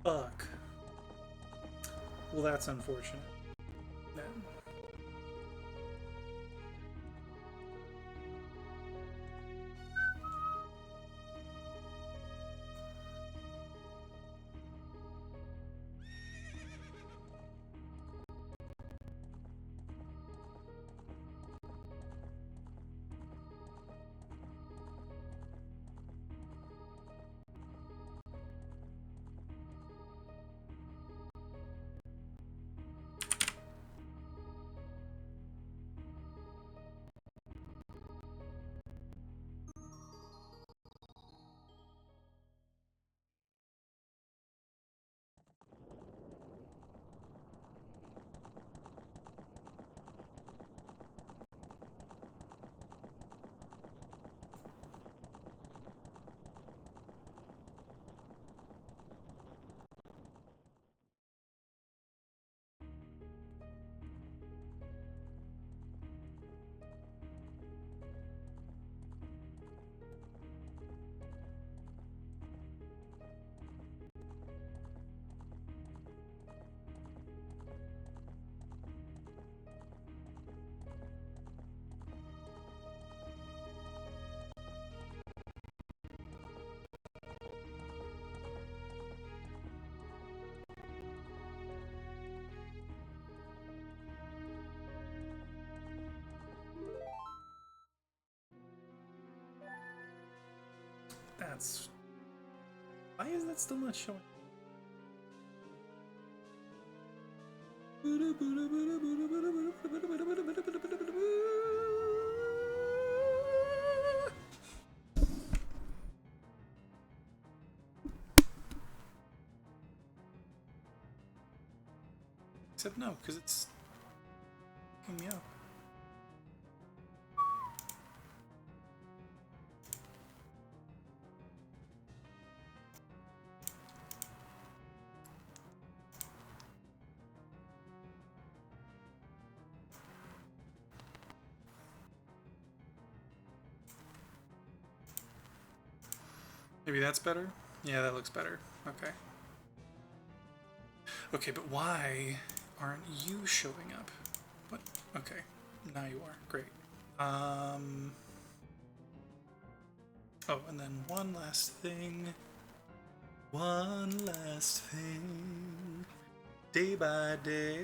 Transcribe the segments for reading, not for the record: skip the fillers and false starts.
Fuck. Well, that's unfortunate. Then. That's... Why is that still not showing? Except no, because it's... me up. Maybe that's better? Yeah, that looks better. Okay. Okay, but why aren't you showing up? What? Okay. Now you are. Great. Oh, and then one last thing. One last thing. Day by day.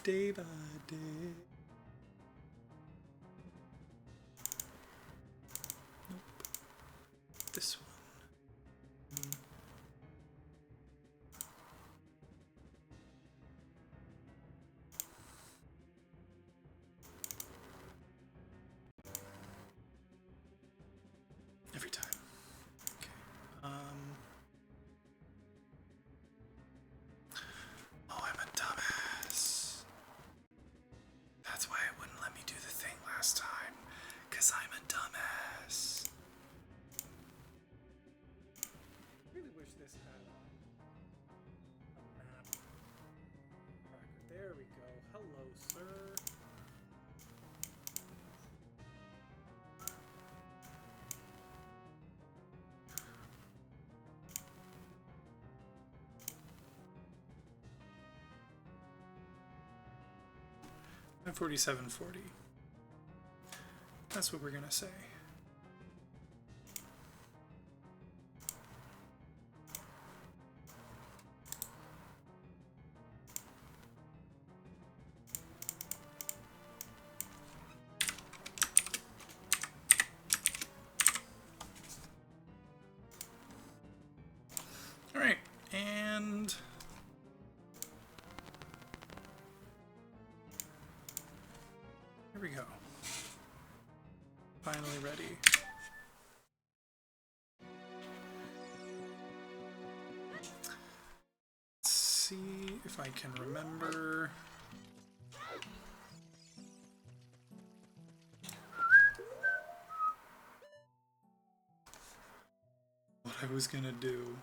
Day by day. This one. Every time. Okay. Oh, I'm a dumbass. That's why it wouldn't let me do the thing last time. 'Cause I'm a dumbass. Really wish this had a map tracker. There we go. Hello, sir. And 4740. That's what we're gonna say. All right, and here we go. Finally ready. Let's see if I can remember. What I was gonna do.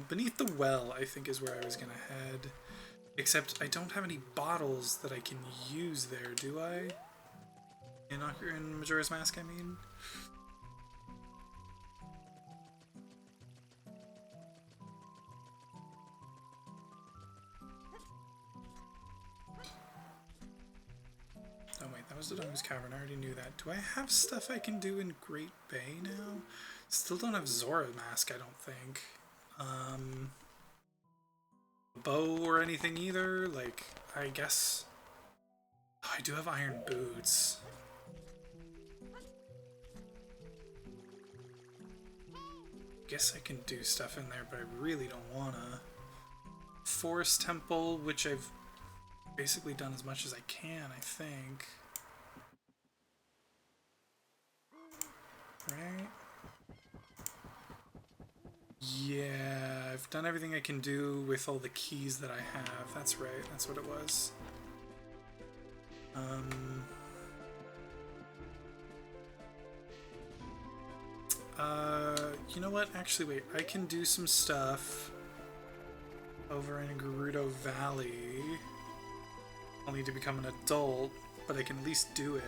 Beneath the well, I think, is where I was gonna head. Except I don't have any bottles that I can use there, do I? In Majora's Mask, I mean? Nozdadongu's Cavern, I already knew that. Do I have stuff I can do in Great Bay now? Still don't have Zora Mask, I don't think. Bow or anything either? Like, I guess... Oh, I do have Iron Boots. Guess I can do stuff in there, but I really don't wanna. Forest Temple, which I've basically done as much as I can, I think. Right? Yeah, I've done everything I can do with all the keys that I have. That's right, that's what it was. You know what? Actually, wait. I can do some stuff over in Gerudo Valley. I'll need to become an adult, but I can at least do it.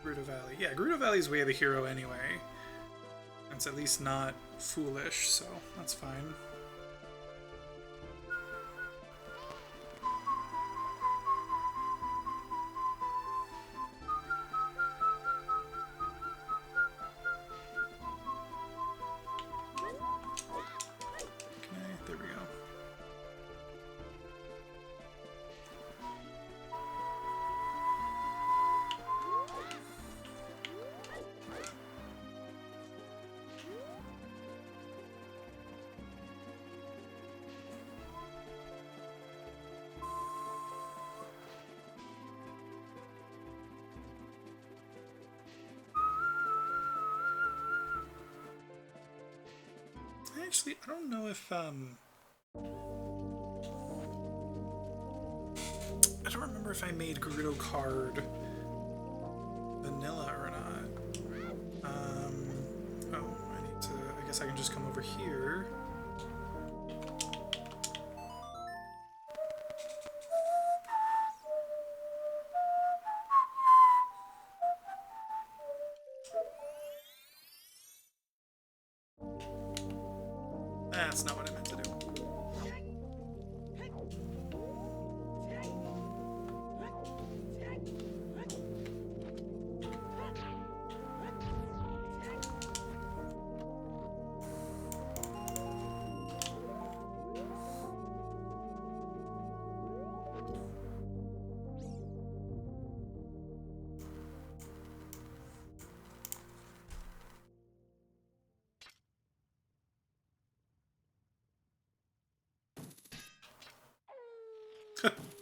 Gerudo Valley. Yeah, Gerudo Valley's way of the hero anyway. It's at least not foolish, so that's fine. Actually, I don't know if, I don't remember if I made Gerudo card vanilla or not. Oh, I need to, I guess I can just come over here. That's not what I meant to do.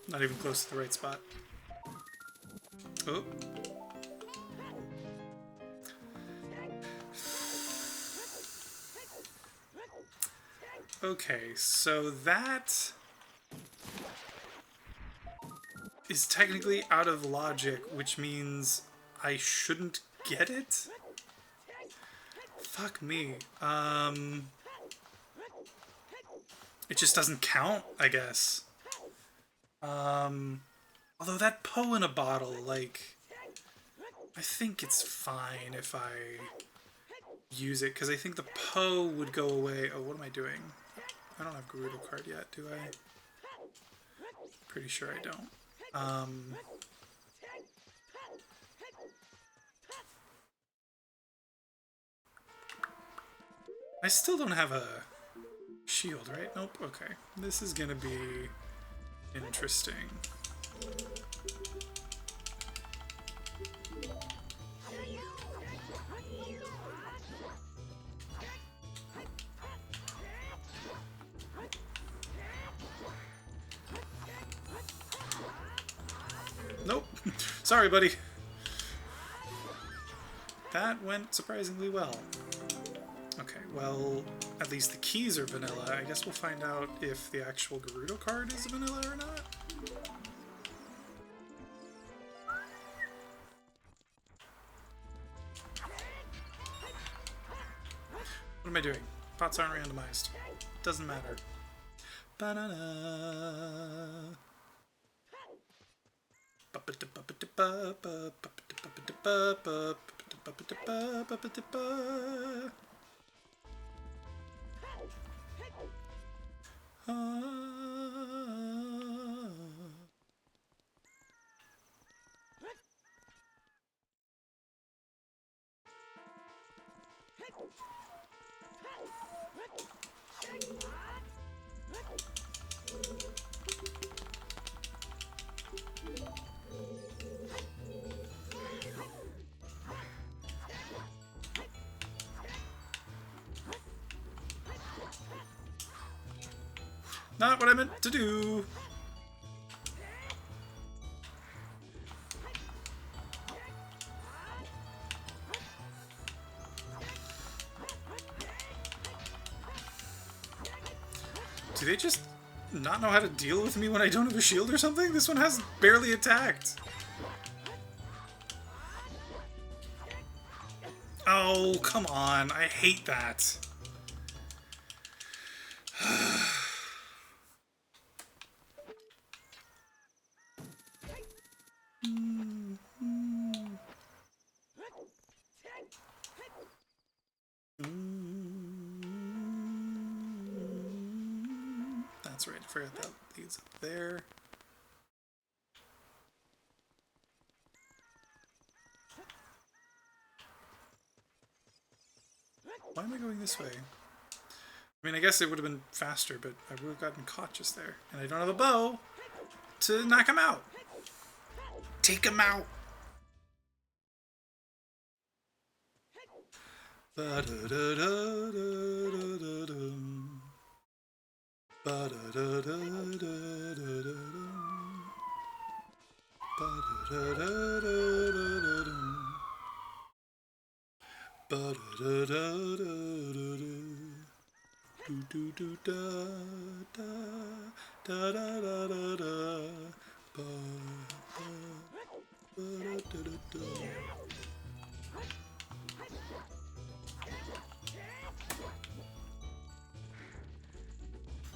Not even close to the right spot. Oh. Okay, so that is technically out of logic, which means I shouldn't get it? Fuck me. It just doesn't count, I guess. Although that Poe in a bottle, like, I think it's fine if I use it, because I think the Poe would go away. Oh, what am I doing? I don't have Gerudo card yet, do I? Pretty sure I don't. I still don't have a shield, right? Nope, okay. This is gonna be interesting. Nope. Sorry, buddy. That went surprisingly well. Okay, well, at least the keys are vanilla. I guess we'll find out if the actual Gerudo card is vanilla or not. What am I doing? Pots aren't randomized. Doesn't matter. Banana. Not what I meant to do. Do they just not know how to deal with me when I don't have a shield or something? This one has barely attacked. Oh, come on. I hate that. That's right, I forgot that leads up there. Why am I going this way? I mean, I guess it would have been faster, but I would have gotten caught just there. And I don't have a bow to knock him out. Take him out!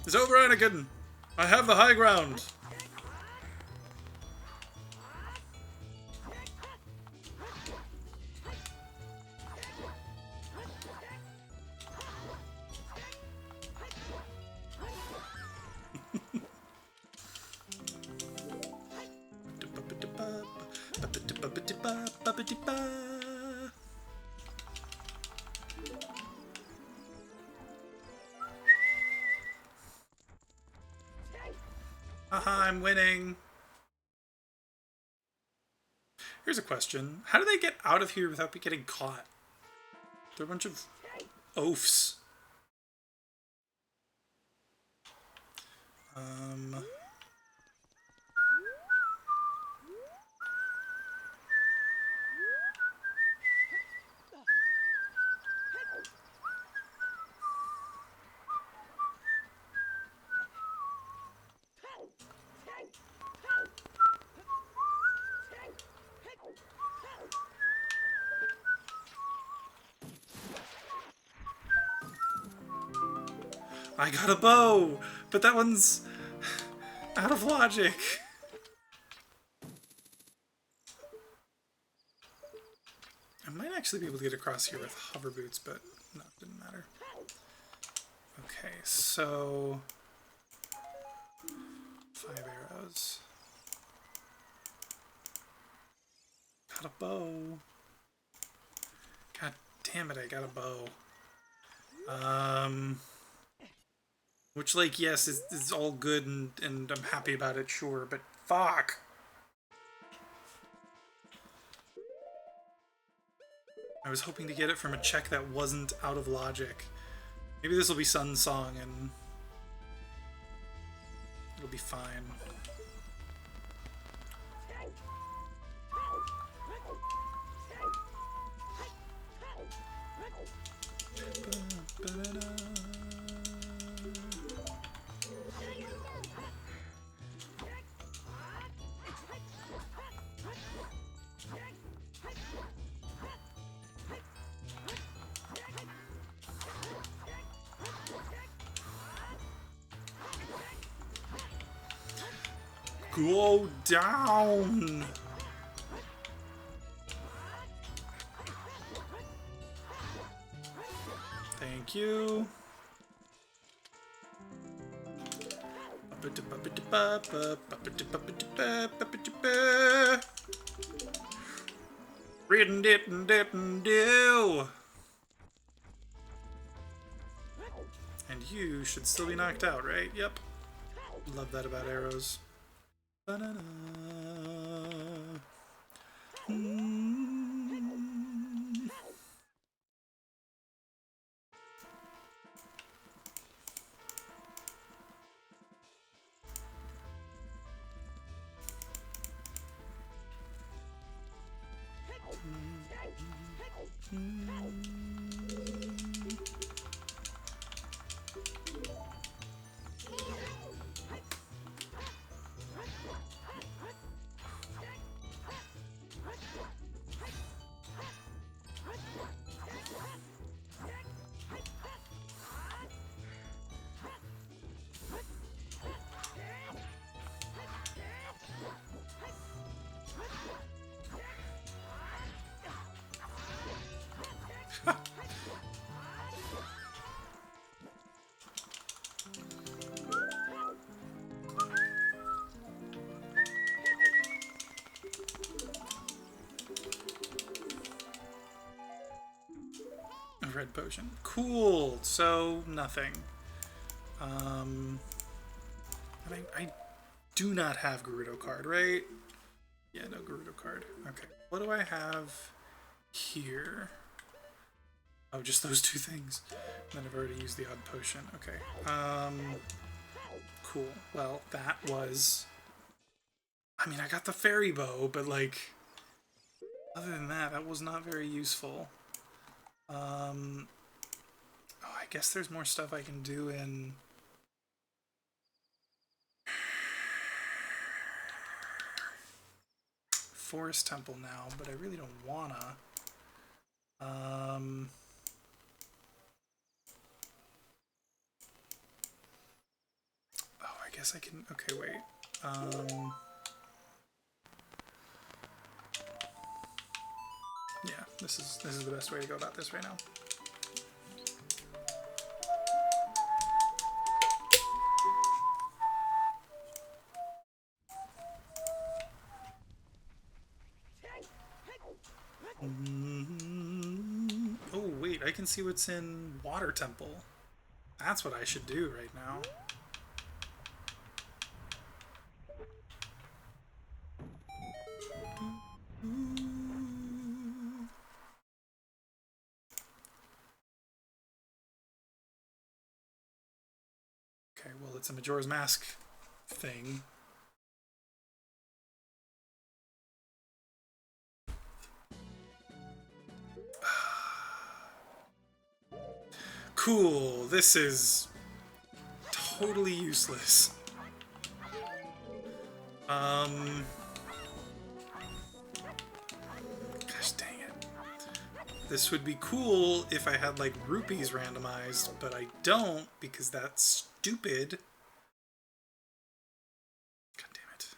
It's over, Anakin! I have the high ground! Haha, I'm winning. Here's a question. How do they get out of here without me getting caught? They're a bunch of oafs. I got a bow, but that one's out of logic. I might actually be able to get across here with hover boots, but no, it didn't matter. Okay, so 5 arrows. Got a bow. God damn it, I got a bow. Which, like, yes, is all good and I'm happy about it, sure, but fuck! I was hoping to get it from a check that wasn't out of logic. Maybe this will be Sun's song and it'll be fine. Go down! Thank you. Ridden didn't do. you should still be knocked out, right? Yep. Love that about arrows. Ba-na-na. A red potion. Cool. So nothing. And I do not have Gerudo card, right? Yeah, no Gerudo card. Okay. What do I have here? Oh, just those two things. And then I've already used the odd potion. Okay. Cool. Well, that was... I mean, I got the fairy bow, but like... Other than that, that was not very useful. Oh, I guess there's more stuff I can do in... Forest Temple now, but I really don't wanna. Oh, I guess I can... Okay, wait. Yeah, this is the best way to go about this right now. Oh, wait, I can see what's in Water Temple. That's what I should do right now. Okay, well, it's a Majora's Mask thing. Cool, this is totally useless. Gosh dang it. This would be cool if I had like rupees randomized, but I don't because that's stupid. God damn it.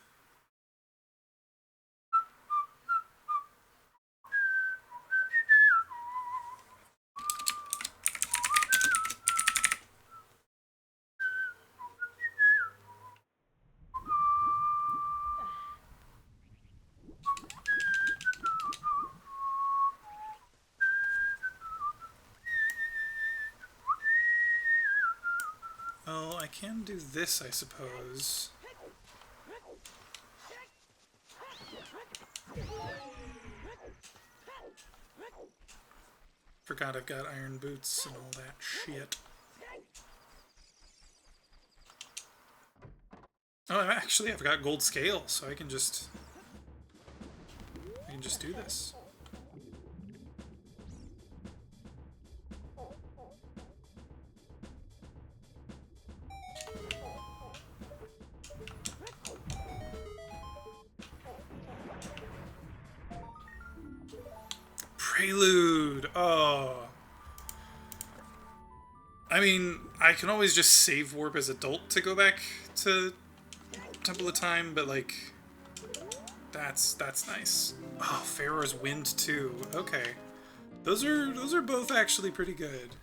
Oh, I can do this, I suppose. Forgot I've got iron boots and all that shit. Oh, actually, I've got gold scale, so I can just do this. Prelude. Oh. I mean, I can always just save warp as adult to go back to Temple of Time, but like, that's nice. Oh, Pharaoh's Wind too. Okay, those are both actually pretty good.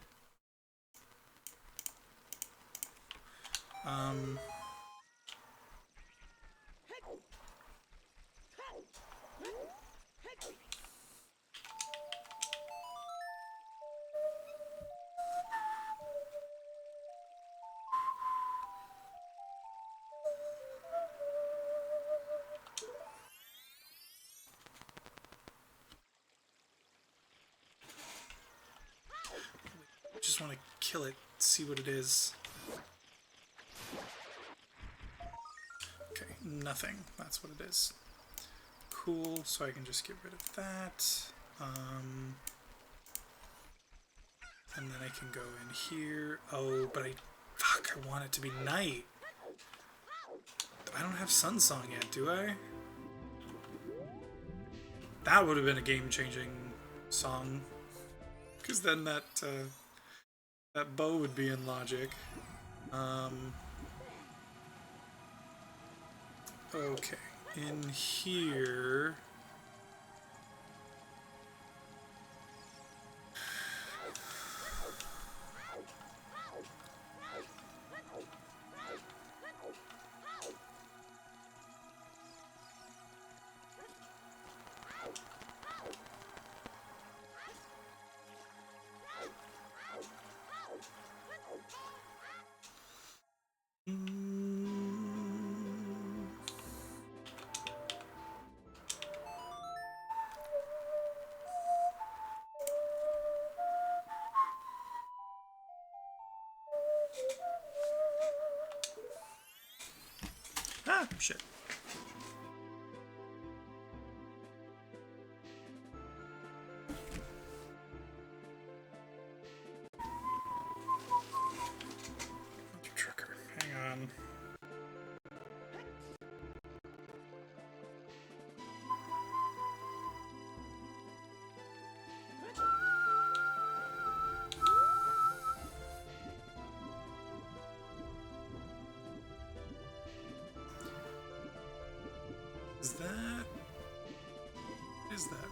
want to kill it, see what it is. Okay, nothing. That's what it is. Cool, so I can just get rid of that. And then I can go in here. Oh, but I want it to be night. I don't have Sun Song yet, do I? That would have been a game-changing song. Because then that bow would be in logic. Okay, in here... Ah, shit. Trucker, hang on.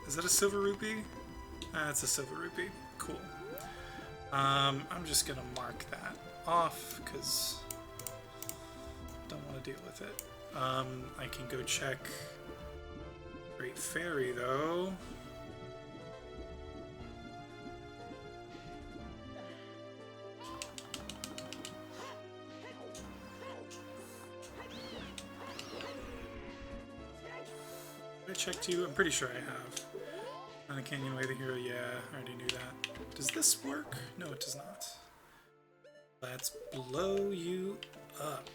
Is that a silver rupee? That's a silver rupee. Cool. I'm just gonna mark that off because I don't want to deal with it. I can go check Great Fairy though. I checked you? I'm pretty sure I have. On the Canyon Way the Hero, yeah, I already knew that. Does this work? No, it does not. Let's blow you up.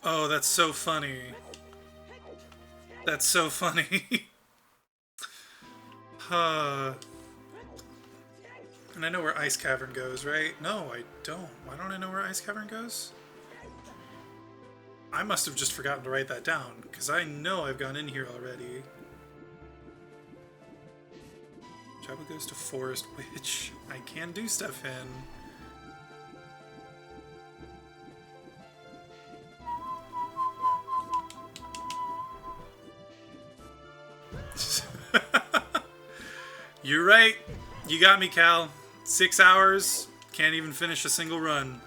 Oh, that's so funny. That's so funny. And I know where Ice Cavern goes, right? No, I don't. Why don't I know where Ice Cavern goes? I must have just forgotten to write that down, because I know I've gone in here already. Jabba goes to Forest Witch. I can do stuff in. You're right. You got me, Cal. 6 hours. Can't even finish a single run.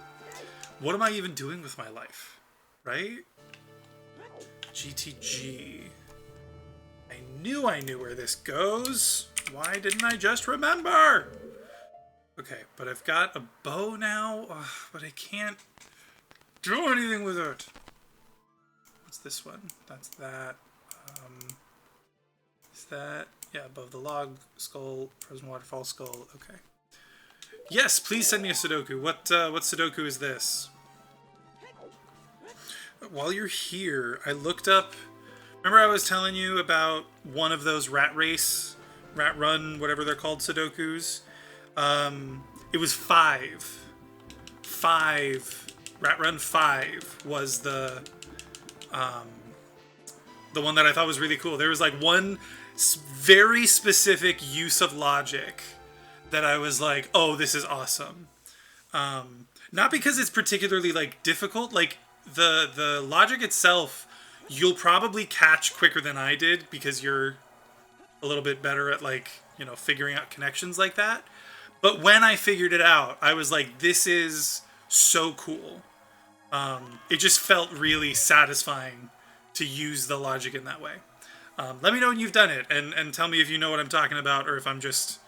What am I even doing with my life? Right? GTG. I knew where this goes. Why didn't I just remember? Okay, but I've got a bow now, but I can't do anything with it. What's this one? That's that. Is that... Yeah, above the log, skull, frozen waterfall, skull. Okay. Yes, please send me a Sudoku. What Sudoku is this? While you're here, I looked up... Remember I was telling you about one of those rat run, whatever they're called, Sudokus? It was 5. 5. Rat Run 5 was the one that I thought was really cool. There was like one very specific use of logic that I was like, oh, this is awesome. Not because it's particularly like difficult, like the logic itself you'll probably catch quicker than I did because you're a little bit better at like, you know, figuring out connections like that. But when I figured it out, I was like, this is so cool. It just felt really satisfying to use the logic in that way. Let me know when you've done it, and tell me if you know what I'm talking about, or if I'm just,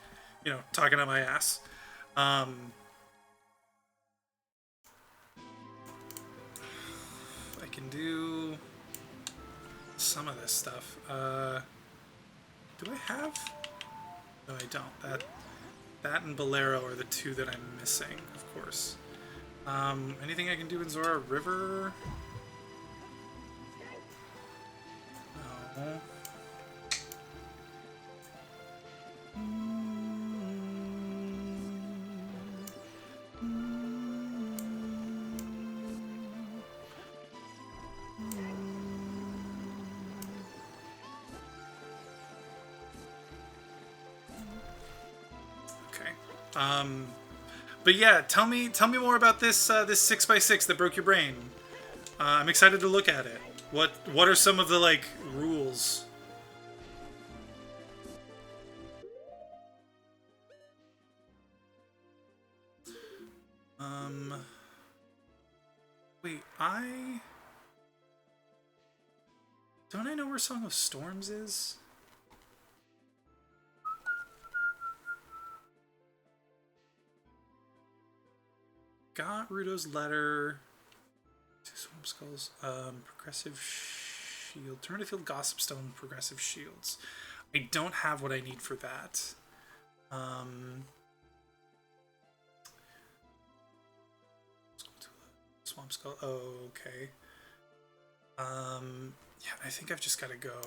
you know, talking out my ass. I can do some of this stuff. Do I have? No, I don't. That and Bolero are the two that I'm missing, of course. Anything I can do in Zora River? No. But yeah, tell me more about this this 6x6 that broke your brain. I'm excited to look at it. What are some of the like rules? Wait, don't I know where Song of Storms is? Got Rudo's letter. 2 Swamp Skulls. Progressive shield. Turn to field Gossip Stone. Progressive shields. I don't have what I need for that. Swamp Skull. Oh, okay. Yeah, I think I've just got to go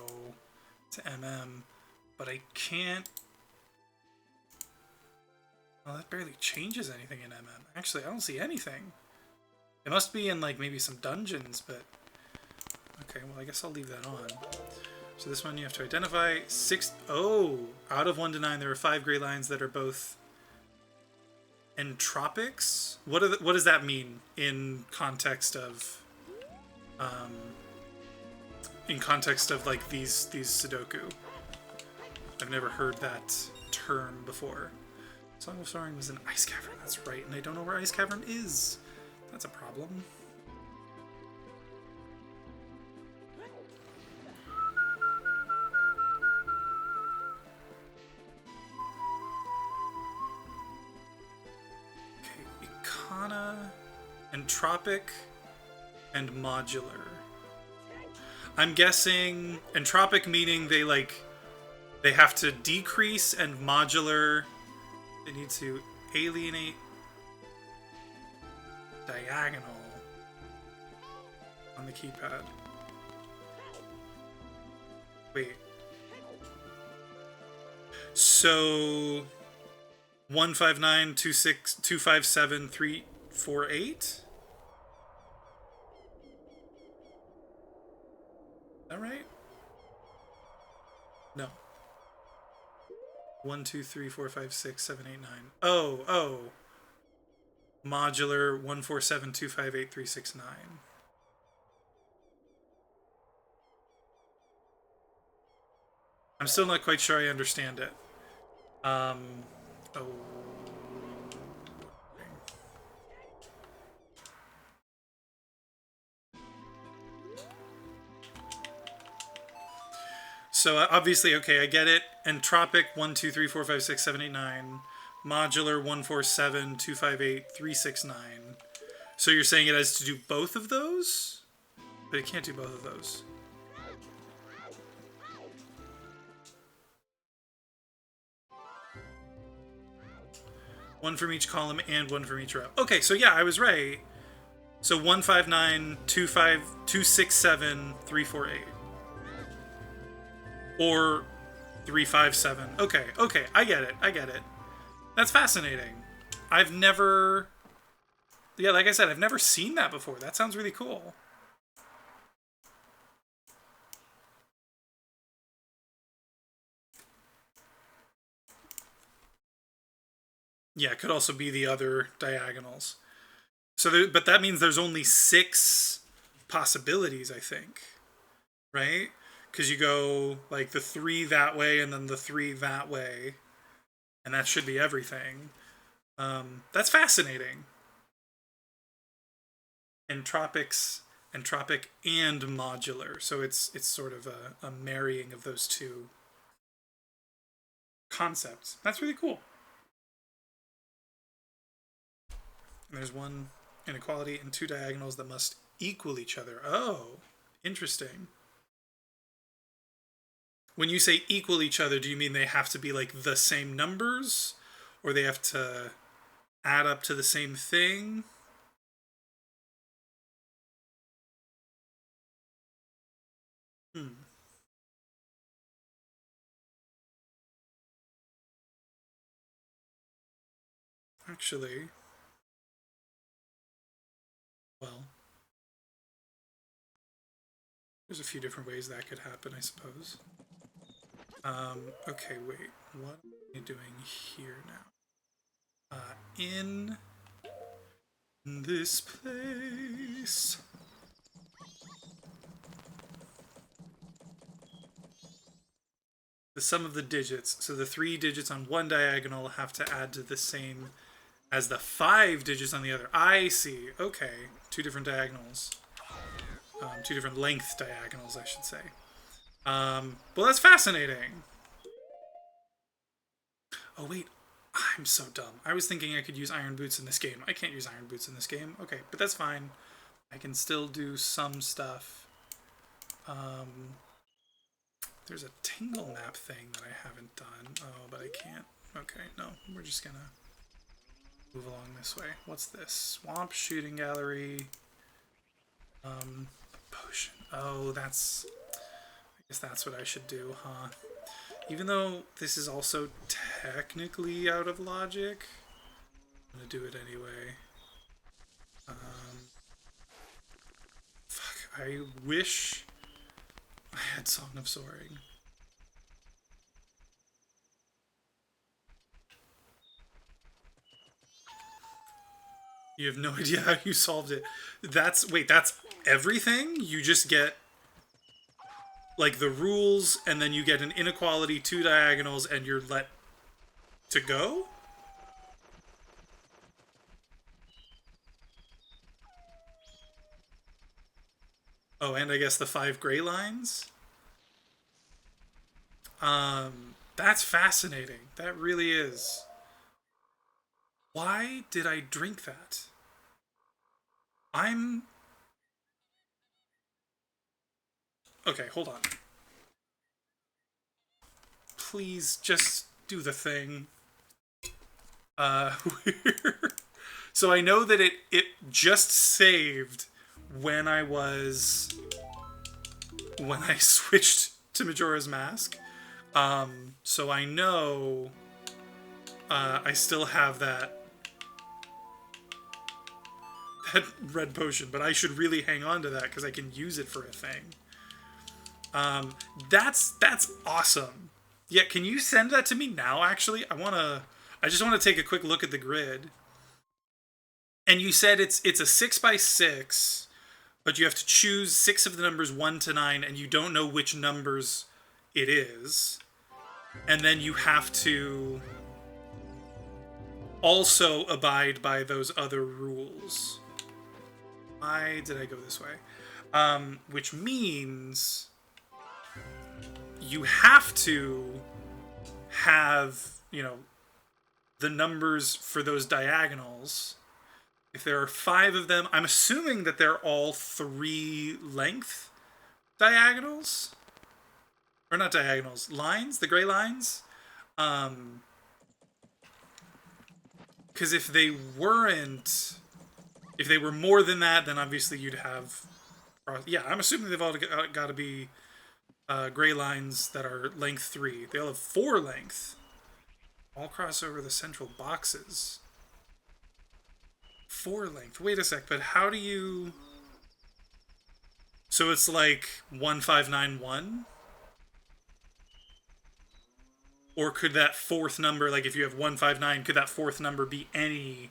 to MM, but I can't. Well, that barely changes anything in MM. Actually, I don't see anything. It must be in, like, maybe some dungeons, but... Okay, well, I guess I'll leave that on. So this one you have to identify 6... Oh! Out of 1 to 9, there are 5 gray lines that are both... entropics? What does that mean in context of... like, these Sudoku? I've never heard that term before. Song of Soaring was an ice cavern, that's right, and I don't know where Ice Cavern is. That's a problem. Okay, Ikana, Entropic, and Modular. I'm guessing Entropic meaning they have to decrease, and Modular... They need to alienate diagonal on the keypad. Wait. So 159 26 257 348? Is that right? No. 1 2 3 4 5 6 7 8 9. Oh. Modular 147 258 369. I'm still not quite sure I understand it. Oh. So obviously, okay, I get it. Entropic 1 2 3 4 5 6 7 8 9. Modular 147 258 369. So you're saying it has to do both of those? But it can't do both of those. One from each column and one from each row. Okay, so yeah, I was right. So 159 267 348. Or 357. Okay, I get it. That's fascinating. I've never... Yeah, like I said, I've never seen that before. That sounds really cool. Yeah, it could also be the other diagonals. So, but that means there's only 6 possibilities, I think. Right? Because you go, like, the 3 that way and then the 3 that way. And that should be everything. That's fascinating. Entropics entropic and modular. So it's sort of a marrying of those two concepts. That's really cool. And there's one inequality and two diagonals that must equal each other. Oh, interesting. When you say equal each other, do you mean they have to be like the same numbers? Or they have to add up to the same thing? Hmm. Actually, well, there's a few different ways that could happen, I suppose. Okay, wait. What am I doing here now? In this place. The sum of the digits. So the 3 digits on one diagonal have to add to the same as the 5 digits on the other. I see. Okay. 2 different diagonals. 2 different length diagonals, I should say. Well, that's fascinating. Oh, wait. I'm so dumb. I was thinking I could use iron boots in this game. I can't use iron boots in this game. Okay, but that's fine. I can still do some stuff. There's a tingle map thing that I haven't done. Oh, but I can't. Okay, no. We're just gonna move along this way. What's this? Swamp shooting gallery. Potion. Oh, that's... I guess that's what I should do, huh? Even though this is also technically out of logic, I'm gonna do it anyway. Fuck, I wish I had Song of Soaring. You have no idea how you solved it. Wait, that's everything? You just get like the rules and then you get an inequality, 2 diagonals, and you're let to go? Oh, and I guess the 5 gray lines? That's fascinating. That really is. Why did I drink that? I'm... Okay, hold on. Please, just do the thing. So I know that it just saved when I switched to Majora's Mask. So I know I still have that red potion, but I should really hang on to that because I can use it for a thing. That's awesome. Yeah, can you send that to me now? Actually, I just want to take a quick look at the grid. And you said it's a 6x6, but you have to choose 6 of the numbers 1 to 9, and you don't know which numbers it is. And then you have to also abide by those other rules. Why did I go this way? Which means you have to have, the numbers for those diagonals. If there are 5 of them, I'm assuming that they're all 3 length diagonals? Or not diagonals, lines? The gray lines? Because if they weren't... If they were more than that, then obviously you'd have... Yeah, I'm assuming they've all got to be gray lines that are length 3. They all have 4 length. All cross over the central boxes. 4 length. Wait a sec, but how do you... So it's like 1591? Or could that 4th number, like if you have 159, could that 4th number be any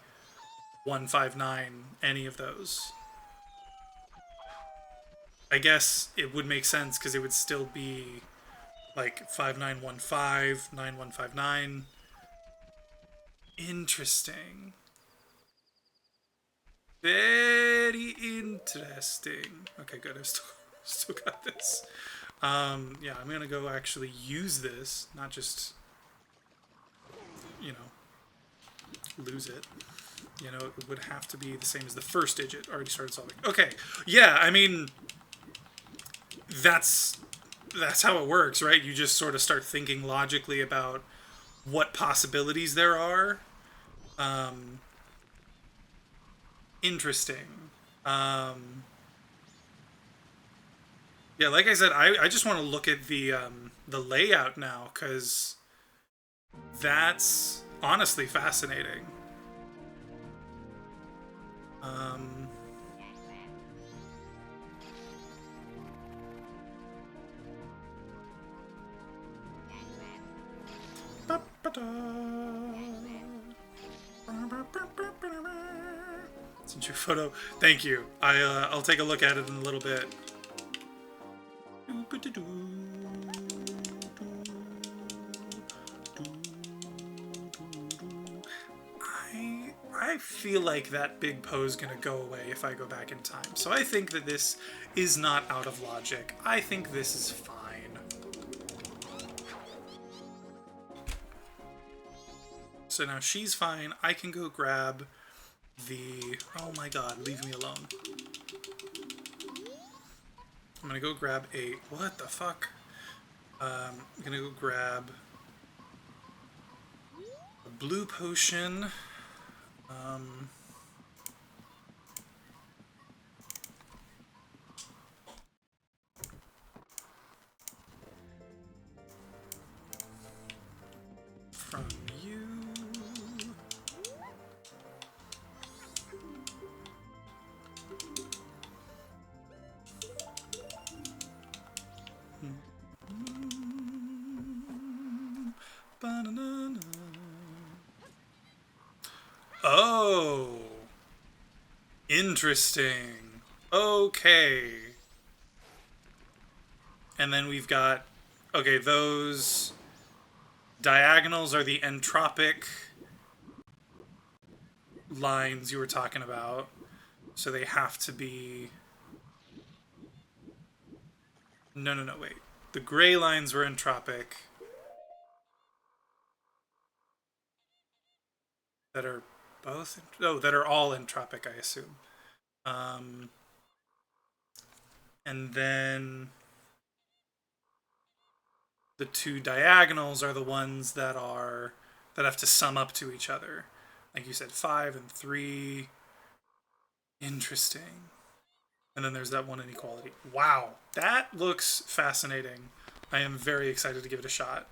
159, any of those? I guess it would make sense because it would still be like 5915, 9159. Interesting. Very interesting. Okay, good. I've still got this. Yeah, I'm gonna go actually use this, not just, you know, lose it. You know, it would have to be the same as the first digit. Already started solving. Okay, yeah, I mean, that's how it works, right? You just sort of start thinking logically about what possibilities there are. Um, Interesting. Um, yeah, like I said, I just want to look at the layout now because that's honestly fascinating. Um, Since your photo, thank you. I'll take a look at it in a little bit. I feel like that big pose gonna go away if I go back in time. So I think that this is not out of logic. I think this is fine. So now she's fine. I can go grab the... Oh my god, leave me alone. I'm gonna go grab a... What the fuck? I'm gonna go grab a blue potion. From you. Ba-na-na-na. Oh, interesting. Okay. And then we've got, okay, those diagonals are the entropic lines you were talking about. So they have to be... No, wait. The gray lines were entropic. That are both... Oh, that are all entropic, I assume. And then the two diagonals are the ones that have to sum up to each other. Like you said, 5 and 3. Interesting. And then there's that one inequality. Wow, that looks fascinating. I am very excited to give it a shot.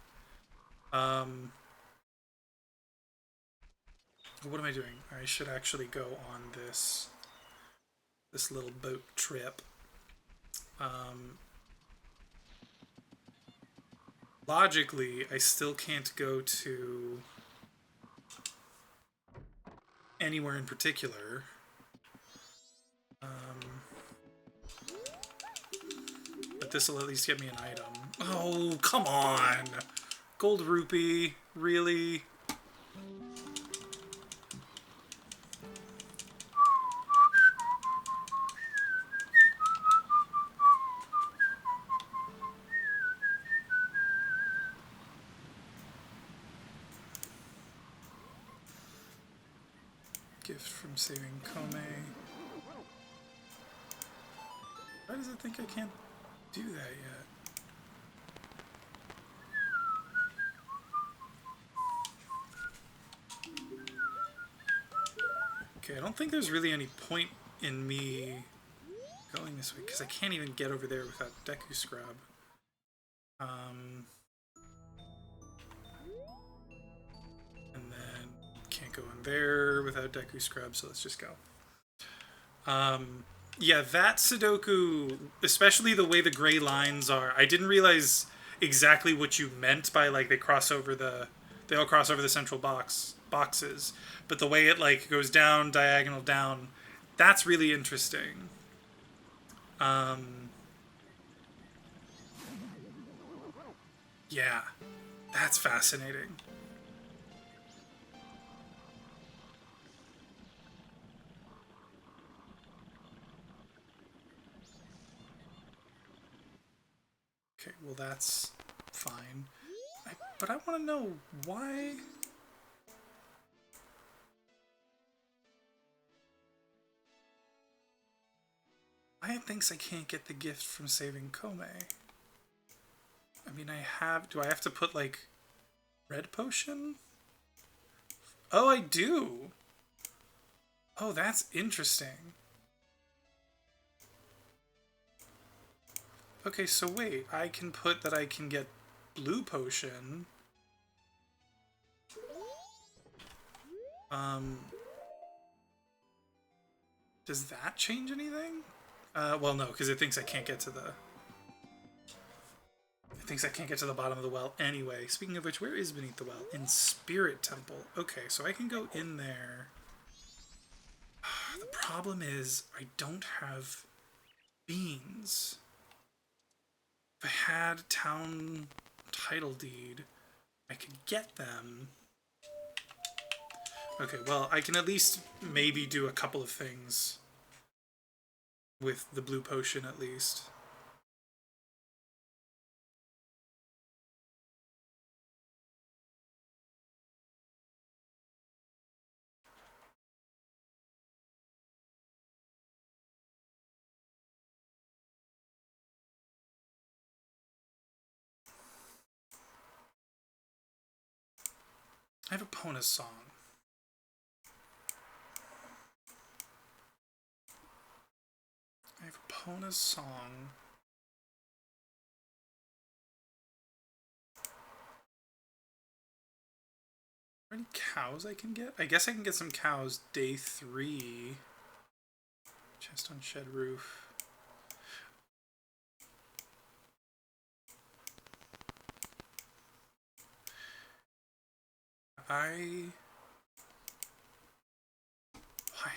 What am I doing? I should actually go on this little boat trip. Logically, I still can't go to anywhere in particular. But this will at least get me an item. Oh, come on! Gold rupee, really? Gift from saving Kome. Why does it think I can't do that yet? Okay, I don't think there's really any point in me going this way, because I can't even get over there without Deku Scrub. And then can't go in there without Deku Scrub, so let's just go. Yeah, that Sudoku, especially the way the gray lines are, I didn't realize exactly what you meant by, like, they all cross over the central boxes. But the way it, like, goes down, diagonal down, that's really interesting. Yeah, that's fascinating. Okay, well that's fine. But I want to know why... Why it thinks I can't get the gift from saving Kome. I mean, I have... Do I have to put, like, red potion? Oh, I do! Oh, that's interesting. Okay, so wait. I can put that I can get blue potion. Does that change anything? Well, no, because it thinks I can't get to the... It thinks I can't get to the bottom of the well anyway. Speaking of which, where is beneath the well? In Spirit Temple. Okay, so I can go in there. The problem is, I don't have beans. If I had town title deed, I could get them. Okay, well, I can at least maybe do a couple of things with the blue potion at least. I have a Pona song. I have a Pona song. Are there any cows I can get? I guess I can get some cows day 3. Chest on shed roof. Why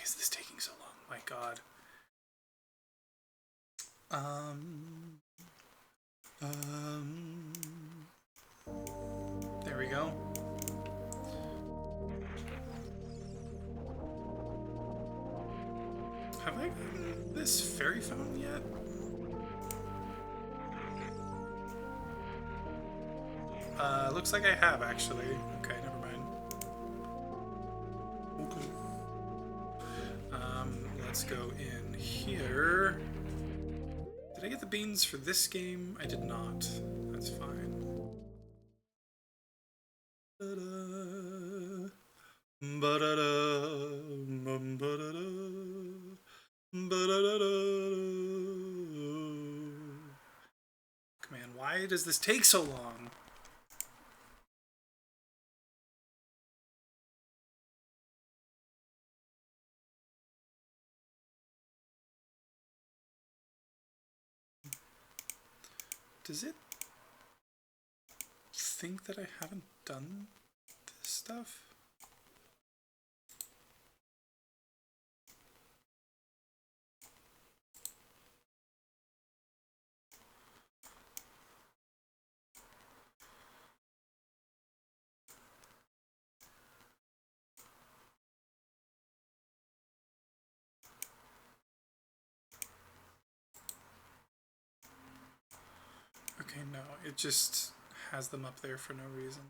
is this taking so long? My god. There we go. Have I gotten this fairy fountain yet? Looks like I have, actually. Okay, never mind. Okay. Let's go in here. Did I get the beans for this game? I did not. That's fine. Man, why does this take so long? Does it think that I haven't done this stuff? Okay, no, it just has them up there for no reason.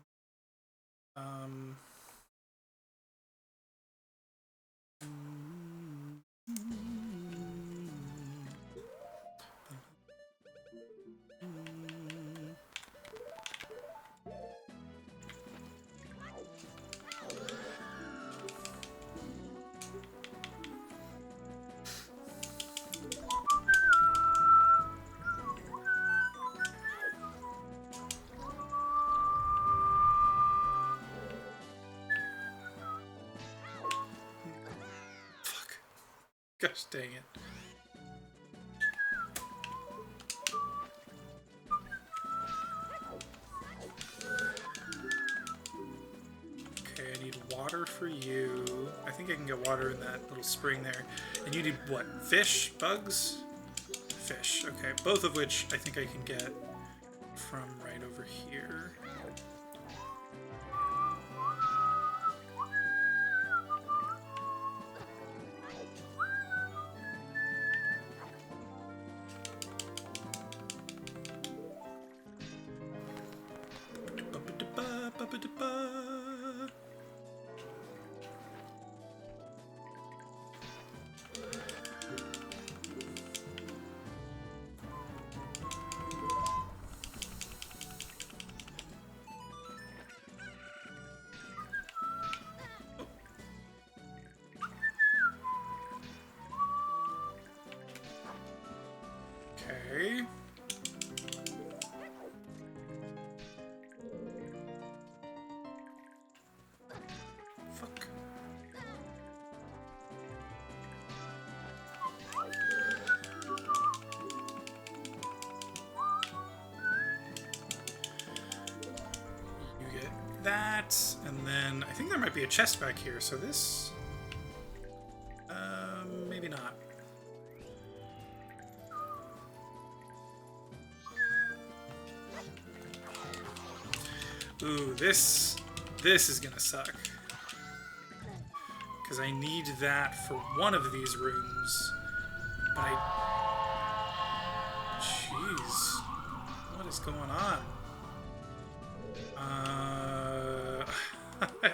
Gosh dang it. Okay, I need water for you. I think I can get water in that little spring there. And you need what? Fish? Bugs? Fish. Okay, both of which I think I can get from right over here. that, and then I think there might be a chest back here, so this... maybe not. Ooh, this is gonna suck. Because I need that for one of these rooms. But jeez. What is going on?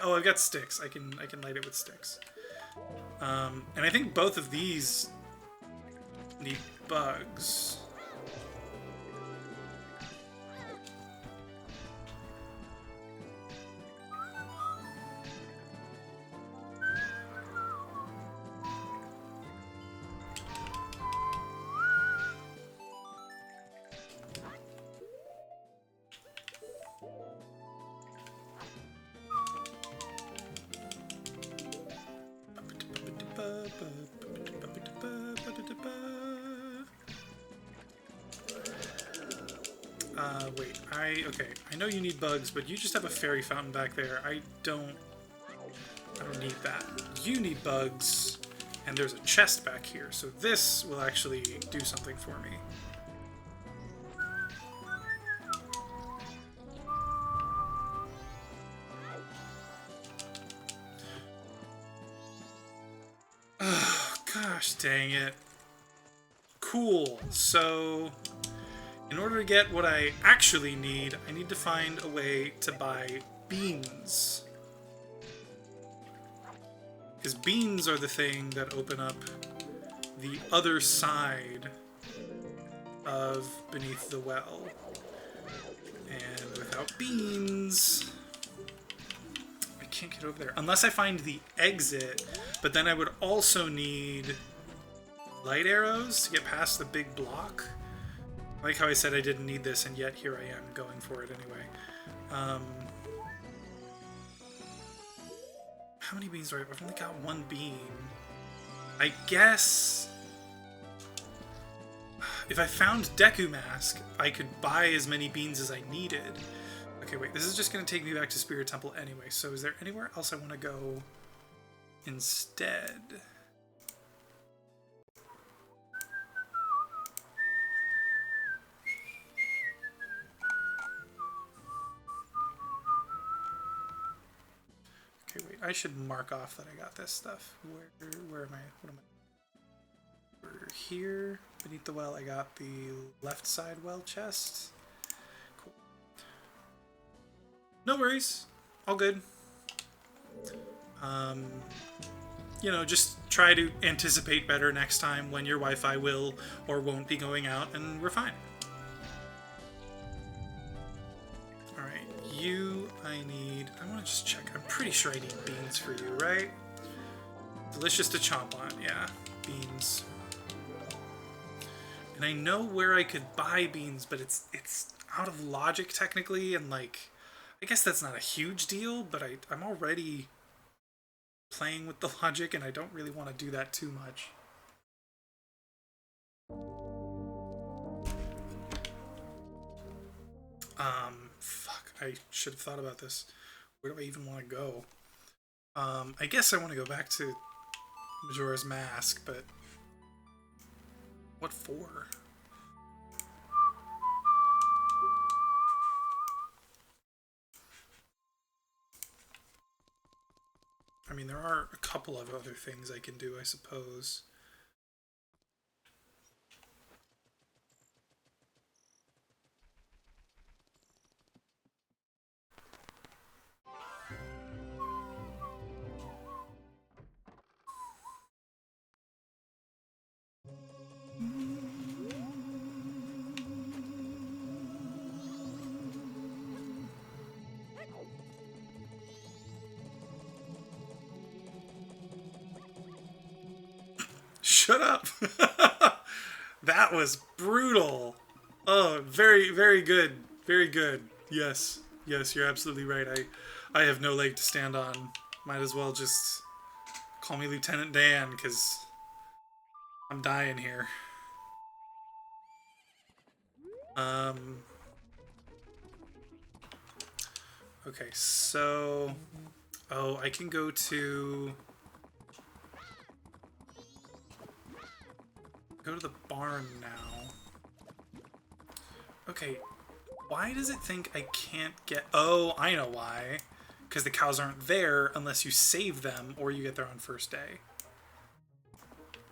Oh, I've got sticks. I can light it with sticks. And I think both of these need bugs. Wait, okay, I know you need bugs, but you just have a fairy fountain back there. I don't need that. You need bugs, and there's a chest back here, so this will actually do something for me. Oh, gosh dang it. Cool, so... in order to get what I actually need, I need to find a way to buy beans. Because beans are the thing that open up the other side of beneath the well. And without beans, I can't get over there. Unless I find the exit, but then I would also need light arrows to get past the big block. I like how I said I didn't need this, and yet here I am going for it anyway. How many beans do I have? I've only got one bean. I guess... if I found Deku Mask, I could buy as many beans as I needed. Okay, wait, this is just going to take me back to Spirit Temple anyway, so is there anywhere else I want to go instead? Okay, wait, I should mark off that I got this stuff. Where am I? What am I? We're here, beneath the well. I got the left side well chest. Cool. No worries. All good. You know, just try to anticipate better next time when your Wi-Fi will or won't be going out, and we're fine. I want to just check. I'm pretty sure I need beans for you, right? Delicious to chomp on, yeah. Beans. And I know where I could buy beans, but it's out of logic technically, and like, I guess that's not a huge deal, but I'm already playing with the logic, and I don't really want to do that too much. Fuck, I should have thought about this. Where do I even want to go? I guess I want to go back to Majora's Mask, but what for? I mean, there are a couple of other things I can do, I suppose. Shut up! That was brutal. Oh, very, very good. Very good. Yes. Yes, you're absolutely right. I have no leg to stand on. Might as well just call me Lieutenant Dan, because I'm dying here. Okay, so... Oh, I can go to... Go to the barn now. Okay, why does it think I can't get... Oh, I know why. Because the cows aren't there unless you save them or you get there on first day.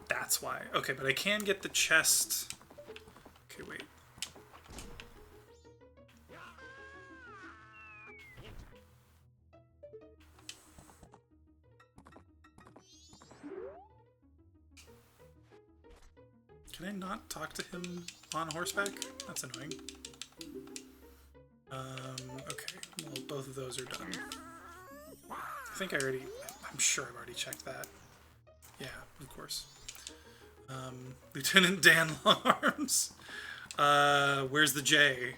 That's why. Okay, but I can get the chest... Okay, wait. Can I not talk to him on horseback? That's annoying. Okay. Well, both of those are done. I think I already... I'm sure I've already checked that. Yeah, of course. Lieutenant Dan Longarms. Where's the J?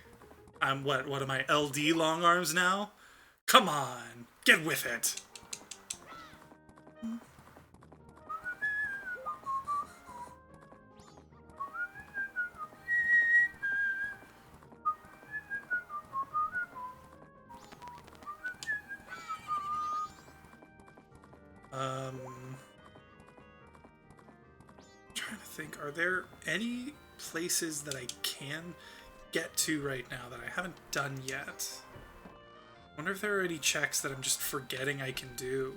I'm what am I, LD Longarms now? Come on! Get with it! Trying to think, are there any places that I can get to right now that I haven't done yet? I wonder if there are any checks that I'm just forgetting I can do.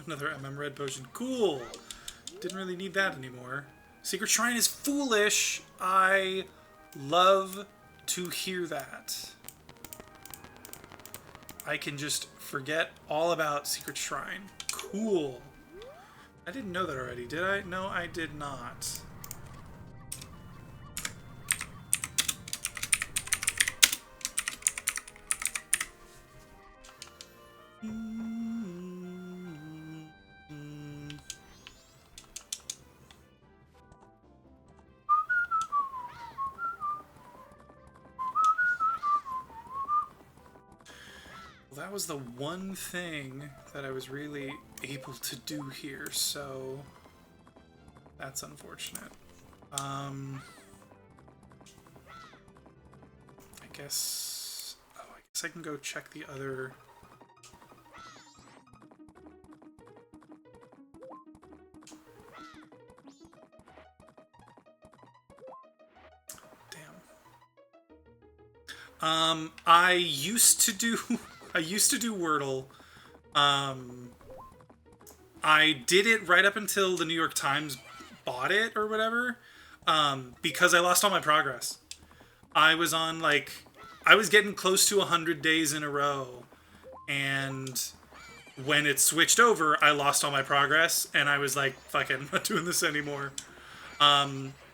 Another MM red potion. Cool! Didn't really need that anymore. Secret Shrine is foolish! I love to hear that. I can just forget all about Secret Shrine. Cool! I didn't know that already, did I? No, I did not. That was the one thing that I was really able to do here, so that's unfortunate. I guess I can go check the other. Damn. I used to do Wordle. I did it right up until the New York Times bought it or whatever, because I lost all my progress. I was on, like, I was getting close to 100 days in a row, and when it switched over, I lost all my progress, and I was like, fuck it, I'm not doing this anymore.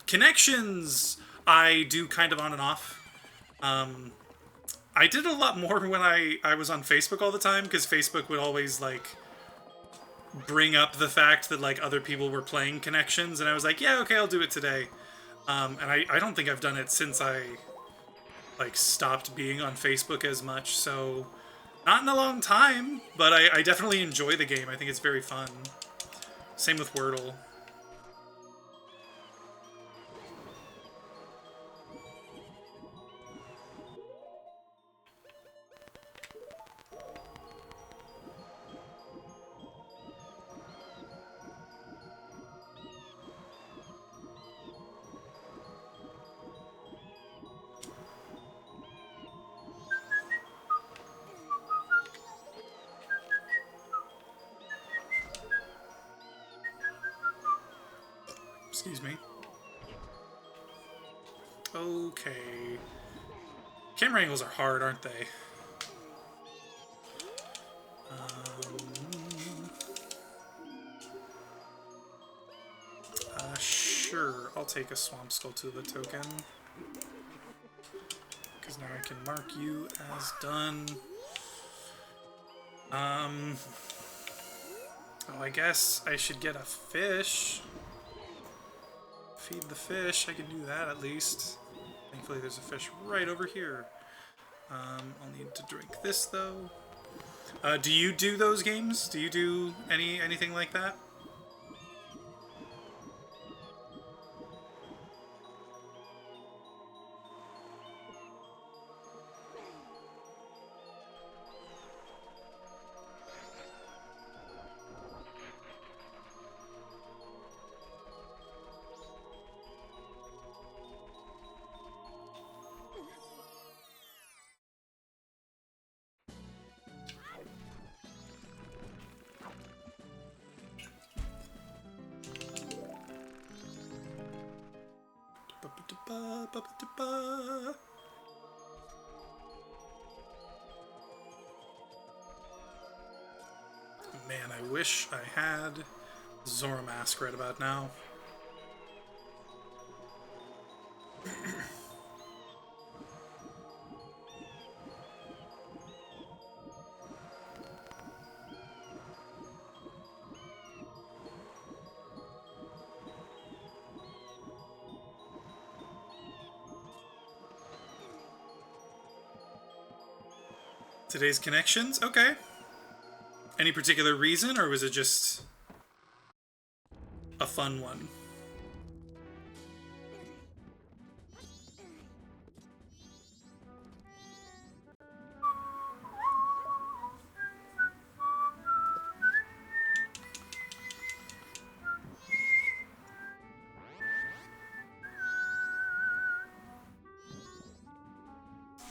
Connections, I do kind of on and off. I did a lot more when I was on Facebook all the time, because Facebook would always, like, bring up the fact that, like, other people were playing Connections, and I was like, yeah, okay, I'll do it today. And I don't think I've done it since I, like, stopped being on Facebook as much, so not in a long time, but I definitely enjoy the game. I think it's very fun. Same with Wordle. Excuse me. Okay. Camera angles are hard, aren't they? Sure, I'll take a Swamp Skull to the token. Because now I can mark you as done. Oh, I guess I should get a fish. Feed the fish. I can do that at least. Thankfully, there's a fish right over here. I'll need to drink this though. Do you do those games? Do you do anything like that? Man, I wish I had Zoromask right about now. Today's connections? Okay. Any particular reason, or was it just a fun one?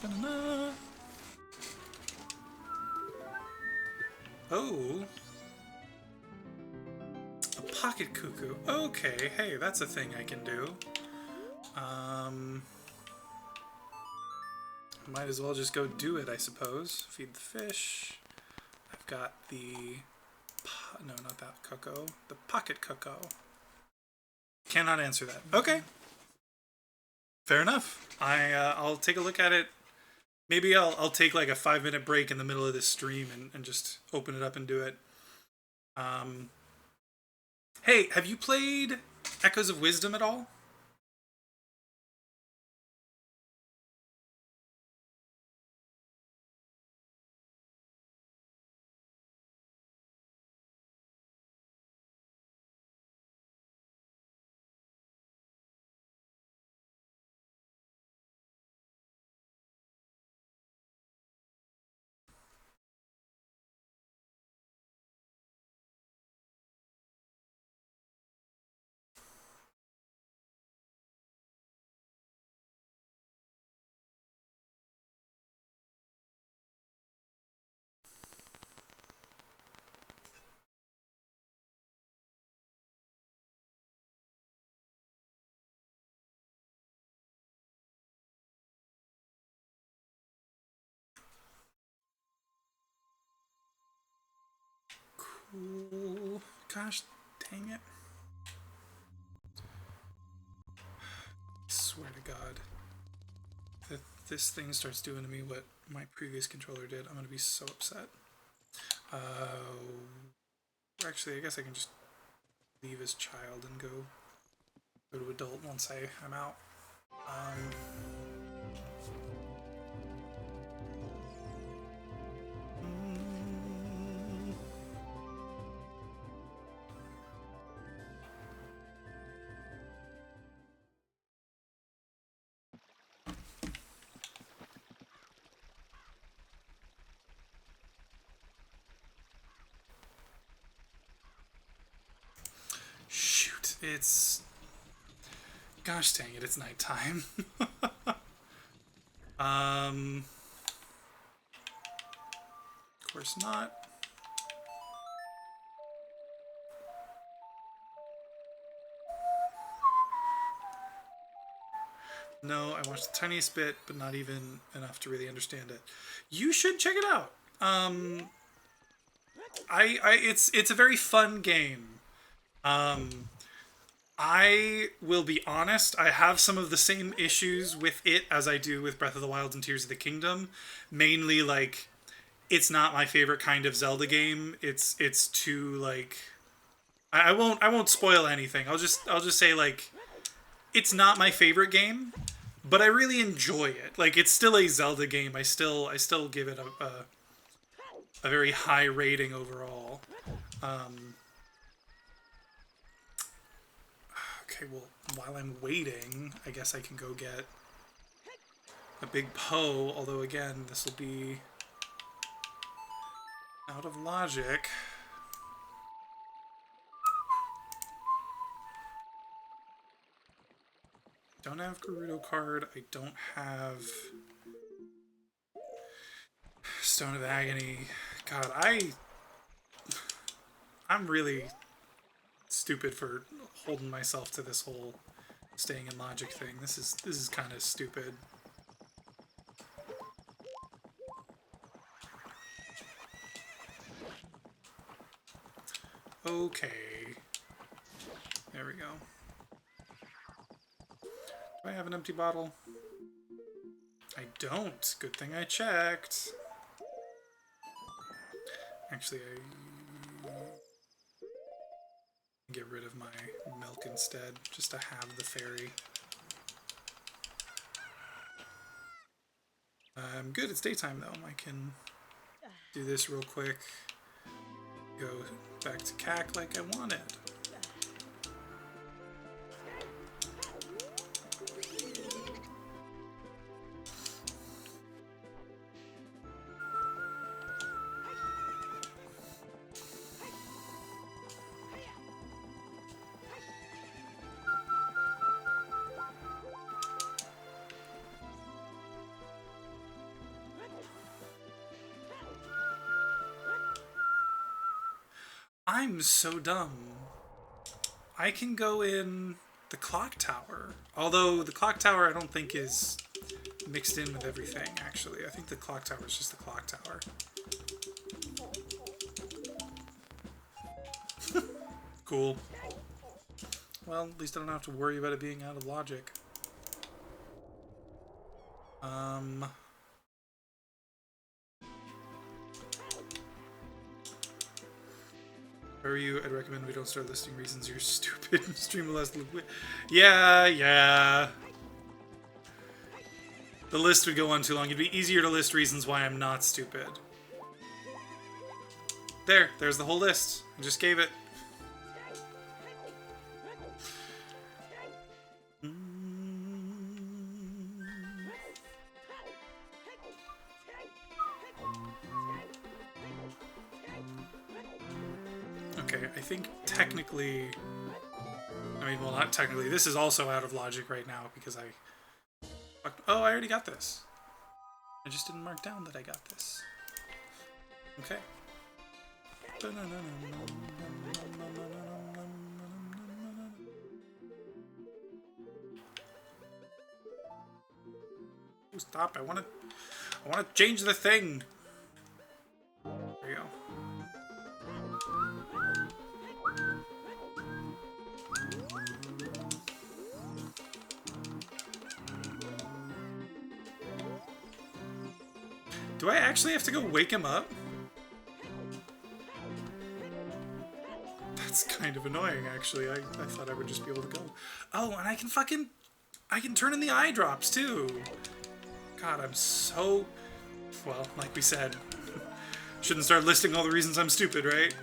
Ba-na-na. Oh. A pocket cuckoo. Okay, hey, that's a thing I can do. Might as well just go do it, I suppose. Feed the fish. I've got the... No, not that cuckoo. The pocket cuckoo. Cannot answer that. Okay. Fair enough. I'll take a look at it. Maybe I'll take like a 5-minute break in the middle of this stream and just open it up and do it. Hey, have you played Echoes of Wisdom at all? Cool. Gosh, dang it. I swear to God. If this thing starts doing to me what my previous controller did, I'm going to be so upset. Actually, I guess I can just leave as child and go to adult once I'm out. Shoot, it's... Gosh dang it, it's nighttime. Of course not. No, I watched the tiniest bit, but not even enough to really understand it. You should check it out. It's a very fun game. I will be honest, I have some of the same issues with it as I do with Breath of the Wild and Tears of the Kingdom. Mainly, like, it's not my favorite kind of Zelda game. It's too, like, I won't spoil anything. I'll just say, like, it's not my favorite game, but I really enjoy it. Like, it's still a Zelda game. I still give it a very high rating overall. Okay, well, while I'm waiting, I guess I can go get a big Poe, although again, this will be out of logic. Don't have Gerudo card, I don't have Stone of Agony. God, I'm really stupid for holding myself to this whole staying in logic thing. This is kind of stupid. Okay. There we go. Do I have an empty bottle? I don't. Good thing I checked. Actually, I get rid of my milk instead, just to have the fairy. I'm good. It's daytime though. I can do this real quick. Go back to CAC like I wanted. I'm so dumb. I can go in the clock tower. Although the clock tower I don't think is mixed in with everything, actually. I think the clock tower is just the clock tower. Cool. Well, at least I don't have to worry about it being out of logic. Are you? I'd recommend we don't start listing reasons you're stupid. Stream less. Yeah. The list would go on too long. It'd be easier to list reasons why I'm not stupid. There's the whole list. I just gave it. Okay, I think technically... I mean, well, not technically. This is also out of logic right now because I... Oh, I already got this. I just didn't mark down that I got this. Okay. Oh, stop! I want to change the thing. There you go. Do I actually have to go wake him up? That's kind of annoying, actually. I thought I would just be able to go. Oh, and I can turn in the eye drops, too. God, I'm so... Well, like we said, shouldn't start listing all the reasons I'm stupid, right?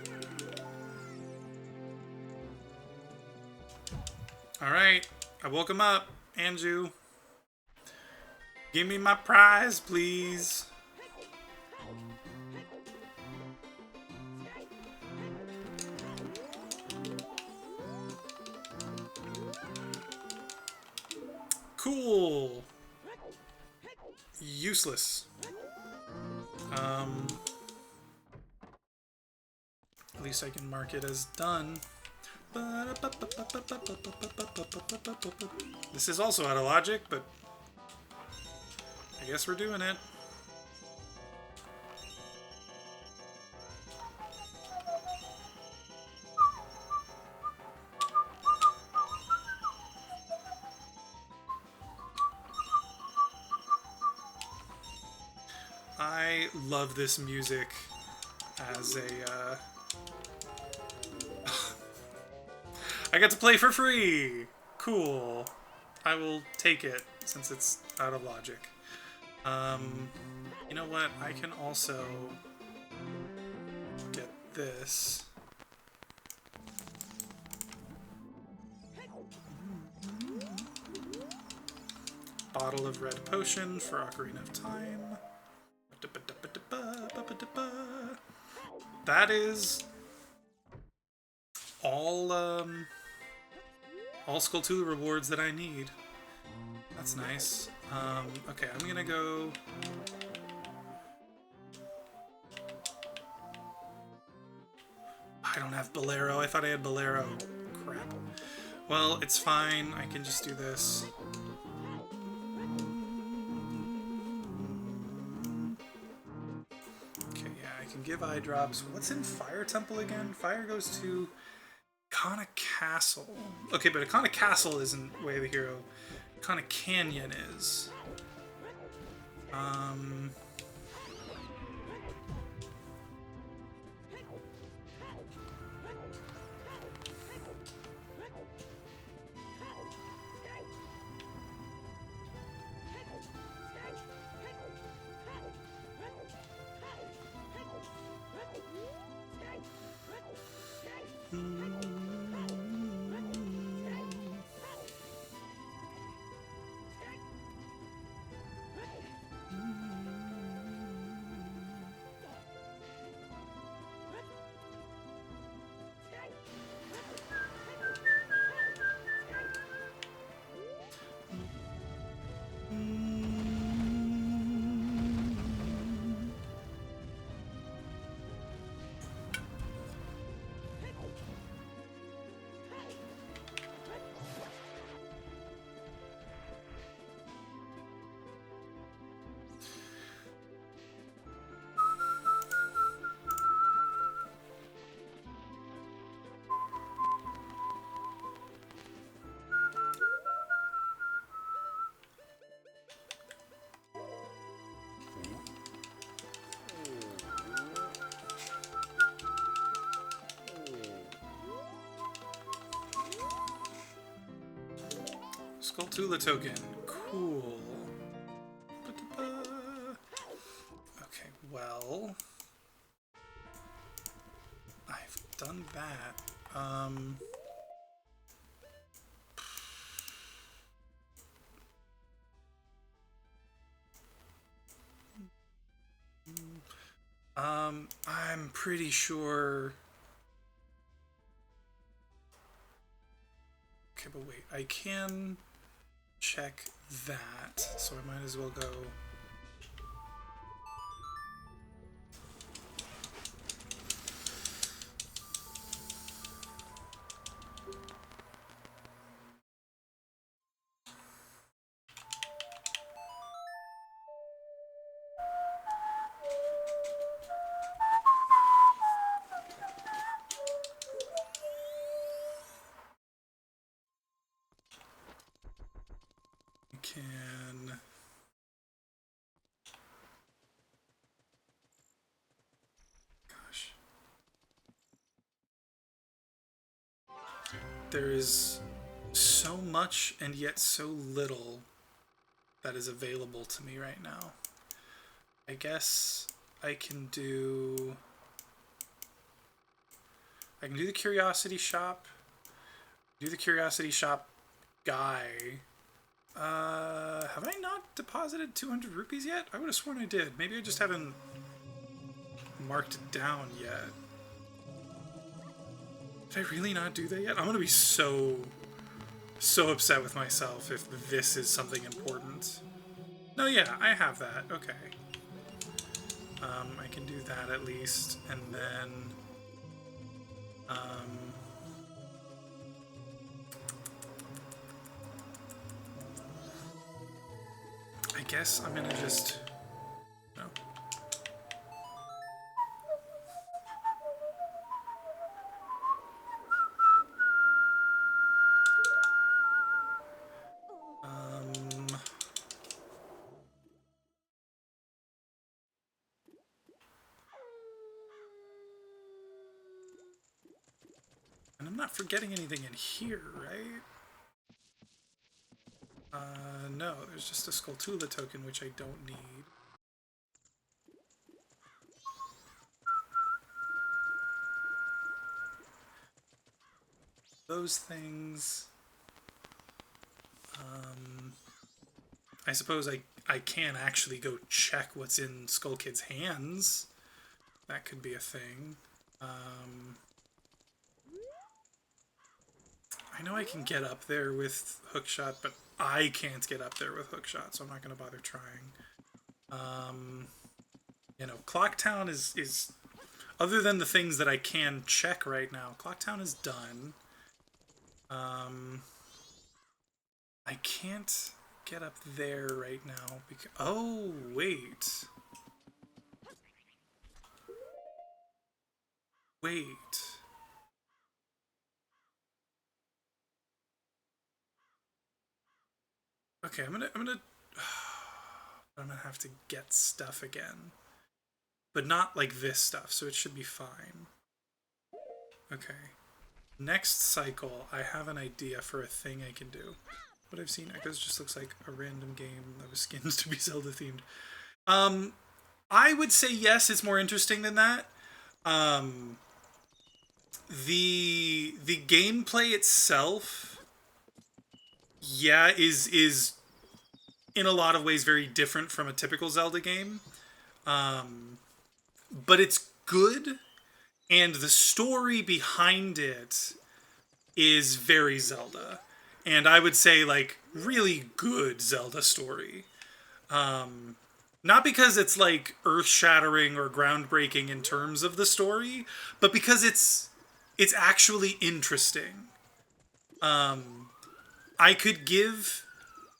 Alright, I woke him up. Anju. Give me my prize, please. Cool. Useless. At least I can mark it as done. This is also out of logic, but I guess we're doing it. love this music as a... I get to play for free! Cool. I will take it, since it's out of logic. You know what? I can also get this. Bottle of red potion for Ocarina of Time. That is all Skulltula rewards that I need. That's nice. Okay, I'm gonna go. I don't have Bolero. I thought I had Bolero. Crap. Well, it's fine. I can just do this. Okay, yeah, I can give eye drops. What's in Fire Temple again? Fire goes to Kana Castle. Okay, but Kana Castle isn't Way of the Hero. Kana Canyon is. Skulltula token. Cool. Okay, well... I've done that. I'm pretty sure... Okay, but wait, I can check that, so I might as well go... Can... Gosh. There is so much and yet so little that is available to me right now. I guess I can do... I can do the Curiosity Shop. Do the Curiosity Shop guy. Have I not deposited 200 rupees yet? I would have sworn I did. Maybe I just haven't marked it down yet. Did I really not do that yet? I'm gonna be so upset with myself if this is something important. No, yeah, I have that. Okay. I can do that at least, and then... I guess I'm gonna just... No. And I'm not forgetting anything in here, right? No, there's just a Skulltula token, which I don't need. Those things. I suppose I can actually go check what's in Skull Kid's hands. That could be a thing. I know I can get up there with Hookshot, but I can't get up there with Hookshot, so I'm not going to bother trying. You know, Clocktown is other than the things that I can check right now, Clocktown is done. I can't get up there right now because... Oh, wait. Wait. Okay, I'm gonna have to get stuff again. But not like this stuff, so it should be fine. Okay. Next cycle, I have an idea for a thing I can do. What I've seen, Echoes just looks like a random game that was skins to be Zelda themed. I would say yes, it's more interesting than that. The gameplay itself, yeah, is in a lot of ways very different from a typical Zelda game. But it's good, and the story behind it is very Zelda. And I would say, like, really good Zelda story. Not because it's, like, earth-shattering or groundbreaking in terms of the story, but because it's actually interesting. I could give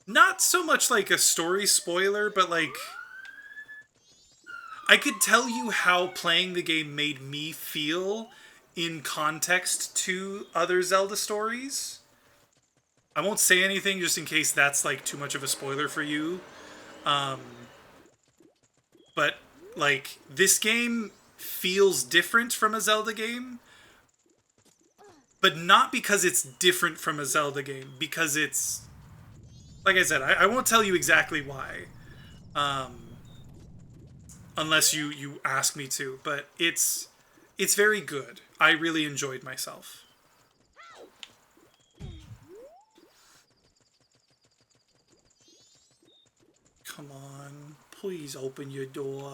not so much, like, a story spoiler, but, like, I could tell you how playing the game made me feel in context to other Zelda stories. I won't say anything just in case that's, like, too much of a spoiler for you. But, like, this game feels different from a Zelda game. But not because it's different from a Zelda game. Because it's... Like I said, I won't tell you exactly why. Unless you ask me to. But it's very good. I really enjoyed myself. Come on, please open your door.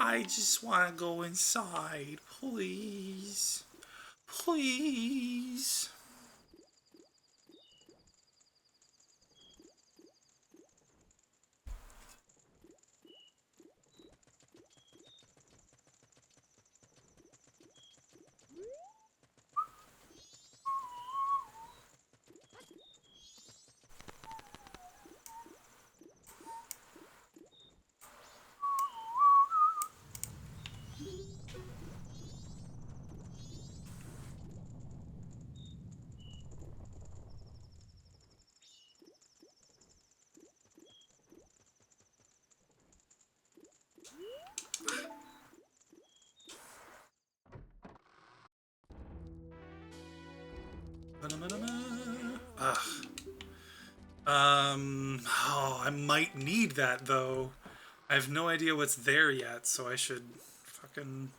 I just want to go inside, please. Please. Ugh. Oh, I might need that, though. I have no idea what's there yet, so I should fucking...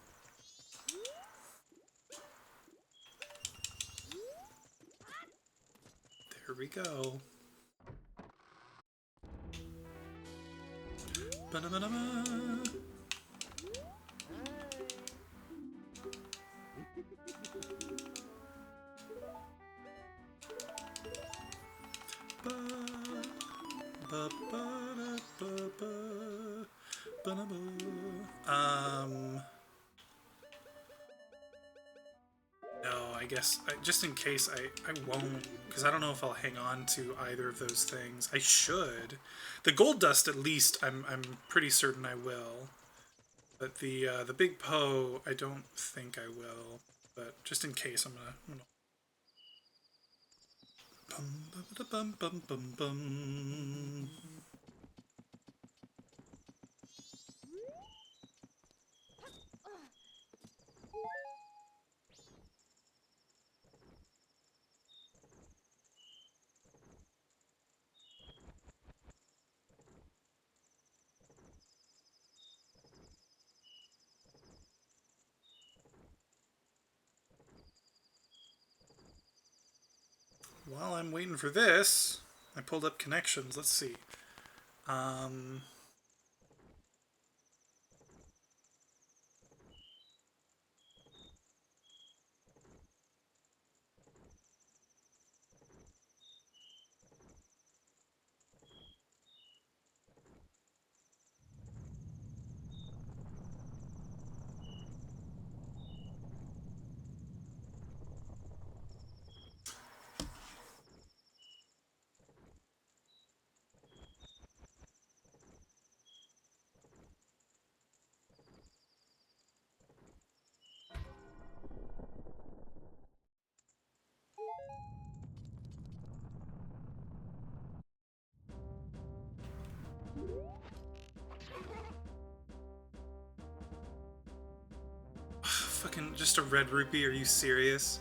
There we go. Ba-da-ba-da-ba. No, I guess, just in case, I won't, because I don't know if I'll hang on to either of those things. I should. The gold dust, at least, I'm pretty certain I will. But the big Poe, I don't think I will. But just in case, I'm gonna... Bum, bum, bum, bum, bum. while I'm waiting for this, I pulled up connections. Let's see. Fucking just a red rupee, are you serious?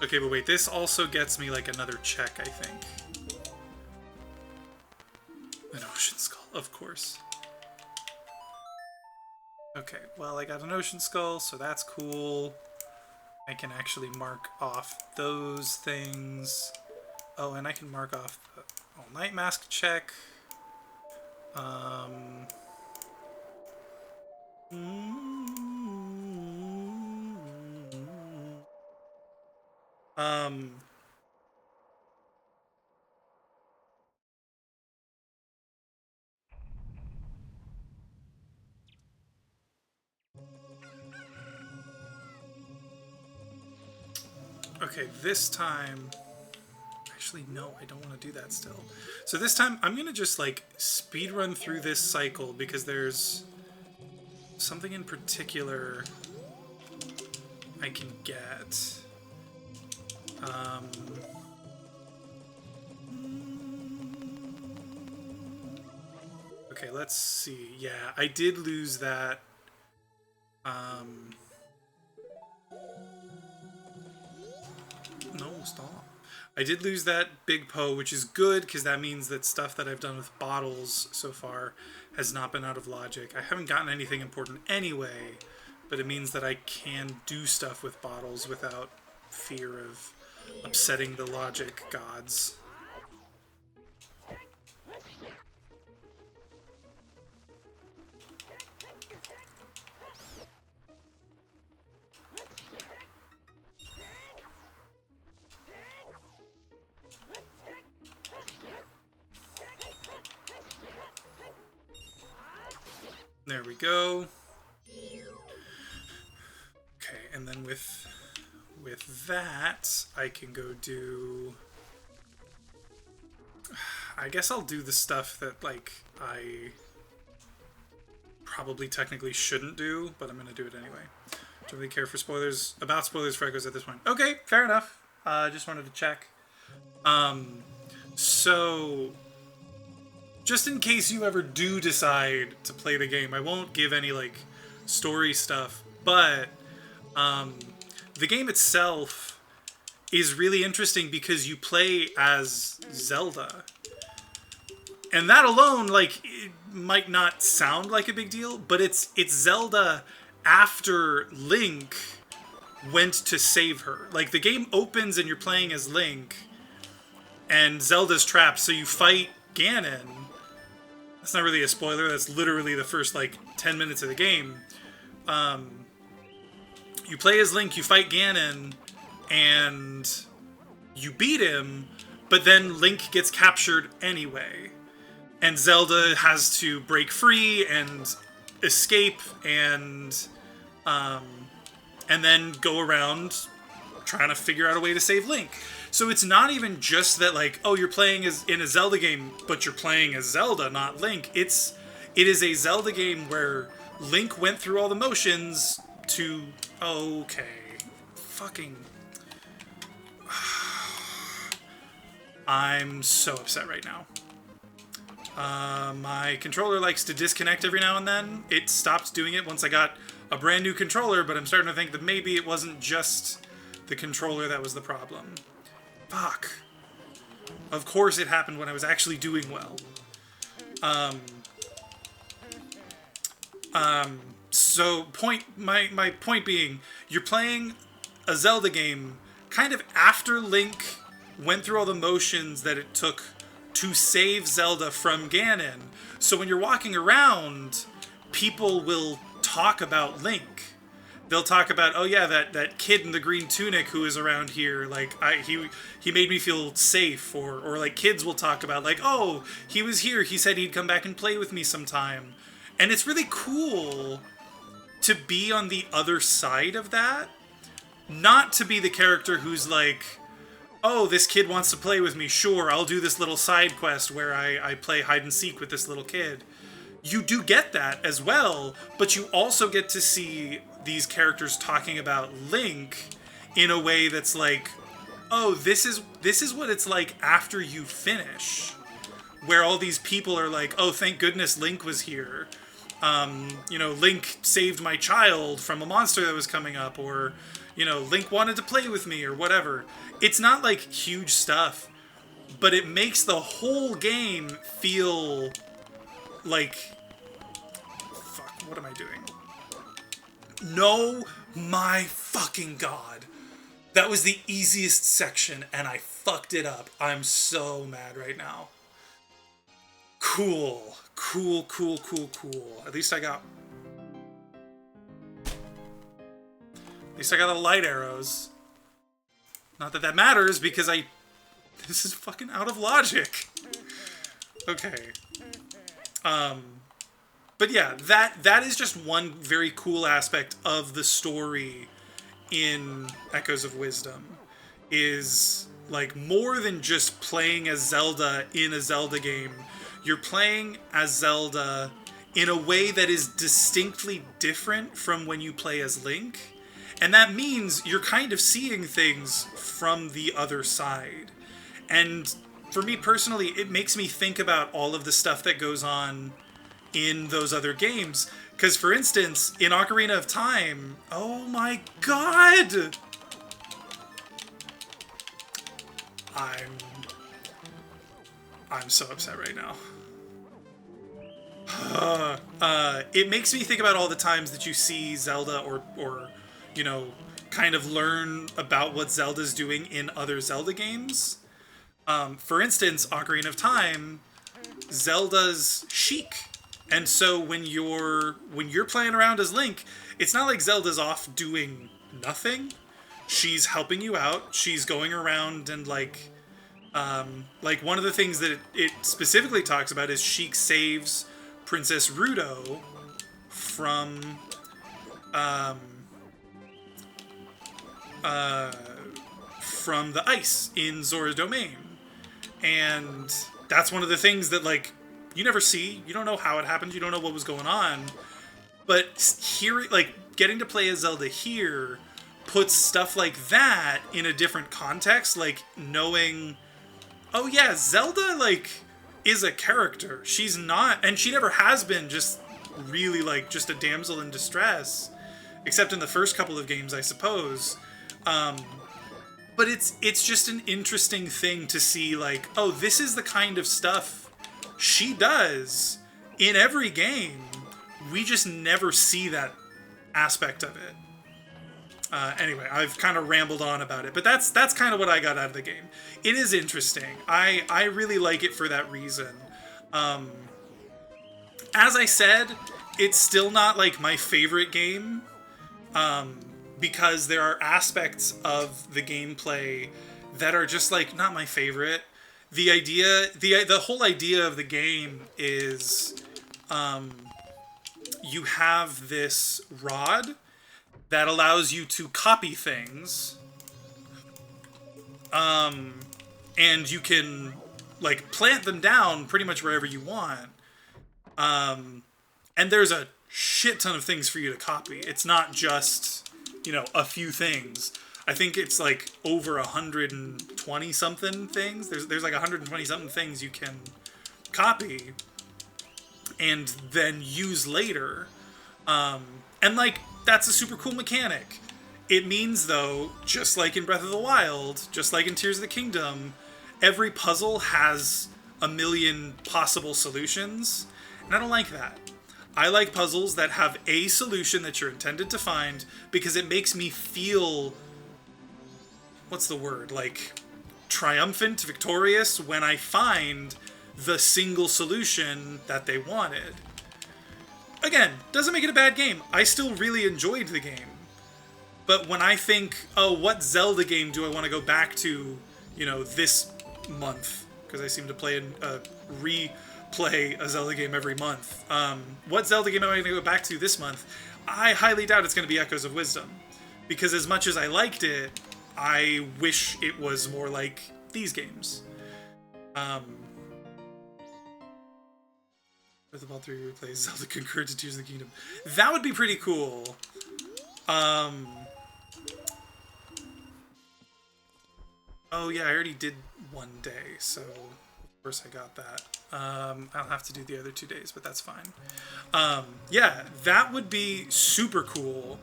Okay, but wait, this also gets me like another check, I think. An ocean skull, of course. Okay, well, I got an ocean skull, so that's cool. I can actually mark off those things. Oh, and I can mark off the all-night mask check. Okay, this time... Actually, no, I don't want to do that still. So this time, I'm going to just, like, speed run through this cycle because there's something in particular I can get. Okay, let's see. Yeah, I did lose that. No, stop. I did lose that big Poe, which is good, because that means that stuff that I've done with bottles so far has not been out of logic. I haven't gotten anything important anyway, but it means that I can do stuff with bottles without fear of upsetting the logic gods. There we go. Okay, and then with that, I can go do... I guess I'll do the stuff that, like, I probably technically shouldn't do, but I'm going to do it anyway. Don't really care for spoilers, about spoilers for Echoes at this point. Okay, fair enough. Just wanted to check. So... just in case you ever do decide to play the game, I won't give any, like, story stuff, but the game itself is really interesting because you play as Zelda. And that alone, like, it might not sound like a big deal, but it's Zelda after Link went to save her. Like, the game opens and you're playing as Link, and Zelda's trapped, so you fight Ganon. That's not really a spoiler, that's literally the first, like, 10 minutes of the game. You play as Link, you fight Ganon, and you beat him, but then Link gets captured anyway. And Zelda has to break free and escape and then go around trying to figure out a way to save Link. So it's not even just that, like, oh, you're playing as in a Zelda game, but you're playing as Zelda, not Link. It is a Zelda game where Link went through all the motions to... Okay. Fucking... I'm so upset right now. My controller likes to disconnect every now and then. It stopped doing it once I got a brand new controller, but I'm starting to think that maybe it wasn't just the controller that was the problem. Fuck. Of course it happened when I was actually doing well. So my point being, you're playing a Zelda game kind of after Link went through all the motions that it took to save Zelda from Ganon. So when you're walking around, people will talk about Link. They'll talk about, oh yeah, that kid in the green tunic who is around here, like he made me feel safe, or like kids will talk about like, oh, he was here, he said he'd come back and play with me sometime. And it's really cool to be on the other side of that, not to be the character who's like, oh, this kid wants to play with me, sure, I'll do this little side quest where I play hide and seek with this little kid. You do get that as well, but you also get to see these characters talking about Link in a way that's like, oh, this is what it's like after you finish, where all these people are like, oh, thank goodness Link was here. Link saved my child from a monster that was coming up, or, Link wanted to play with me, or whatever. It's not like huge stuff, but it makes the whole game feel like, fuck, what am I doing? No, my fucking god. That was the easiest section, and I fucked it up. I'm so mad right now. Cool. At least I got the light arrows. Not that matters, because this is fucking out of logic. Okay. But yeah, that is just one very cool aspect of the story in Echoes of Wisdom, is like more than just playing as Zelda in a Zelda game. You're playing as Zelda in a way that is distinctly different from when you play as Link. And that means you're kind of seeing things from the other side. And for me personally, it makes me think about all of the stuff that goes on in those other games. Because, for instance, in Ocarina of Time, oh my god! I'm so upset right now. It makes me think about all the times that you see Zelda or kind of learn about what Zelda's doing in other Zelda games. For instance, Ocarina of Time, Zelda's Sheik. And so when you're playing around as Link, it's not like Zelda's off doing nothing. She's helping you out. She's going around and like one of the things that it specifically talks about is Sheik saves Princess Ruto from the ice in Zora's domain. And that's one of the things that, like, you never see. You don't know how it happened. You don't know what was going on. But hearing, like, getting to play as Zelda here puts stuff like that in a different context. Like, knowing, oh yeah, Zelda, like, is a character. She's not, and she never has been just really, like, just a damsel in distress. Except in the first couple of games, I suppose. But it's just an interesting thing to see, like, oh, this is the kind of stuff she does in every game. We just never see that aspect of it. Anyway, I've kind of rambled on about it, but that's kind of what I got out of the game. It is interesting. I really like it for that reason. As I said, it's still not, like, my favorite game, because there are aspects of the gameplay that are just, like, not my favorite. The whole idea of the game is, you have this rod that allows you to copy things, and you can, like, plant them down pretty much wherever you want, and there's a shit ton of things for you to copy. It's not just, a few things. I think it's like over 120 something things. There's like 120 something things you can copy and then use later. And like, that's a super cool mechanic. It means, though, just like in Breath of the Wild, just like in Tears of the Kingdom, every puzzle has a million possible solutions, and I don't like that. I like puzzles that have a solution that you're intended to find, because it makes me feel, what's the word, like, triumphant, victorious when I find the single solution that they wanted. Again, doesn't make it a bad game. I still really enjoyed the game. But when I think, oh, what Zelda game do I want to go back to, you know, this month? Because I seem to replay a Zelda game every month. What Zelda game am I going to go back to this month? I highly doubt it's going to be Echoes of Wisdom. Because as much as I liked it, I wish it was more like these games. Breath of All 3 replays Zelda concurrent to Tears of the Kingdom. That would be pretty cool. Oh yeah, I already did one day, so of course I got that. I'll have to do the other 2 days, but that's fine. Yeah, that would be super cool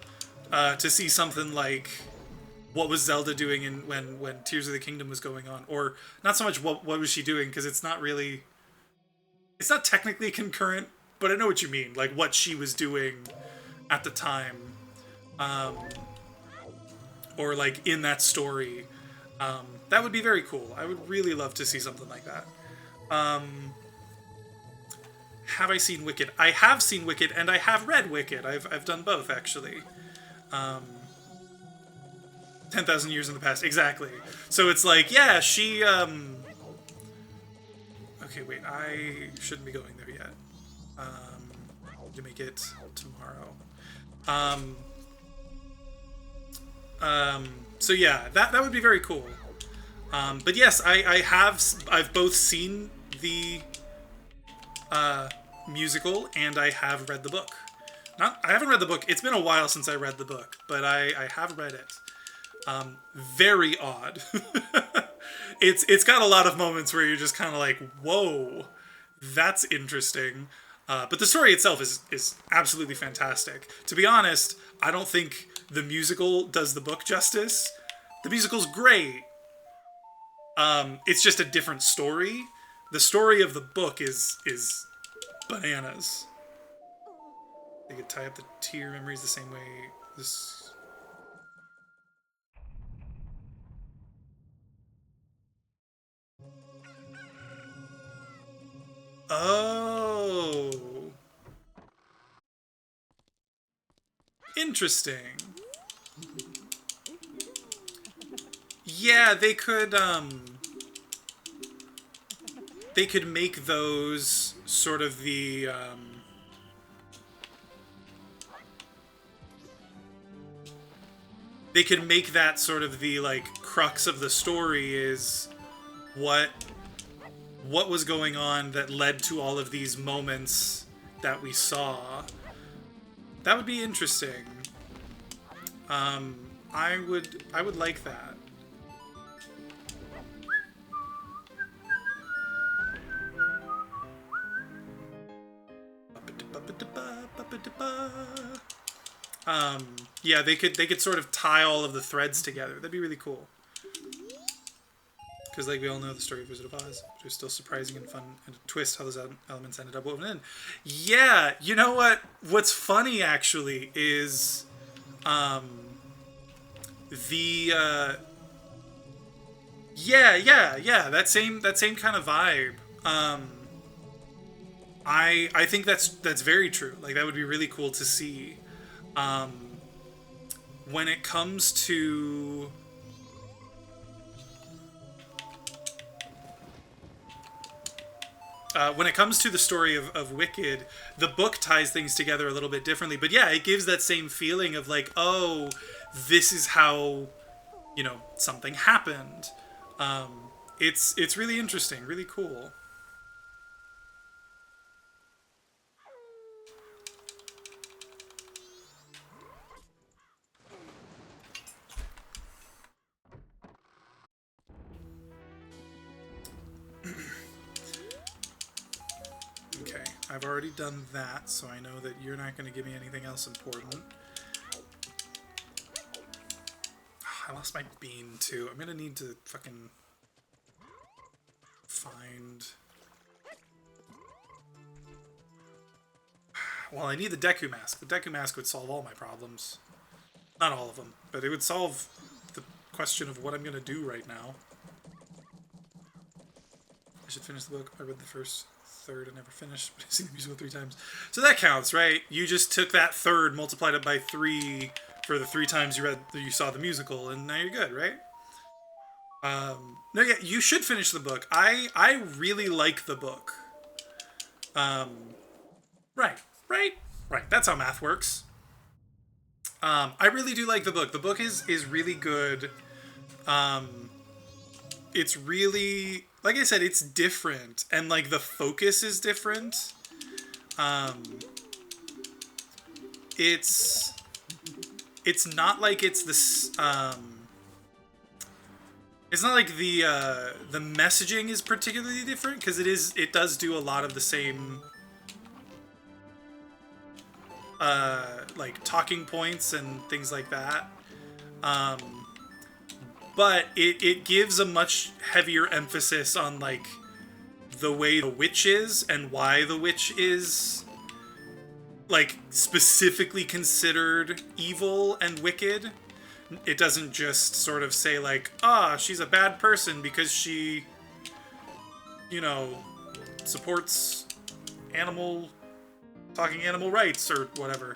to see something like what was Zelda doing when Tears of the Kingdom was going on, or not so much what was she doing, because it's not really, it's not technically concurrent, but I know what you mean, like what she was doing at the time, or like in that story. That would be very cool. I would really love to see something like that. Have I seen Wicked? I have seen Wicked, and I have read Wicked. I've done both, actually. 10,000 years in the past. Exactly. So it's like, yeah, she, okay, wait, I shouldn't be going there yet. To make it tomorrow. So yeah, that would be very cool. But yes, I've both seen the musical and I have read the book. I haven't read the book. It's been a while since I read the book, but I have read it. Very odd. It's got a lot of moments where you're just kind of like, whoa, that's interesting. But the story itself is absolutely fantastic. To be honest, I don't think the musical does the book justice. The musical's great. It's just a different story. The story of the book is bananas. They could tie up the tear memories the same way this... Oh. Interesting. Yeah, they could make those sort of the, they could make that sort of the, like, crux of the story is what was going on that led to all of these moments that we saw. That would be interesting. I would like that. Yeah, they could sort of tie all of the threads together. That'd be really cool. Because, like, we all know the story of Wizard of Oz, which was still surprising and fun, and a twist how those elements ended up woven in. Yeah, you know what? What's funny, actually, is yeah, that same kind of vibe. I think that's very true. Like, that would be really cool to see. When it comes to the story of Wicked, the book ties things together a little bit differently. But yeah, it gives that same feeling of like, oh, this is how, you know, something happened. It's really interesting, really cool. Okay, I've already done that, so I know that you're not going to give me anything else important. I lost my bean, too. I'm going to need to fucking find... Well, I need the Deku Mask. The Deku Mask would solve all my problems. Not all of them, but it would solve the question of what I'm going to do right now. I should finish the book. I read the first third and never finished, but I've seen the musical 3 times. So that counts, right? You just took that third, multiplied it by 3 for the 3 times you saw the musical, and now you're good, right? No, yeah, you should finish the book. I really like the book. Right, right, right. That's how math works. I really do like the book. The book is really good. It's really, like I said, it's different, and like the focus is different. It's not like it's this. It's not like the messaging is particularly different, because it does do a lot of the same like talking points and things like that. But it gives a much heavier emphasis on like the way the witch is and why the witch is like specifically considered evil and wicked. It doesn't just sort of say like, she's a bad person because she, you know, supports talking animal rights or whatever.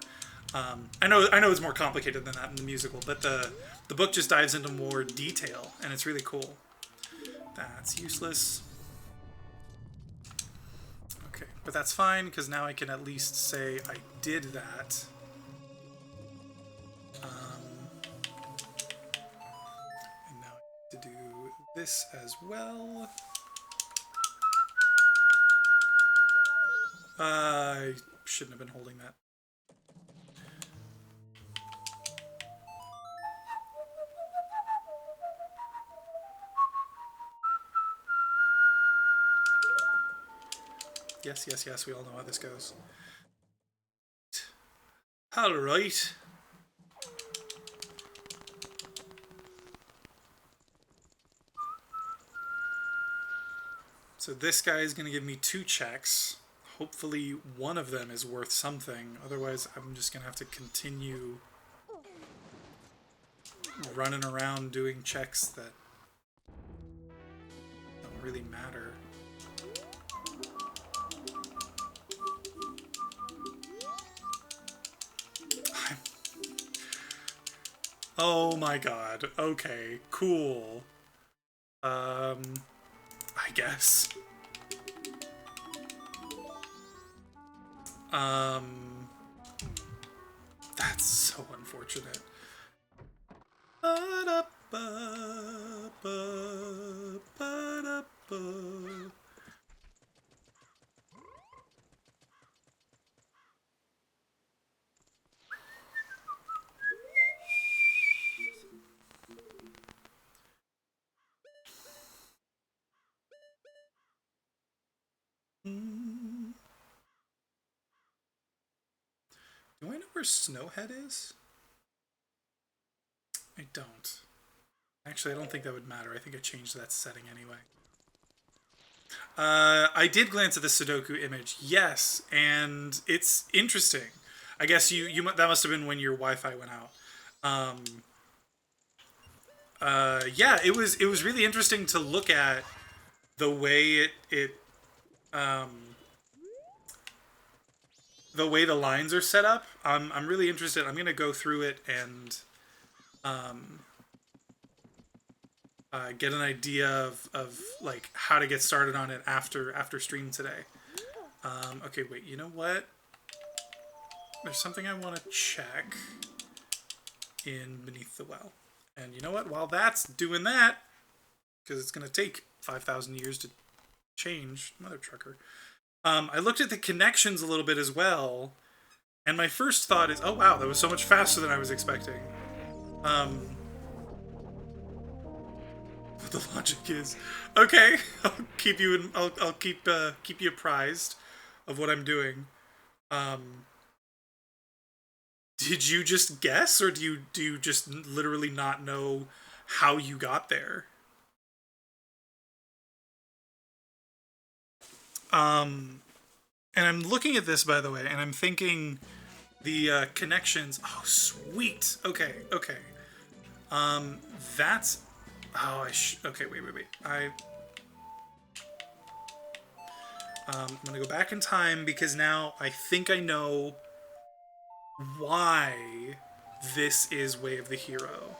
I know it's more complicated than that in the musical, but the book just dives into more detail, and it's really cool. That's useless. Okay, but that's fine, because now I can at least say I did that. And now I need to do this as well. I shouldn't have been holding that. Yes, yes, yes, we all know how this goes. Alright. So this guy is going to give me 2 checks. Hopefully one of them is worth something. Otherwise, I'm just going to have to continue running around doing checks that don't really matter. Oh my god. Okay, cool. I guess. That's so unfortunate. Do I know where Snowhead is? I don't. Actually, I don't think that would matter. I think I changed that setting anyway. I did glance at the Sudoku image. Yes, and it's interesting. I guess that must have been when your Wi-Fi went out. Yeah, it was really interesting to look at the way the way the lines are set up. I'm really interested. I'm gonna go through it and get an idea of like how to get started on it after stream today. Okay, wait. You know what? There's something I want to check in Beneath the Well, and you know what? While that's doing that, because it's gonna take 5,000 years to change, mother trucker. I looked at the connections a little bit as well, and my first thought is, oh wow, that was so much faster than I was expecting. What the logic is. Okay, I'll keep you I'll keep you apprised of what I'm doing. Did you just guess, or do you just literally not know how you got there? And I'm looking at this, by the way, and I'm thinking the connections. Oh, sweet. Okay, okay. That's. Oh, okay. Wait. I'm gonna go back in time because now I think I know why this is Way of the Hero.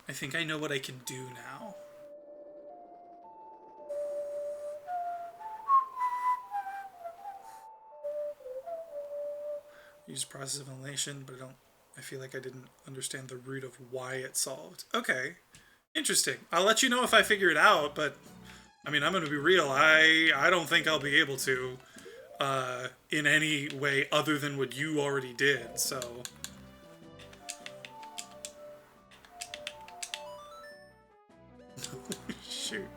I think I know what I can do now. Use process of elimination, but I feel like I didn't understand the root of why it solved. Okay. Interesting. I'll let you know if I figure it out, but I mean, I'm going to be real. I don't think I'll be able to in any way other than what you already did, so... Shoot.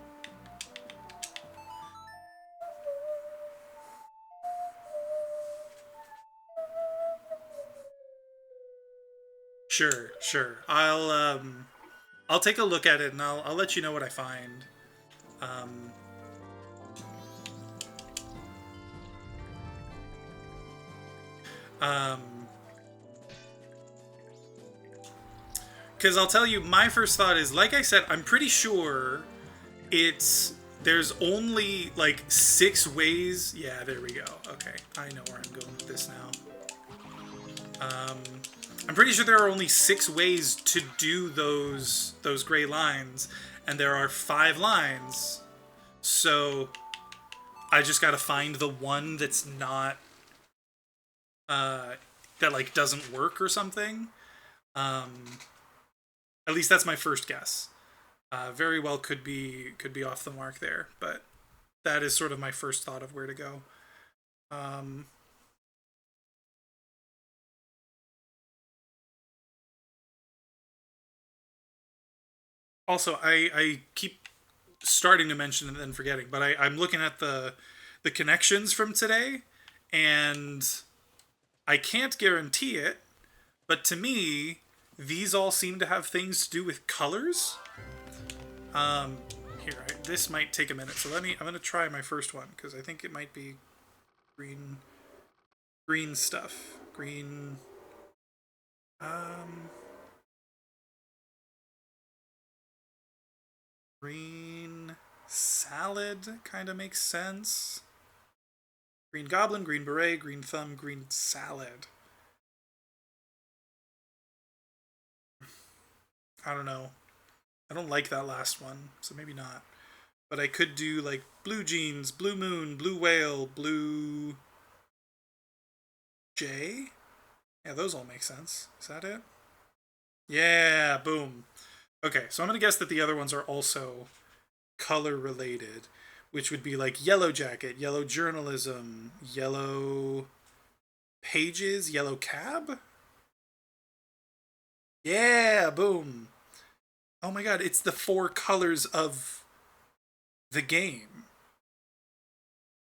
Sure. I'll take a look at it and I'll let you know what I find. Because I'll tell you, my first thought is, like I said, I'm pretty sure there's only like 6 ways. Yeah, there we go. Okay, I know where I'm going with this now. I'm pretty sure there are only 6 ways to do those gray lines, and there are 5 lines. So I just gotta find the one that's not that like doesn't work or something. At least that's my first guess. Very well could be off the mark there, but that is sort of my first thought of where to go. Also, I keep starting to mention and then forgetting, but I'm looking at the connections from today, and I can't guarantee it, but to me, these all seem to have things to do with colors. Here, this might take a minute, so I'm gonna try my first one, because I think it might be green stuff. Green, green salad kind of makes sense. Green goblin, green beret, green thumb, green salad. I don't know. I don't like that last one, so maybe not. But I could do like blue jeans, blue moon, blue whale, blue jay. Yeah, those all make sense. Is that it? Yeah, boom. Okay, so I'm gonna guess that the other ones are also color related, which would be like yellow jacket, yellow journalism, yellow pages, yellow cab. Yeah, boom. Oh my god, it's the 4 colors of the game.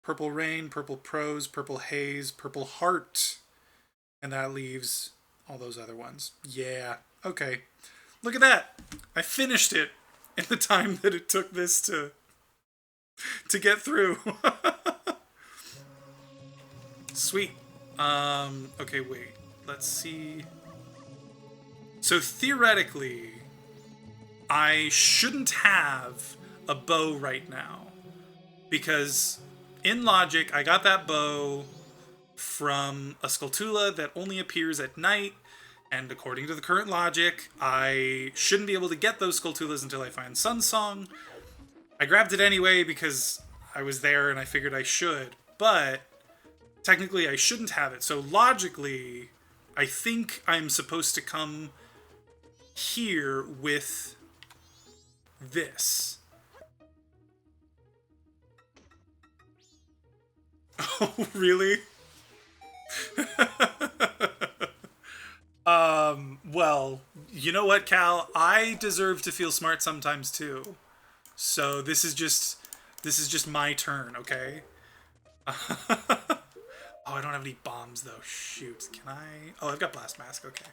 Purple rain, purple prose, purple haze, purple heart. And that leaves all those other ones. Yeah, okay. Look at that. I finished it in the time that it took this to get through. Sweet. Okay, wait. Let's see. So theoretically, I shouldn't have a bow right now, because in logic, I got that bow from a Skulltula that only appears at night, and according to the current logic, I shouldn't be able to get those Skulltulas until I find Sunsong. I grabbed it anyway because I was there and I figured I should, but technically I shouldn't have it. So logically, I think I'm supposed to come here with this. Oh, really? Well, you know what, Cal? I deserve to feel smart sometimes too. So this is just my turn, okay? Oh, I don't have any bombs though. Shoot. Can I? Oh, I've got blast mask. Okay.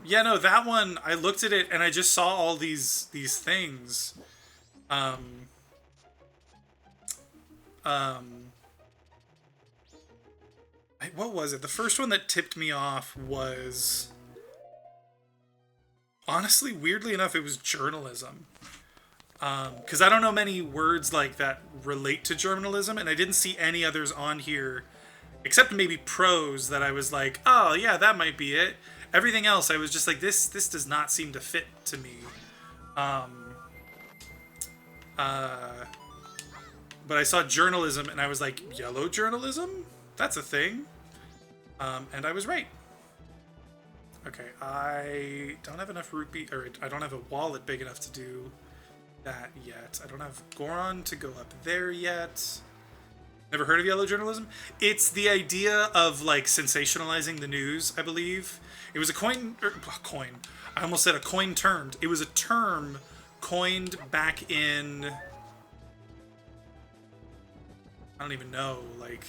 Yeah, no, that one, I looked at it and I just saw all these things. What was it? The first one that tipped me off was, honestly, weirdly enough, it was journalism. Because I don't know many words like that relate to journalism, and I didn't see any others on here, except maybe prose, that I was like, oh yeah, that might be it. Everything else, I was just like, this does not seem to fit to me. But I saw journalism, and I was like, yellow journalism? That's a thing. And I was right. Okay, I don't have enough rupee, or I don't have a wallet big enough to do that yet. I don't have Goron to go up there yet. Never heard of yellow journalism? It's the idea of, like, sensationalizing the news, I believe. It was a coin. I almost said a coin termed. It was a term coined back in, I don't even know, like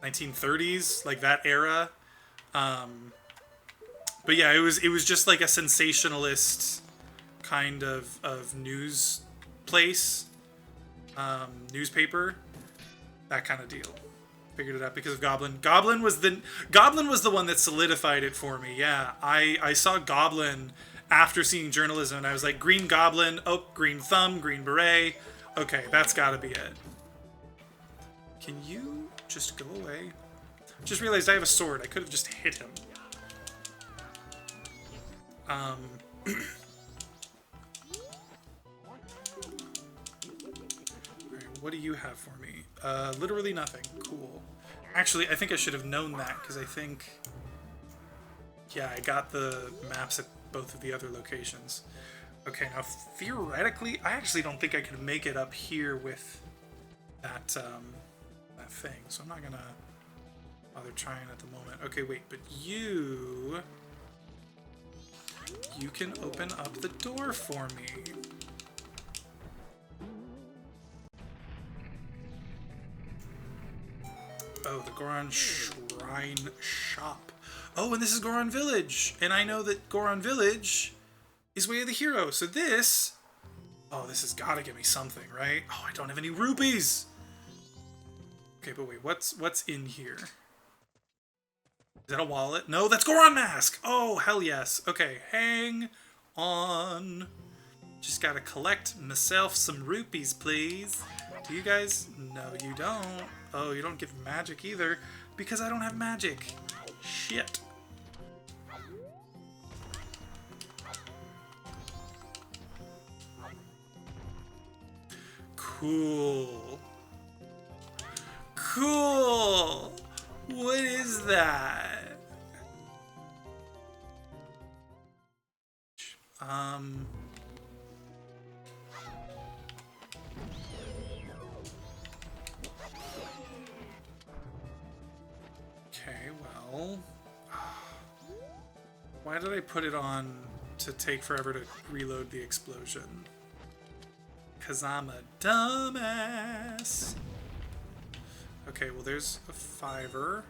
1930s, like that era. But yeah, it was just like a sensationalist kind of news place, newspaper, that kind of deal. Figured it out because of Goblin. Goblin was the one that solidified it for me. Yeah, I saw Goblin after seeing journalism, and I was like, Green Goblin, oh, Green Thumb, Green Beret. Okay, that's gotta be it. Can you just go away? Just realized I have a sword. I could have just hit him. Alright, what do you have for me? Literally nothing. Cool. Actually, I think I should have known that, because I think, yeah, I got the maps at both of the other locations. Okay, now theoretically, I actually don't think I could make it up here with that that thing, so I'm not gonna bother trying at the moment. Okay, wait, but you can open up the door for me. Oh, the Goron Shrine Shop. Oh, and this is Goron Village. And I know that Goron Village is Way of the Hero. So this... Oh, this has got to give me something, right? Oh, I don't have any rupees. Okay, but wait, what's in here? Is that a wallet? No, that's Goron Mask. Oh, hell yes. Okay, hang on. Just gotta collect myself some rupees, please. Do you guys? No, you don't. Oh, you don't give magic either, because I don't have magic. Shit. Cool. Cool. What is that? Okay, well, why did I put it on to take forever to reload the explosion? 'Cause I'm a dumbass. Okay, well, there's a $5.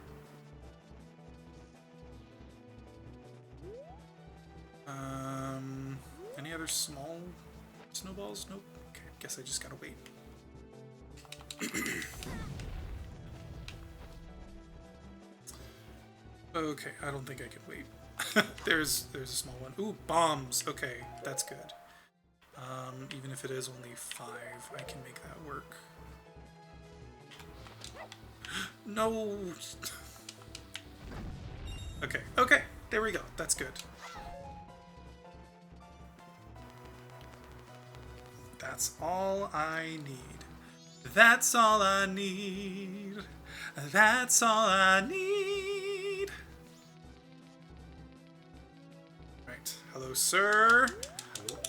Any other small snowballs? Nope. Okay, guess I just gotta wait. Okay, I don't think I could wait. there's a small one. Ooh, bombs. Okay, that's good. Even if it is only 5, I can make that work. No. Okay, there we go. That's good. That's all I need. That's all I need. That's all I need. Right. Hello, sir.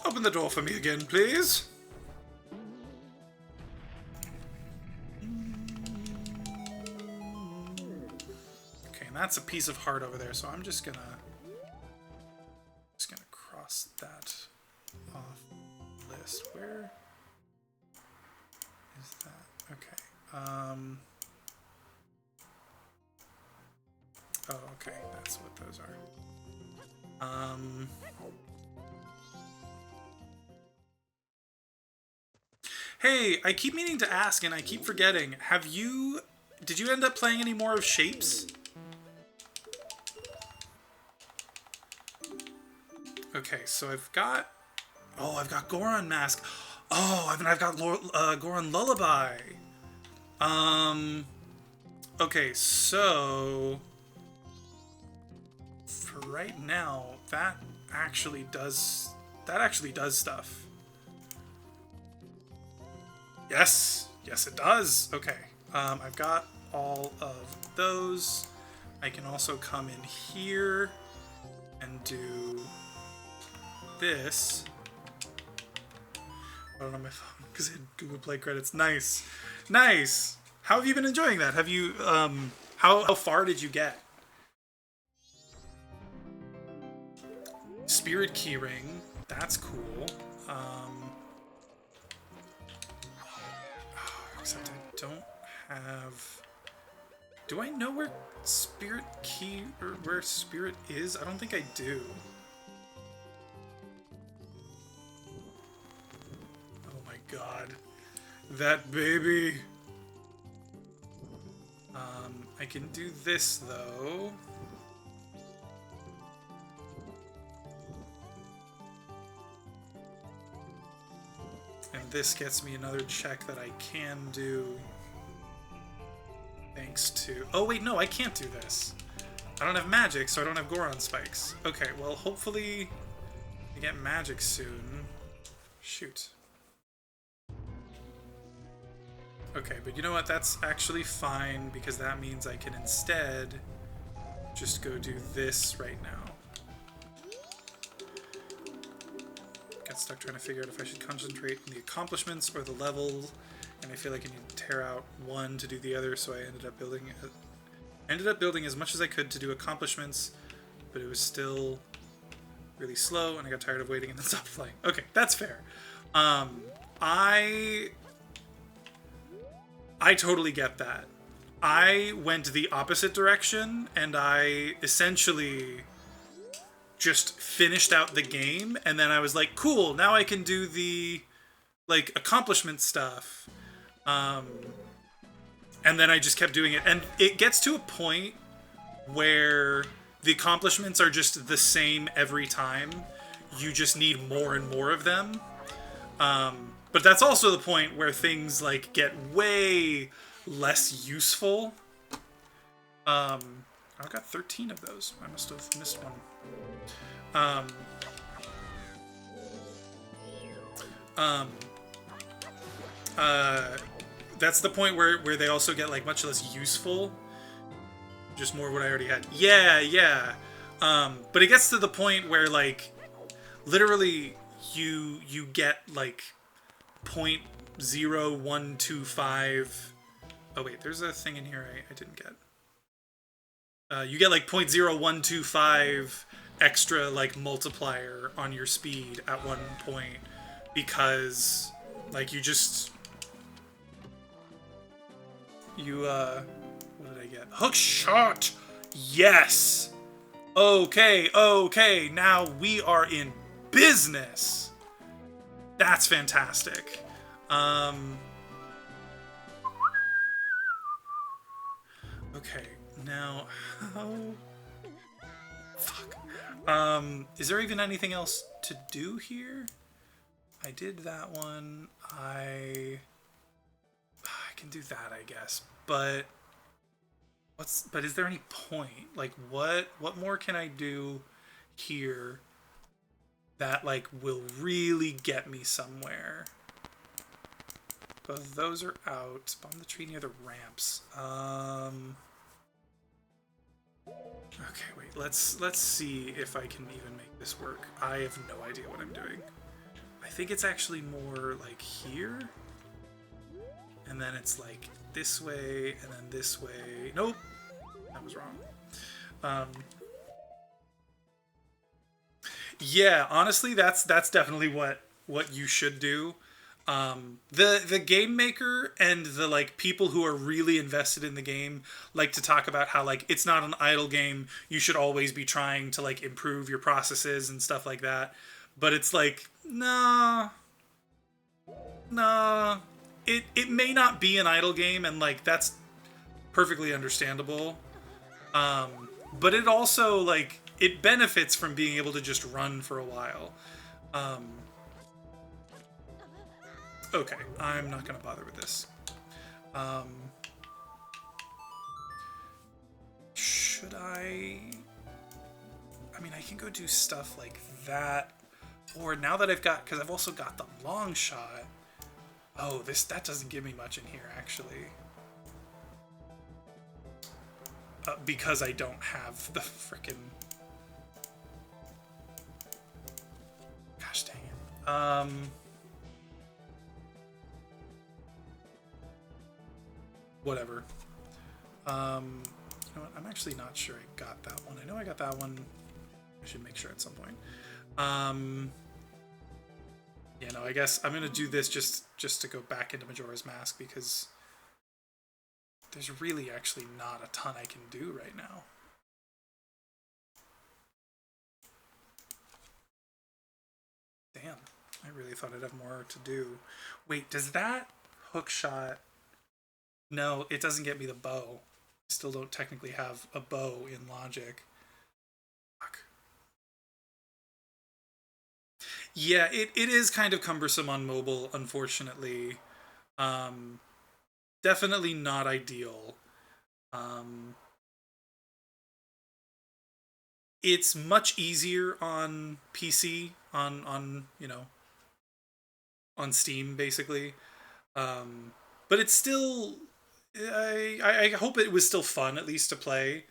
Open the door for me again, please. Okay, and that's a piece of heart over there, so I'm just gonna cross that off the list. Where is that? Okay. Oh, okay, that's what those are. Hey, I keep meaning to ask and I keep forgetting. Did you end up playing any more of Shapes? Okay, so I've got Goron Mask. Oh, I've got Goron Lullaby. Okay, so for right now, that actually does stuff. Yes, it does. Okay, I've got all of those. I can also come in here and do this. I don't know my phone because I had Google Play credits. Nice. How have you been enjoying that? Have you how far did you get? Spirit Keyring, that's cool. Except I don't have. Do I know where Spirit is? I don't think I do. Oh my god, that baby. I can do this though. And this gets me another check that I can do. Thanks to... Oh wait, no, I can't do this. I don't have magic, so I don't have Goron spikes. Okay, well hopefully I get magic soon. Shoot. Okay, but you know what? That's actually fine, because that means I can instead just go do this right now. Got stuck trying to figure out if I should concentrate on the accomplishments or the level, and I feel like I need to tear out one to do the other, so I ended up building as much as I could to do accomplishments, but it was still really slow, and I got tired of waiting and then stopped playing. Okay, that's fair. I totally get that. I went the opposite direction, and I essentially just finished out the game, and then I was like, cool, now I can do the, like, accomplishment stuff. And then I just kept doing it. And it gets to a point where the accomplishments are just the same every time. You just need more and more of them. But that's also the point where things, like, get way less useful. I've got 13 of those. I must have missed one. That's the point where they also get, like, much less useful. Just more what I already had. Yeah. But it gets to the point where, like, literally you get, like, 0.0125. Oh wait, there's a thing in here I didn't get. You get like 0.0125 extra like multiplier on your speed at one point because like what did I get? Hook shot. Yes. Okay. Now we are in business. That's fantastic. Okay, now how... Fuck. Is there even anything else to do here? I did that one. I can do that, I guess. But is there any point? Like what more can I do here that like will really get me somewhere? Both those are out. Bomb the tree near the ramps. Okay, wait. Let's see if I can even make this work. I have no idea what I'm doing. I think it's actually more like here. And then it's like this way, and then this way. Nope. That was wrong. Yeah, honestly, that's definitely what you should do. The game maker and the like people who are really invested in the game like to talk about how like it's not an idle game. You should always be trying to like improve your processes and stuff like that. But it's like, nah. it may not be an idle game, and like that's perfectly understandable. But it also like it benefits from being able to just run for a while. Okay, I'm not gonna bother with this. Should I? I mean, I can go do stuff like that, or now that I've got, because I've also got the long shot. Oh, that doesn't give me much in here actually, because I don't have the frickin'. Gosh dang it. Whatever. You know what? I'm actually not sure I got that one. I know I got that one. I should make sure at some point. Yeah, no, I guess I'm gonna do this just to go back into Majora's Mask, because there's really actually not a ton I can do right now. Damn, I really thought I'd have more to do. Wait, does that hook shot? No, it doesn't get me the bow. I still don't technically have a bow in Logic. Fuck. Yeah, it is kind of cumbersome on mobile, unfortunately. Definitely not ideal. It's much easier on PC, on you know, on Steam, basically. But it's still, I hope it was still fun, at least to play.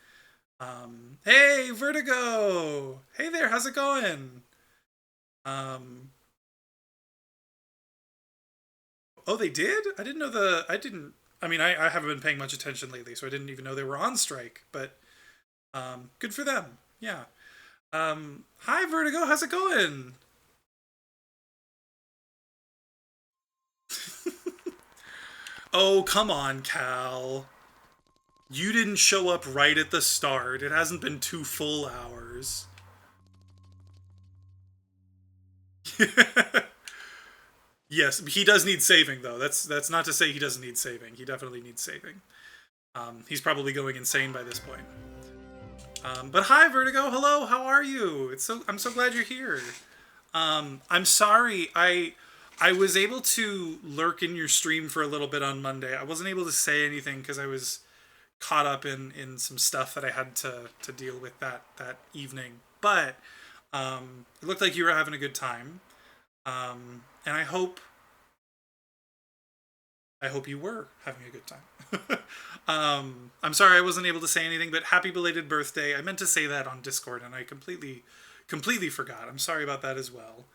Hey, Vertigo! Hey there, how's it going? Oh, they did? I didn't know I didn't, I mean, I haven't been paying much attention lately, so I didn't even know they were on strike, but, good for them. Yeah. Hi, Vertigo, how's it going? Oh, come on, Cal. You didn't show up right at the start. It hasn't been 2 full hours. Yes, he does need saving, though. That's not to say he doesn't need saving. He definitely needs saving. He's probably going insane by this point. But hi, Vertigo. Hello. How are you? I'm so glad you're here. I'm sorry. I was able to lurk in your stream for a little bit on Monday. I wasn't able to say anything because I was caught up in some stuff that I had to deal with that evening. But it looked like you were having a good time. And I hope you were having a good time. I'm sorry I wasn't able to say anything, but happy belated birthday. I meant to say that on Discord and I completely forgot. I'm sorry about that as well.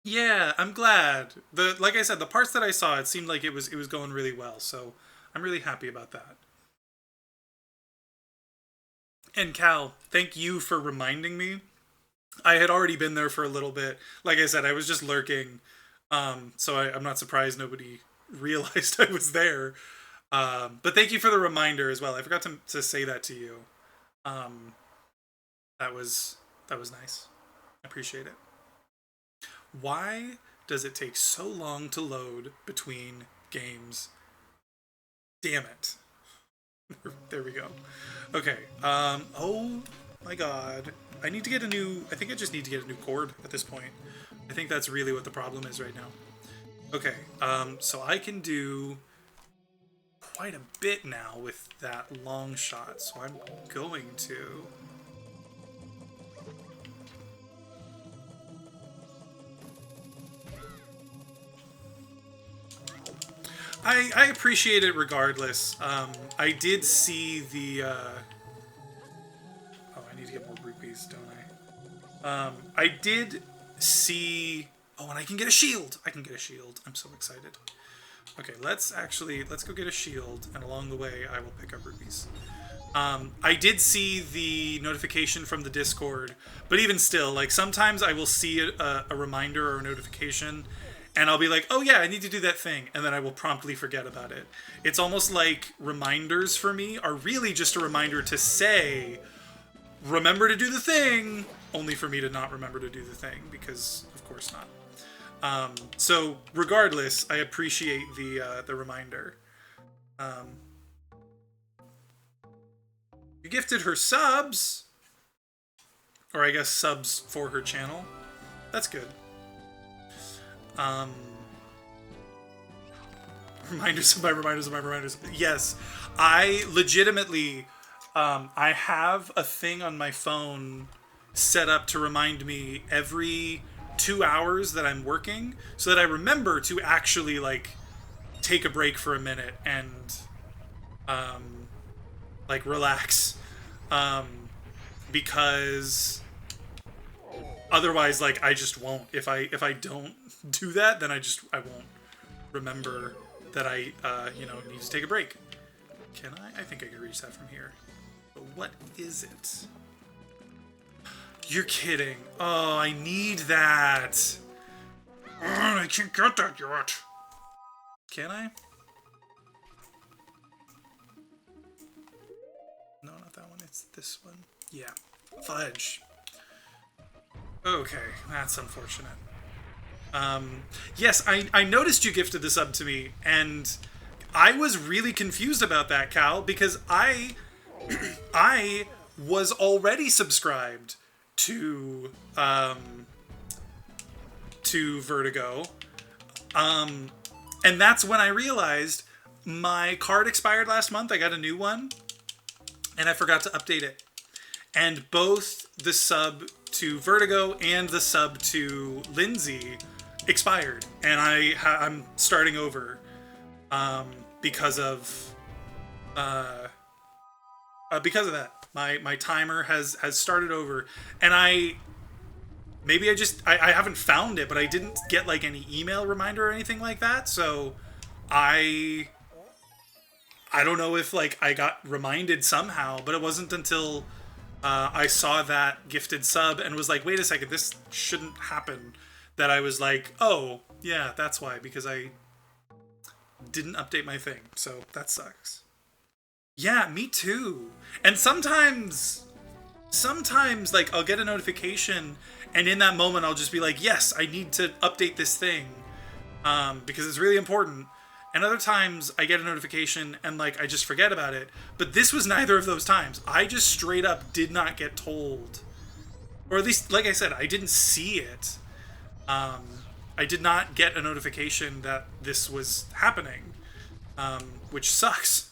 Yeah, I'm glad. Like I said, the parts that I saw, it seemed like it was going really well, so I'm really happy about that. And Cal, thank you for reminding me. I had already been there for a little bit. Like I said, I was just lurking. So I'm not surprised nobody realized I was there. But thank you for the reminder as well. I forgot to say that to you. That was nice. I appreciate it. Why does it take so long to load between games? Damn it. There we go. Okay. Oh my god. I need to get I think I just need to get a new cord at this point. I think that's really what the problem is right now. Okay. So I can do quite a bit now with that long shot. So I'm going to... I appreciate it regardless. I did see the... Oh, I need to get more rupees, don't I? I did see... Oh, and I can get a shield! I can get a shield. I'm so excited. Okay, let's go get a shield, and along the way, I will pick up rupees. I did see the notification from the Discord, but even still, like, sometimes I will see a reminder or a notification, and I'll be like, oh yeah, I need to do that thing, and then I will promptly forget about it. It's almost like reminders for me are really just a reminder to say, remember to do the thing, only for me to not remember to do the thing, because of course not. So regardless, I appreciate the reminder. You gifted her subs, or I guess subs for her channel. That's good. Reminders of my reminders of my reminders. Yes, I legitimately, I have a thing on my phone set up to remind me every 2 hours that I'm working, so that I remember to actually like take a break for a minute and like relax, because otherwise, like, I just won't. If I don't do that, then I won't remember that I need to take a break. Can I? I think I can reach that from here. But what is it? You're kidding. Oh, I need that. I can't get that yet. Can I? No, not that one. It's this one. Yeah. Fudge. Okay, that's unfortunate. Yes, I noticed you gifted the sub to me, and I was really confused about that, Cal, because I was already subscribed to Vertigo, and that's when I realized my card expired last month. I got a new one, and I forgot to update it. And both the sub to Vertigo and the sub to Lindsay expired, and I'm starting over because of that. My timer has started over, and I haven't found it, but I didn't get like any email reminder or anything like that, so I don't know if like I got reminded somehow, but it wasn't until I saw that gifted sub and was like, wait a second, this shouldn't happen, that I was like, oh, yeah, that's why, because I didn't update my thing. So that sucks. Yeah, me too. And sometimes like I'll get a notification, and in that moment I'll just be like, yes, I need to update this thing, because it's really important. And other times I get a notification and like I just forget about it. But this was neither of those times. I just straight up did not get told, or at least, like I said, I didn't see it. I did not get a notification that this was happening, which sucks.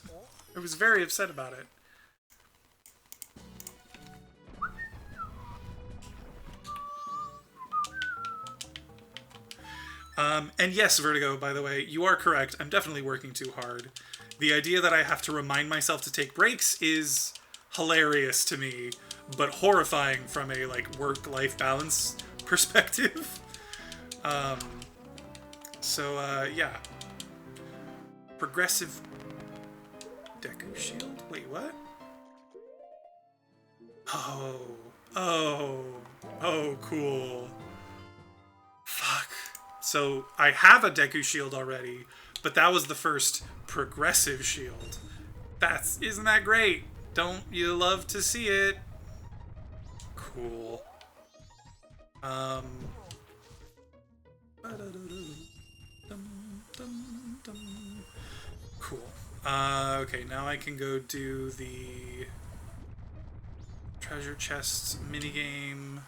I was very upset about it. And yes, Vertigo, by the way, you are correct. I'm definitely working too hard. The idea that I have to remind myself to take breaks is hilarious to me, but horrifying from a like work-life balance perspective. Yeah. Progressive Deku Shield? Wait, what? Oh, cool. Fuck. So I have a Deku Shield already, but that was the first progressive shield. Isn't that great? Don't you love to see it? Cool. Cool. Okay, now I can go do the treasure chest minigame.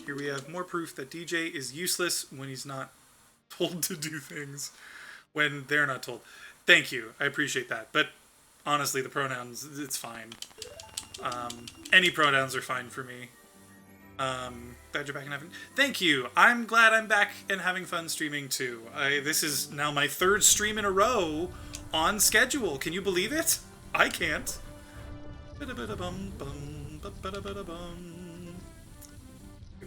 Here we have more proof that DJ is useless when he's not told to do things when they're not told. Thank you. I appreciate that. But honestly, the pronouns, it's fine. Any pronouns are fine for me. Glad you're back and having... Thank you. I'm glad I'm back and having fun streaming too. This is now my third stream in a row on schedule. Can you believe it? I can't.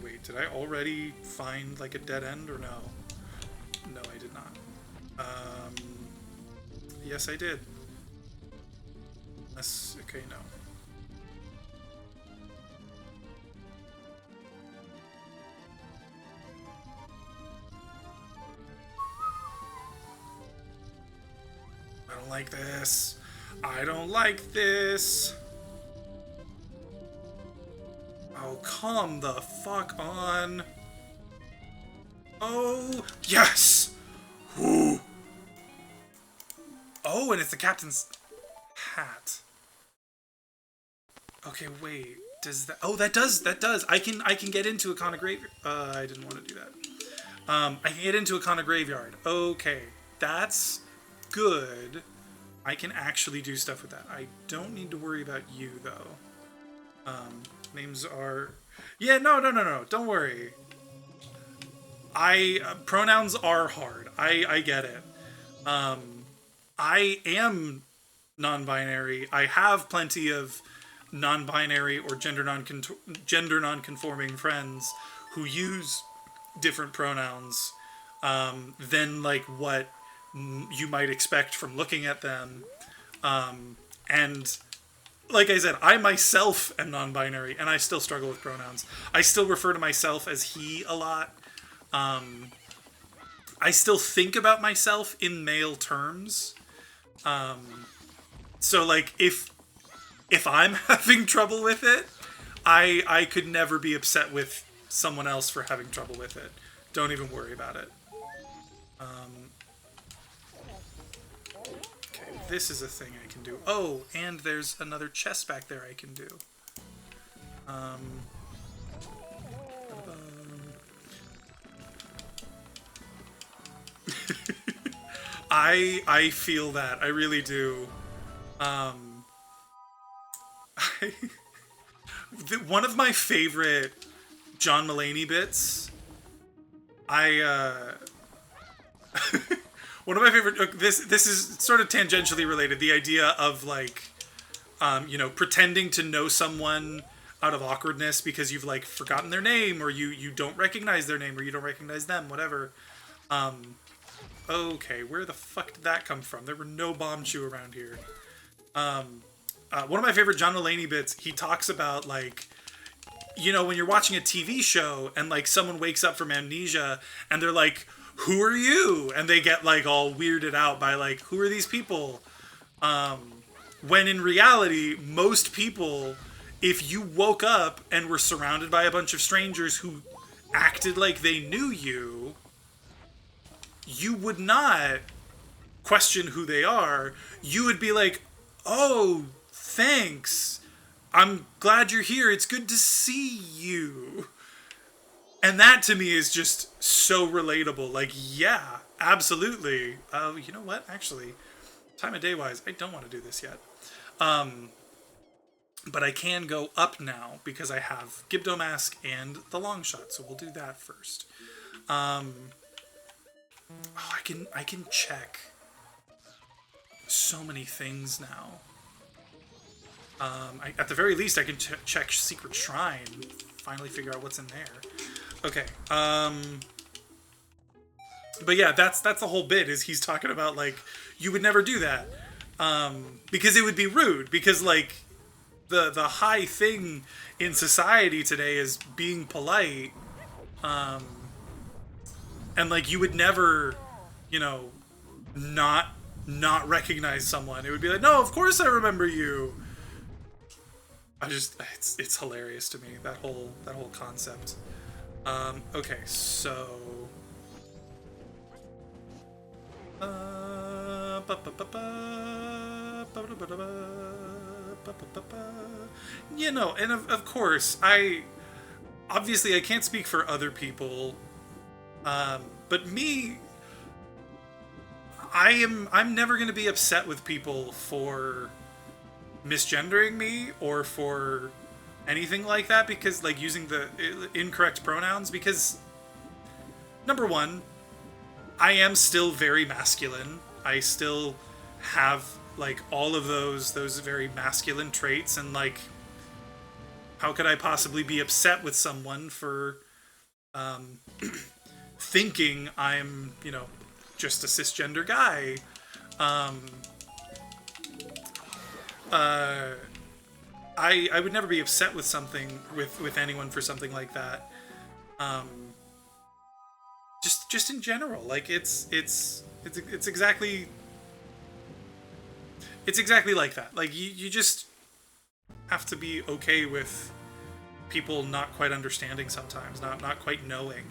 Wait, did I already find like a dead end or no? No, I did not. Yes, I did. Okay, no. don't like this. I don't like this. Oh, come the fuck on. Oh, yes! Woo! Oh, and it's the captain's hat. Okay, wait. Does that... Oh, that does. I can get into a Kana graveyard. I didn't want to do that. I can get into a Kana graveyard. Okay, that's good. I can actually do stuff with that. I don't need to worry about you, though. Names are... Yeah, no. Don't worry. Pronouns are hard. I get it. I am non-binary. I have plenty of non-binary or gender non-conforming friends who use different pronouns than like what you might expect from looking at them. And like I said, I myself am non-binary and I still struggle with pronouns. I still refer to myself as he a lot. I still think about myself in male terms. So like if I'm having trouble with it, I could never be upset with someone else for having trouble with it. Don't even worry about it. Okay, this is a thing I can do. Oh, and there's another chest back there I can do. I feel that. I really do. One of my favorite John Mulaney bits. One of my favorite. This is sort of tangentially related. The idea of like, you know, pretending to know someone out of awkwardness because you've like forgotten their name or you don't recognize their name or you don't recognize them, whatever. Okay, where the fuck did that come from? There were no bomb chew around here. One of my favorite John Mulaney bits, he talks about, like, you know, when you're watching a TV show and, like, someone wakes up from amnesia and they're like, who are you? And they get, like, all weirded out by, like, who are these people? When in reality, most people, if you woke up and were surrounded by a bunch of strangers who acted like they knew you, you would not question who they are. You would be like, oh, thanks. I'm glad you're here. It's good to see you. And that to me is just so relatable. Like, yeah, absolutely. You know what? Actually, time of day wise, I don't want to do this yet. But I can go up now because I have Gibdo Mask and the long shot. So we'll do that first. Oh, I can check so many things now. At the very least, I can check Secret Shrine. Finally figure out what's in there. Okay. But yeah, that's the whole bit. Is he's talking about like you would never do that because it would be rude. Because like the high thing in society today is being polite. And like you would never, you know, not recognize someone. It would be like, no, of course I remember you. It's hilarious to me, that whole concept. Okay, so you know, and of course, obviously I can't speak for other people. But me, I'm never going to be upset with people for misgendering me or for anything like that, because like using the incorrect pronouns, because number one, I am still very masculine. I still have like all of those very masculine traits, and like how could I possibly be upset with someone for thinking I'm, you know, just a cisgender guy. I would never be upset with something with anyone for something like that. Just in general, like it's exactly It's exactly like that. Like, you just have to be okay with people not quite understanding sometimes, not quite knowing.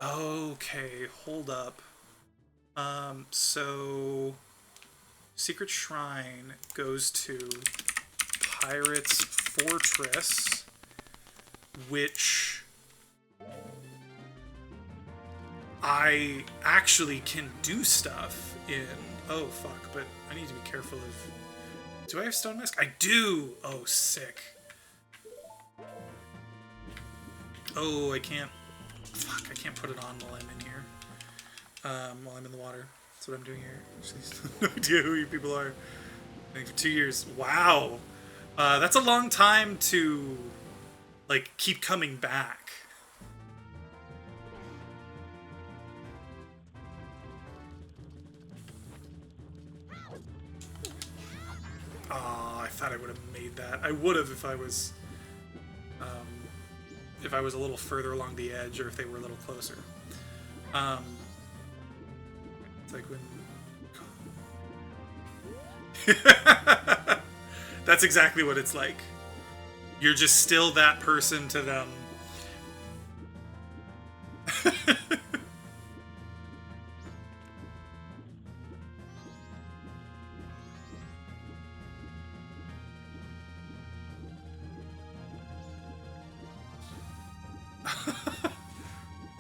Okay, hold up. So Secret Shrine goes to Pirate's Fortress, which I actually can do stuff in. Oh, fuck, but I need to be careful of... Do I have Stone Mask? I do! Oh, sick. Oh, I can't... Fuck, I can't put it on while I'm in here. While I'm in the water. That's what I'm doing here. No idea who you people are. I think for 2 years. Wow! That's a long time to, like, keep coming back. I thought I would have made that. I would have if I was a little further along the edge, or if they were a little closer. It's like when... That's exactly what it's like. You're just still that person to them.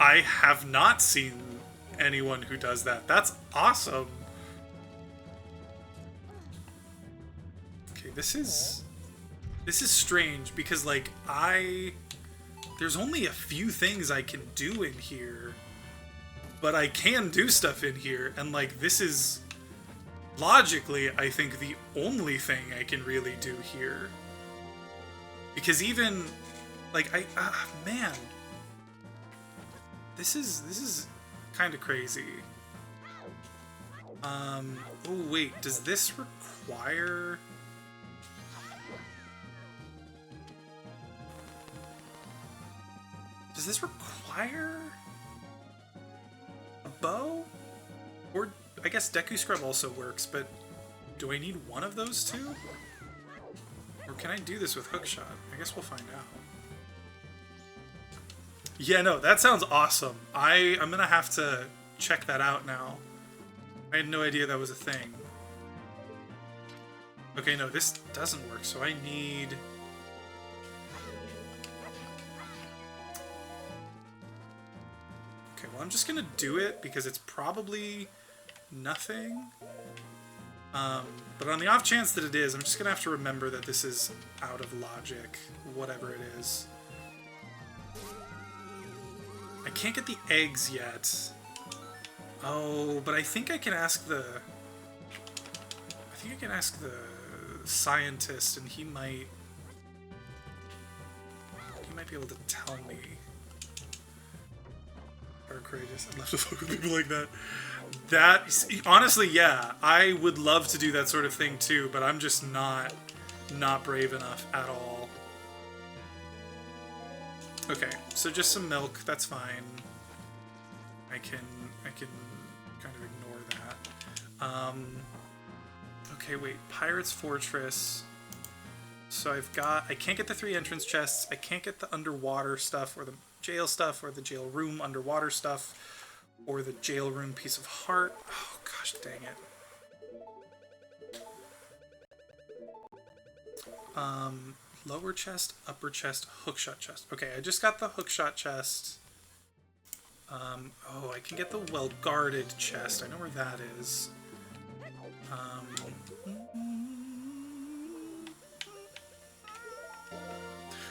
I have not seen anyone who does that. That's awesome. Okay, this is strange because, like, there's only a few things I can do in here, but I can do stuff in here, and, like, this is logically, I think, the only thing I can really do here. Because even, like, man, this is kind of crazy. Oh wait, does this require... Does this require a bow? Or, I guess Deku Scrub also works, but do I need one of those two? Or can I do this with Hookshot? I guess we'll find out. Yeah, no, that sounds awesome. I'm gonna have to check that out now. I had no idea that was a thing. Okay, no, this doesn't work, so I need... Okay, well, I'm just gonna do it because it's probably nothing. But on the off chance that it is, I'm just gonna have to remember that this is out of logic, whatever it is. I can't get the eggs yet. Oh, but I think I can ask the... I think I can ask the scientist, and he might be able to tell me. Are courageous. I'd love to fuck with people like that. Honestly, yeah, I would love to do that sort of thing too, but I'm just not brave enough at all. Okay, so just some milk, that's fine. I can kind of ignore that. Okay, wait, Pirate's Fortress. So I can't get the 3 entrance chests, I can't get the underwater stuff, or the jail stuff, or the jail room underwater stuff, or the jail room piece of heart. Oh gosh, dang it. Lower chest, upper chest, hookshot chest. Okay, I just got the hookshot chest. Oh, I can get the well-guarded chest. I know where that is.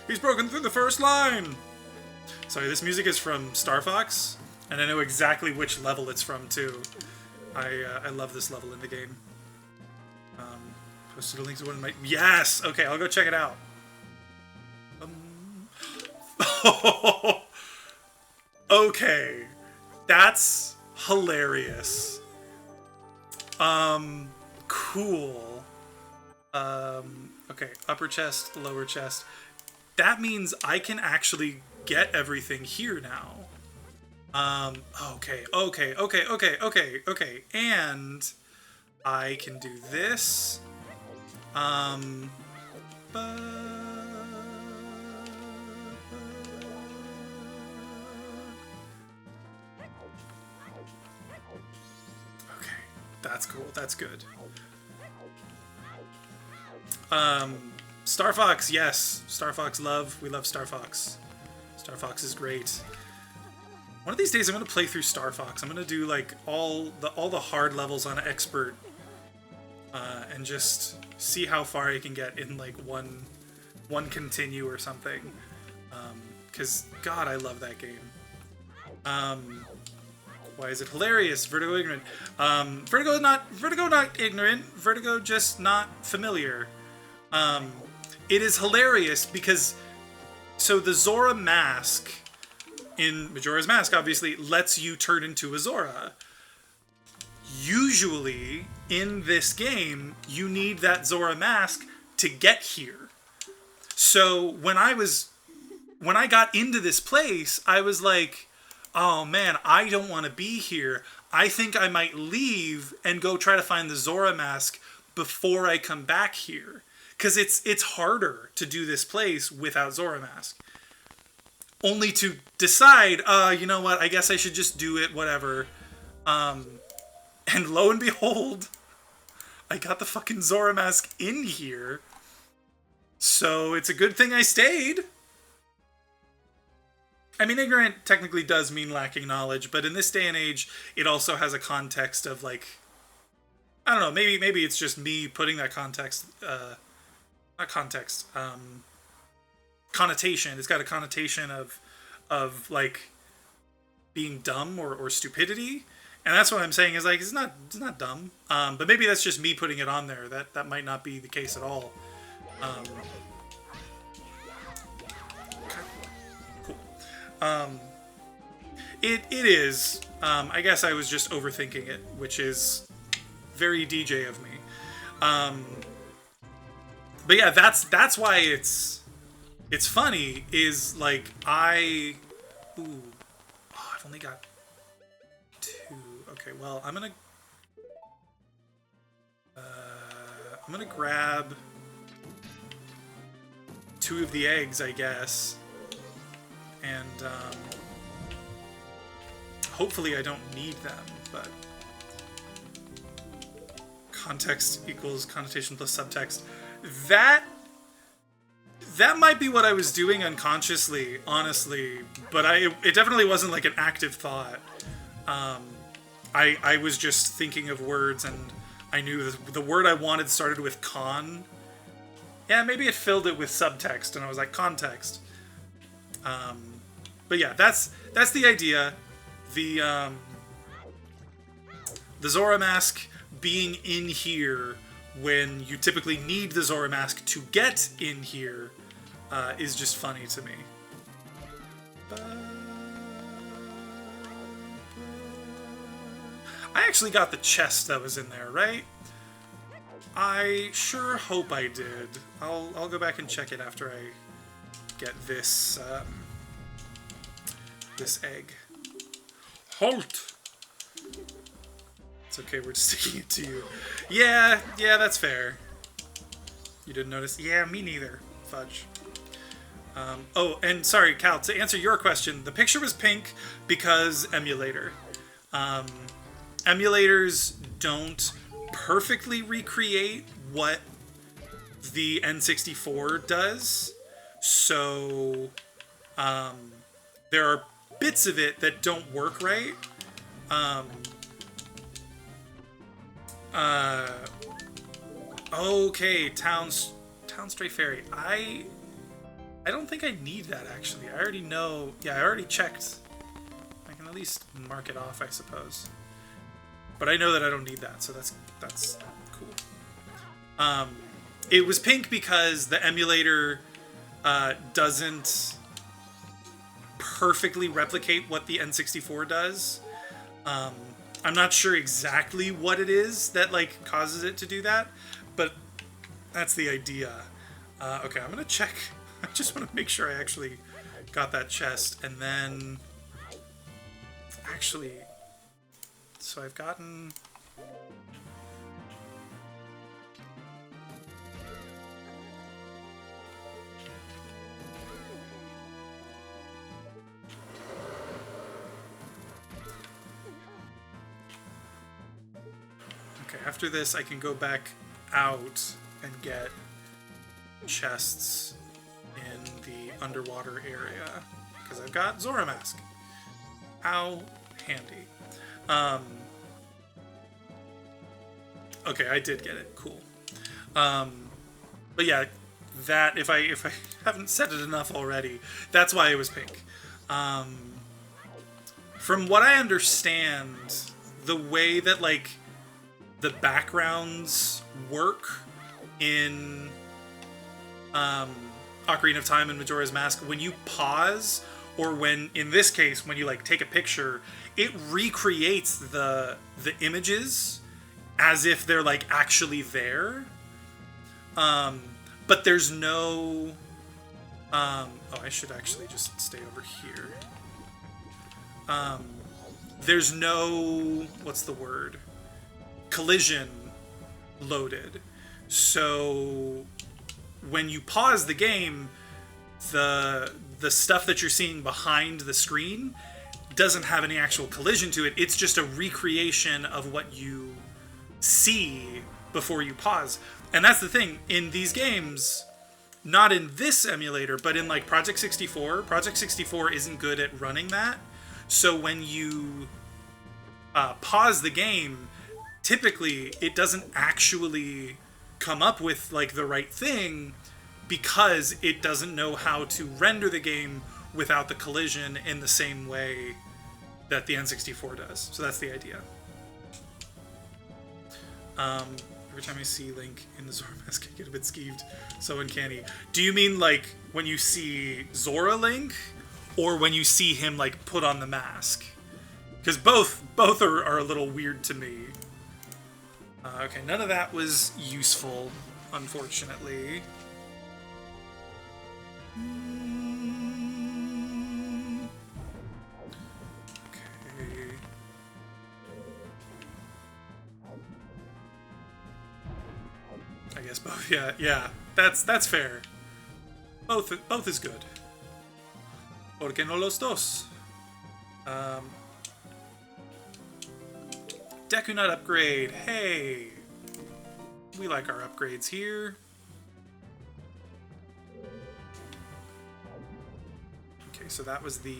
He's broken through the first line! Sorry, this music is from Star Fox, and I know exactly which level it's from, too. I love this level in the game. Posted a link to one of my... Yes! Okay, I'll go check it out. Okay. That's hilarious. Cool. Okay, upper chest, lower chest. That means I can actually get everything here now. Okay. And I can do this. Okay, that's cool. That's good. Star Fox, yes. Star Fox love. We love Star Fox. Star Fox is great. One of these days I'm going to play through Star Fox. I'm going to do like all the hard levels on Expert and just see how far I can get in like one continue or something. Because God, I love that game. Why is it hilarious? Vertigo ignorant. Vertigo not ignorant. Vertigo just not familiar. It is hilarious because so the Zora mask in Majora's Mask obviously lets you turn into a Zora. Usually in this game you need that Zora mask to get here. So when I got into this place, I was like, oh man, I don't want to be here. I think I might leave and go try to find the Zora mask before I come back here. Because it's harder to do this place without Zora mask. Only to decide, you know what, I guess I should just do it, whatever. And lo and behold, I got the fucking Zora mask in here. So it's a good thing I stayed. I mean, ignorant technically does mean lacking knowledge, but in this day and age, it also has a context of like, I don't know, maybe it's just me putting that context, not context, connotation. It's got a connotation of like being dumb or stupidity. And that's what I'm saying is like, it's not dumb. But maybe that's just me putting it on there. That might not be the case at all. Cool. It is. I guess I was just overthinking it, which is very DJ of me. But yeah, that's why it's funny. Is like I've only got 2. Okay, well I'm gonna grab 2 of the eggs, I guess, and hopefully I don't need them. But context equals connotation plus subtext. That might be what I was doing unconsciously, honestly, but it definitely wasn't like an active thought. I was just thinking of words, and I knew the word I wanted started with con. Yeah, maybe it filled it with subtext, and I was like, context. But yeah, that's the idea. The Zora mask being in here when you typically need the Zora mask to get in here is just funny to me. I actually got the chest that was in there, right? I sure hope I did. I'll go back and check it after I get this this egg. Halt! It's okay, we're just sticking it to you. Yeah, that's fair. You didn't notice? Yeah, me neither. Fudge. Oh, and sorry, Cal, to answer your question, the picture was pink because emulator. Emulators don't perfectly recreate what the N64 does, so there are bits of it that don't work right. Okay, Town Stray Fairy. I don't think I need that, actually. I already know. Yeah, I already checked. I can at least mark it off, I suppose. But I know that I don't need that, so that's cool. It was pink because the emulator doesn't perfectly replicate what the N64 does. I'm not sure exactly what it is that like causes it to do that, but that's the idea. Okay, I'm gonna check. I just want to make sure I actually got that chest, and then actually, so I've gotten Okay, after this, I can go back out and get chests in the underwater area because I've got Zora Mask. How handy. Okay, I did get it. Cool. But yeah, that if I haven't said it enough already, that's why it was pink. From what I understand, the way that like the backgrounds work in Ocarina of Time and Majora's Mask, when you pause, or when, in this case, when you like take a picture, it recreates the images as if they're like actually there. But there's no... oh, I should actually just stay over here. There's no... what's the word? Collision loaded. So when you pause the game, the stuff that you're seeing behind the screen doesn't have any actual collision to it. It's just a recreation of what you see before you pause. And that's the thing, in these games, not in this emulator, but in like Project 64 isn't good at running that. So when you pause the game, typically it doesn't actually come up with like the right thing because it doesn't know how to render the game without the collision in the same way that the N64 does. So that's the idea. Every time I see Link in the Zora Mask, I get a bit skeeved. So uncanny. Do you mean like when you see Zora Link, or when you see him like put on the mask? Because both are a little weird to me. Okay, none of that was useful, unfortunately. Okay. I guess both. Yeah. That's fair. Both is good. ¿Por qué no los dos? Deku Nut upgrade. Hey, we like our upgrades here. Okay, so that was the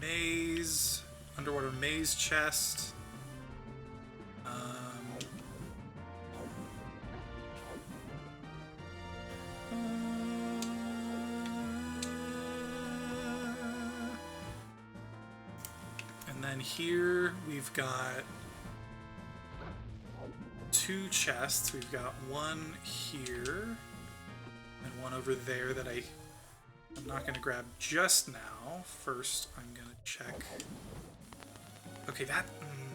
maze, underwater maze chest. And then here we've got two chests. We've got one here and one over there that I'm not going to grab just now. First, I'm going to check. Okay,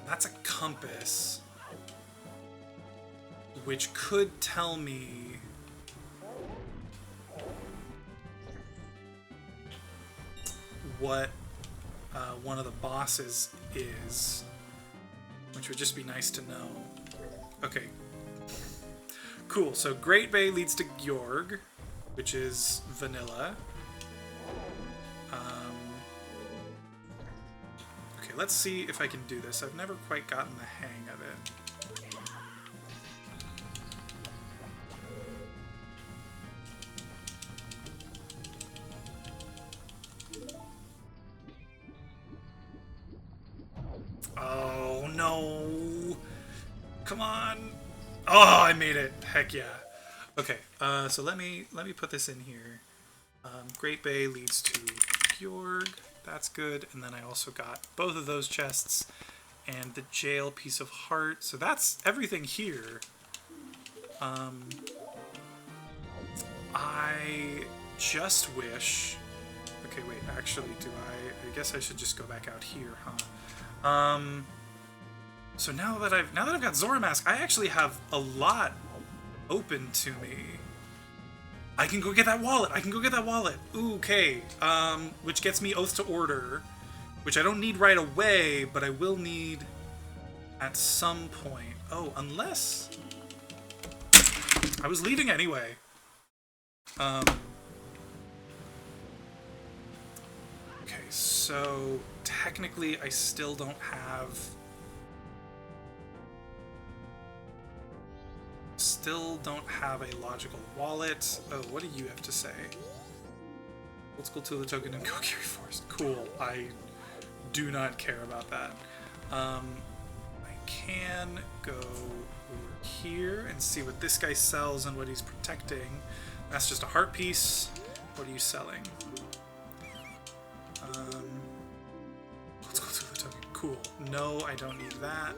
that's a compass, which could tell me what one of the bosses is, which would just be nice to know. Okay, cool. So Great Bay leads to Gyorg, which is vanilla. Okay, let's see if I can do this. I've never quite gotten the hang of it. Oh no! Come on! Oh, I made it! Heck yeah! Okay, so let me put this in here. Great Bay leads to Gyorg. That's good. And then I also got both of those chests and the jail piece of heart. So that's everything here. I just wish... Okay, wait, actually, I guess I should just go back out here, huh? So now that I've got Zora Mask, I actually have a lot open to me. I can go get that wallet. Ooh, okay. Which gets me Oath to Order, which I don't need right away, but I will need at some point. Oh, unless I was leaving anyway. Okay, so technically I still don't have still don't have a logical wallet. Oh, what do you have to say? Old school Tula token and Kokiri Forest. Cool. I do not care about that. I can go over here and see what this guy sells and what he's protecting. That's just a heart piece. What are you selling? Let's go through the token. Cool. No, I don't need that.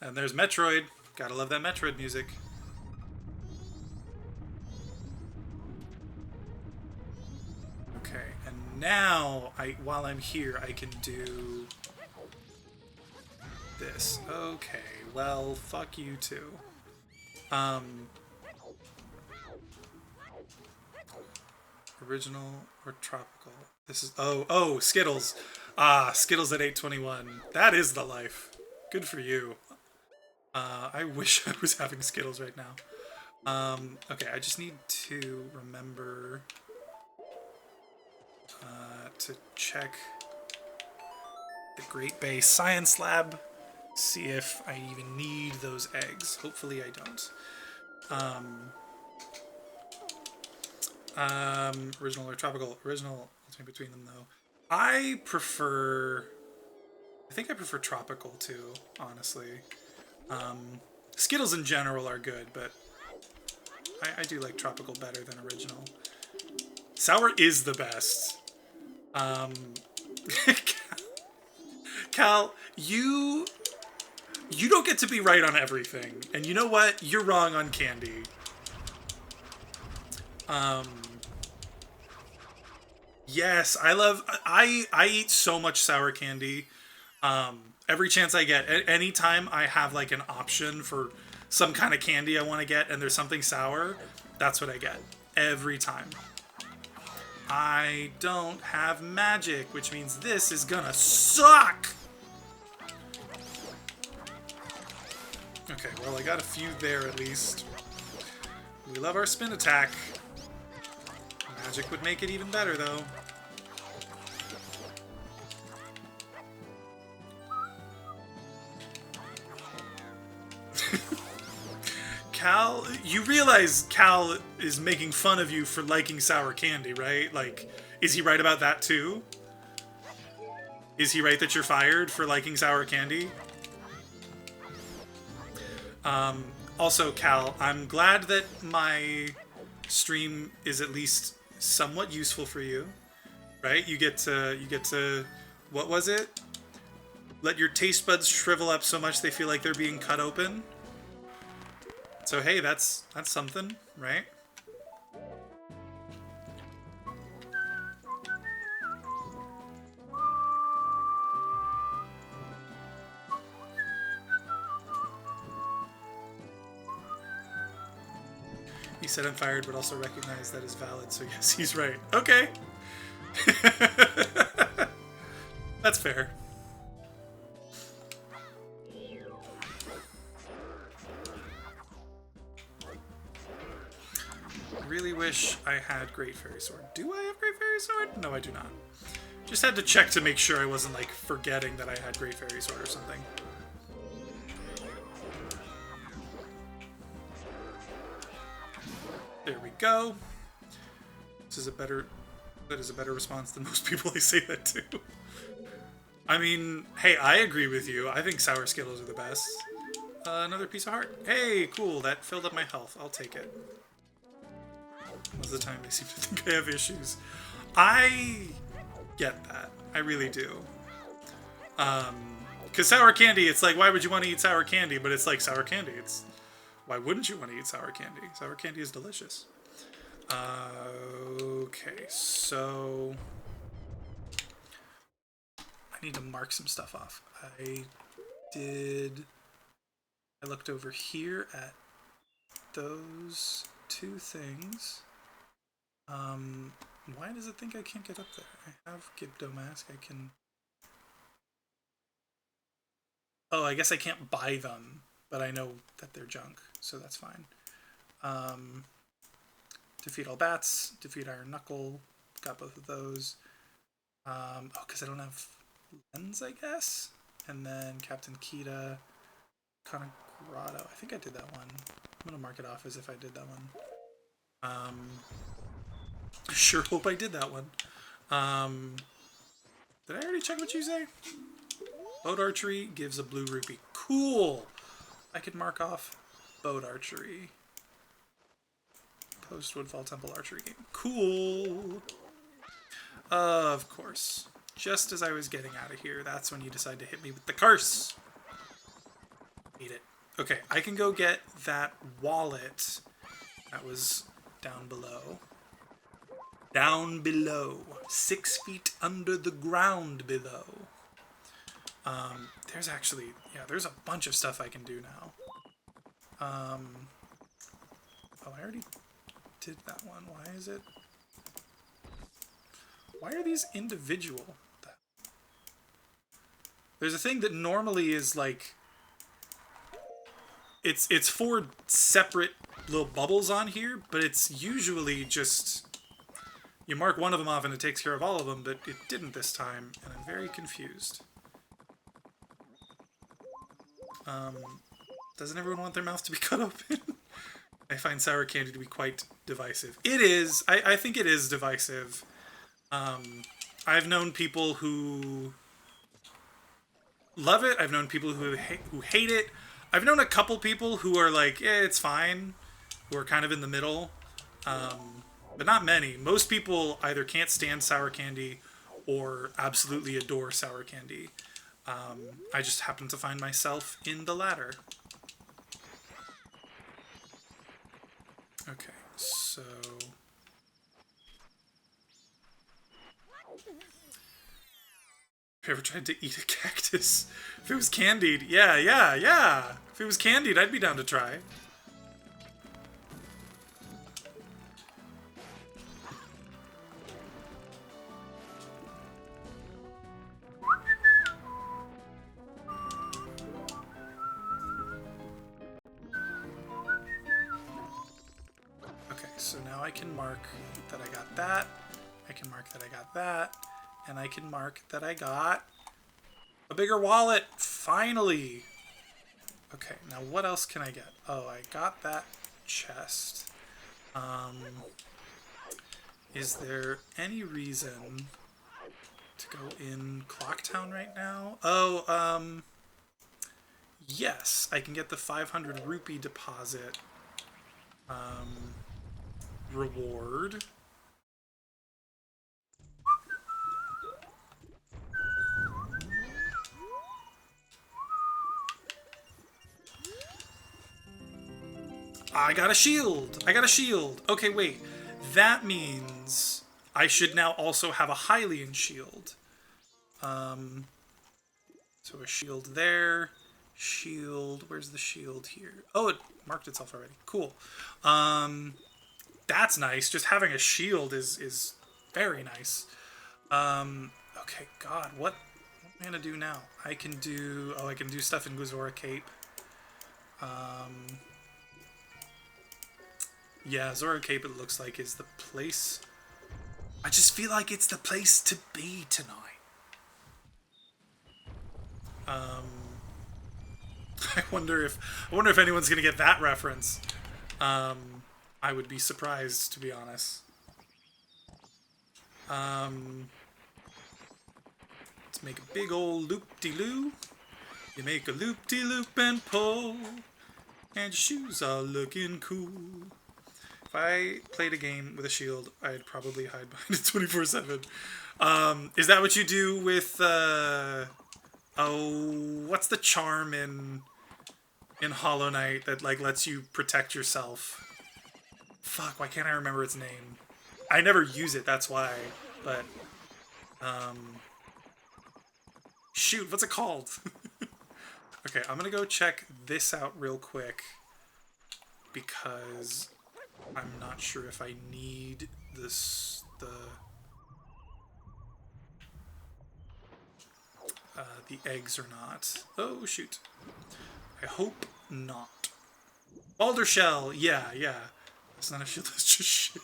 And there's Metroid. Gotta love that Metroid music. Okay, and now while I'm here, I can do this. Okay, well, fuck you too. Original or tropical? This is oh Skittles. Ah, Skittles at 821. That is the life. Good for you. I wish I was having Skittles right now. Okay, I just need to remember to check the Great Bay Science Lab, see if I even need those eggs. Hopefully I don't. Original or tropical? Original, in between them though. I think I prefer tropical too, honestly. Skittles in general are good, but I do like tropical better than original. Sour is the best. Cal, you don't get to be right on everything. And you know what? You're wrong on candy. Yes, I eat so much sour candy. Every chance I get, anytime I have like an option for some kind of candy I want to get and there's something sour, that's what I get. Every time. I don't have magic, which means this is gonna suck! Okay, well I got a few there at least. We love our spin attack. Magic would make it even better though. Cal, you realize Cal is making fun of you for liking sour candy, right? Like, is he right about that too? Is he right that you're fired for liking sour candy? Also, Cal, I'm glad that my stream is at least somewhat useful for you, right? You get to, what was it? Let your taste buds shrivel up so much they feel like they're being cut open. So hey, that's something, right? He said I'm fired, but also recognize that is valid, so yes, he's right. Okay. That's fair. Really wish I had Great Fairy Sword. Do I have Great Fairy Sword? No, I do not. Just had to check to make sure I wasn't, like, forgetting that I had Great Fairy Sword or something. There we go. That is a better response than most people I say that to. I mean, hey, I agree with you. I think sour Skittles are the best. Another piece of heart. Hey, cool. That filled up my health. I'll take it. Most of the time they seem to think I have issues. I get that. I really do. Because sour candy, it's like, why would you want to eat sour candy? But it's like sour candy. It's why wouldn't you want to eat sour candy? Sour candy is delicious. Okay, so I need to mark some stuff off. I looked over here at those two things. Why does it think I can't get up there? I have Gibdo Mask, I can... Oh, I guess I can't buy them, but I know that they're junk, so that's fine. Defeat all bats. Defeat Iron Knuckle. Got both of those. Oh, because I don't have lens, I guess. And then Captain Kita. Grotto. I think I did that one. I'm gonna mark it off as if I did that one. I sure hope I did that one. Did I already check what you say? Boat archery gives a blue rupee. Cool! I could mark off boat archery. Post Woodfall Temple archery game. Cool! Of course. Just as I was getting out of here, that's when you decide to hit me with the curse. Eat it. Okay, I can go get that wallet that was down below. Down below. 6 feet under the ground below. There's actually, yeah, there's a bunch of stuff I can do now. Oh, I already did that one. Why is it? Why are these individual? There's a thing that normally is like, it's 4 separate little bubbles on here, but it's usually just, you mark one of them off and it takes care of all of them, but it didn't this time, and I'm very confused. Doesn't everyone want their mouth to be cut open? I find sour candy to be quite divisive. It is. I think it is divisive. I've known people who love it. I've known people who hate it. I've known a couple people who are like, it's fine, who are kind of in the middle. But not many. Most people either can't stand sour candy or absolutely adore sour candy. I just happen to find myself in the latter. Okay, so... Have you ever tried to eat a cactus? If it was candied, yeah. If it was candied, I'd be down to try. So now I can mark that I got that, I can mark that I got that, and I can mark that I got a bigger wallet, finally! Okay, now what else can I get? Oh, I got that chest. Is there any reason to go in Clocktown right now? Oh, yes, I can get the 500 rupee deposit. Reward. I got a shield! I got a shield! Okay, wait. That means I should now also have a Hylian shield. So a shield there. Shield. Where's the shield here? Oh, it marked itself already. Cool. That's nice. Just having a shield is very nice. Okay, God, what am I gonna do now? I can do stuff in Glazora Cape. Yeah, Zora Cape, it looks like, is the place. I just feel like it's the place to be tonight. I wonder if anyone's gonna get that reference. I would be surprised, to be honest. Let's make a big old loop-de-loo. You make a loop-de-loop and pull, and your shoes are looking cool. If I played a game with a shield, I'd probably hide behind it 24/7. Is that what you do with, what's the charm in Hollow Knight that, like, lets you protect yourself? Fuck, why can't I remember its name? I never use it, that's why. But, shoot, what's it called? Okay, I'm gonna go check this out real quick, because I'm not sure if I need the eggs or not. Oh, shoot. I hope not. Boulder Shell! Yeah. It's not a shield, that's just shit.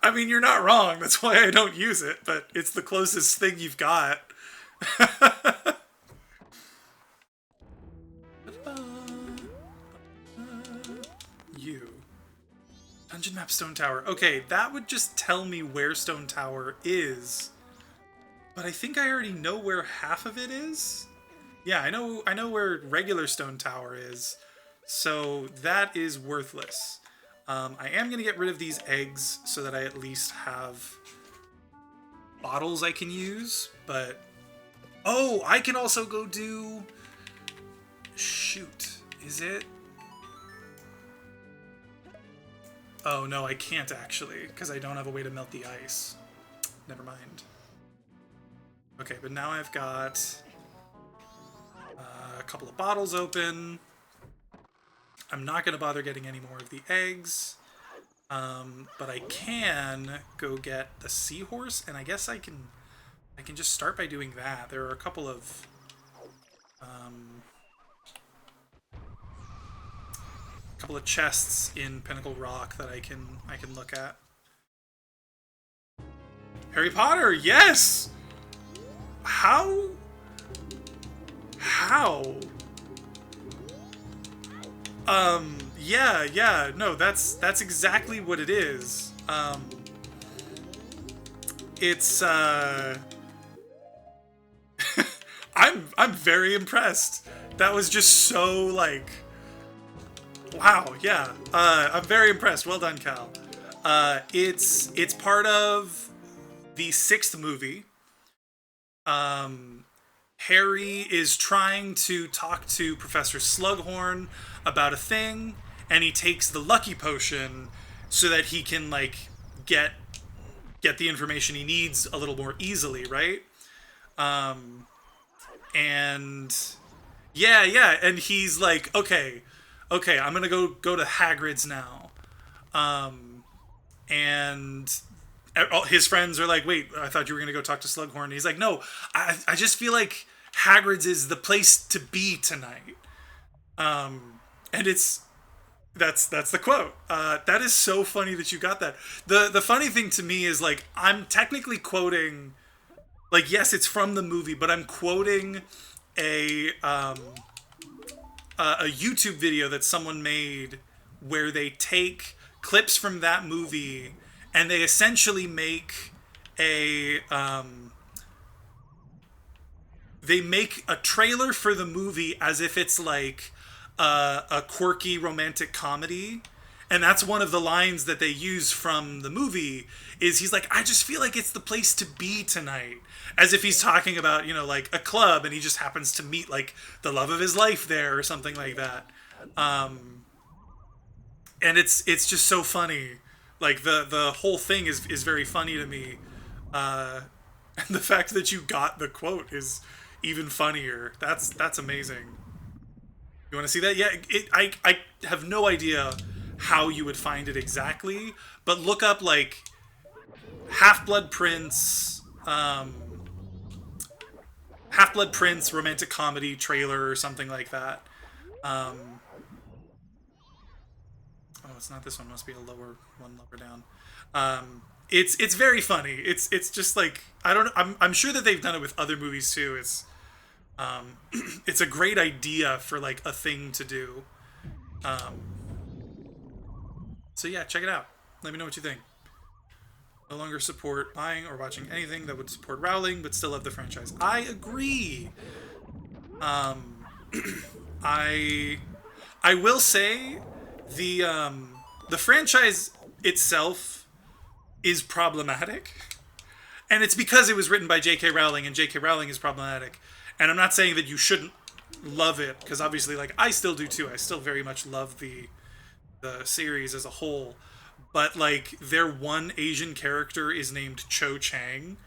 I mean, you're not wrong. That's why I don't use it, but it's the closest thing you've got. You. Dungeon map Stone Tower. Okay, that would just tell me where Stone Tower is. But I think I already know where half of it is. Yeah, I know where regular Stone Tower is. So that is worthless. I am going to get rid of these eggs so that I at least have bottles I can use. But, oh, I can also go do... Shoot, is it? Oh, no, I can't actually, because I don't have a way to melt the ice. Never mind. Okay, but now I've got a couple of bottles open. I'm not going to bother getting any more of the eggs. But I can go get the seahorse, and I guess I can just start by doing that. There are a couple of chests in Pinnacle Rock that I can look at. Harry Potter, yes. How? Yeah, no, that's exactly what it is. It's I'm very impressed. That was just so like, wow, yeah. I'm very impressed. Well done, Cal. It's part of the 6th movie. Harry is trying to talk to Professor Slughorn about a thing, and he takes the lucky potion so that he can like get the information he needs a little more easily, right? And yeah, and he's like, okay, I'm gonna go to Hagrid's now, and all his friends are like, wait, I thought you were gonna go talk to Slughorn. And he's like, no, I just feel like Hagrid's is the place to be tonight. And that's the quote. That is so funny that you got that. The funny thing to me is like, I'm technically quoting, like, yes, it's from the movie, but I'm quoting a YouTube video that someone made where they take clips from that movie and they essentially make a trailer for the movie as if it's like a quirky romantic comedy. And that's one of the lines that they use from the movie is he's like, I just feel like it's the place to be tonight. As if he's talking about, you know, like a club and he just happens to meet like the love of his life there or something like that. And it's just so funny. Like the whole thing is very funny to me. And the fact that you got the quote is even funnier. That's amazing. You want to see that? Yeah, I have no idea how you would find it exactly, but look up like Half-Blood Prince romantic comedy trailer or something like that. Oh, it's not this one. Must be a lower down. It's very funny. It's just like, I don't know. I'm sure that they've done it with other movies too. It's a great idea for like a thing to do. So yeah, check it out. Let me know what you think. No longer support buying or watching anything that would support Rowling, but still love the franchise. I agree. I will say the franchise itself is problematic, and it's because it was written by J.K. Rowling, and J.K. Rowling is problematic. And I'm not saying that you shouldn't love it, because obviously, like, I still do too. I still very much love the series as a whole. But, like, their one Asian character is named Cho Chang.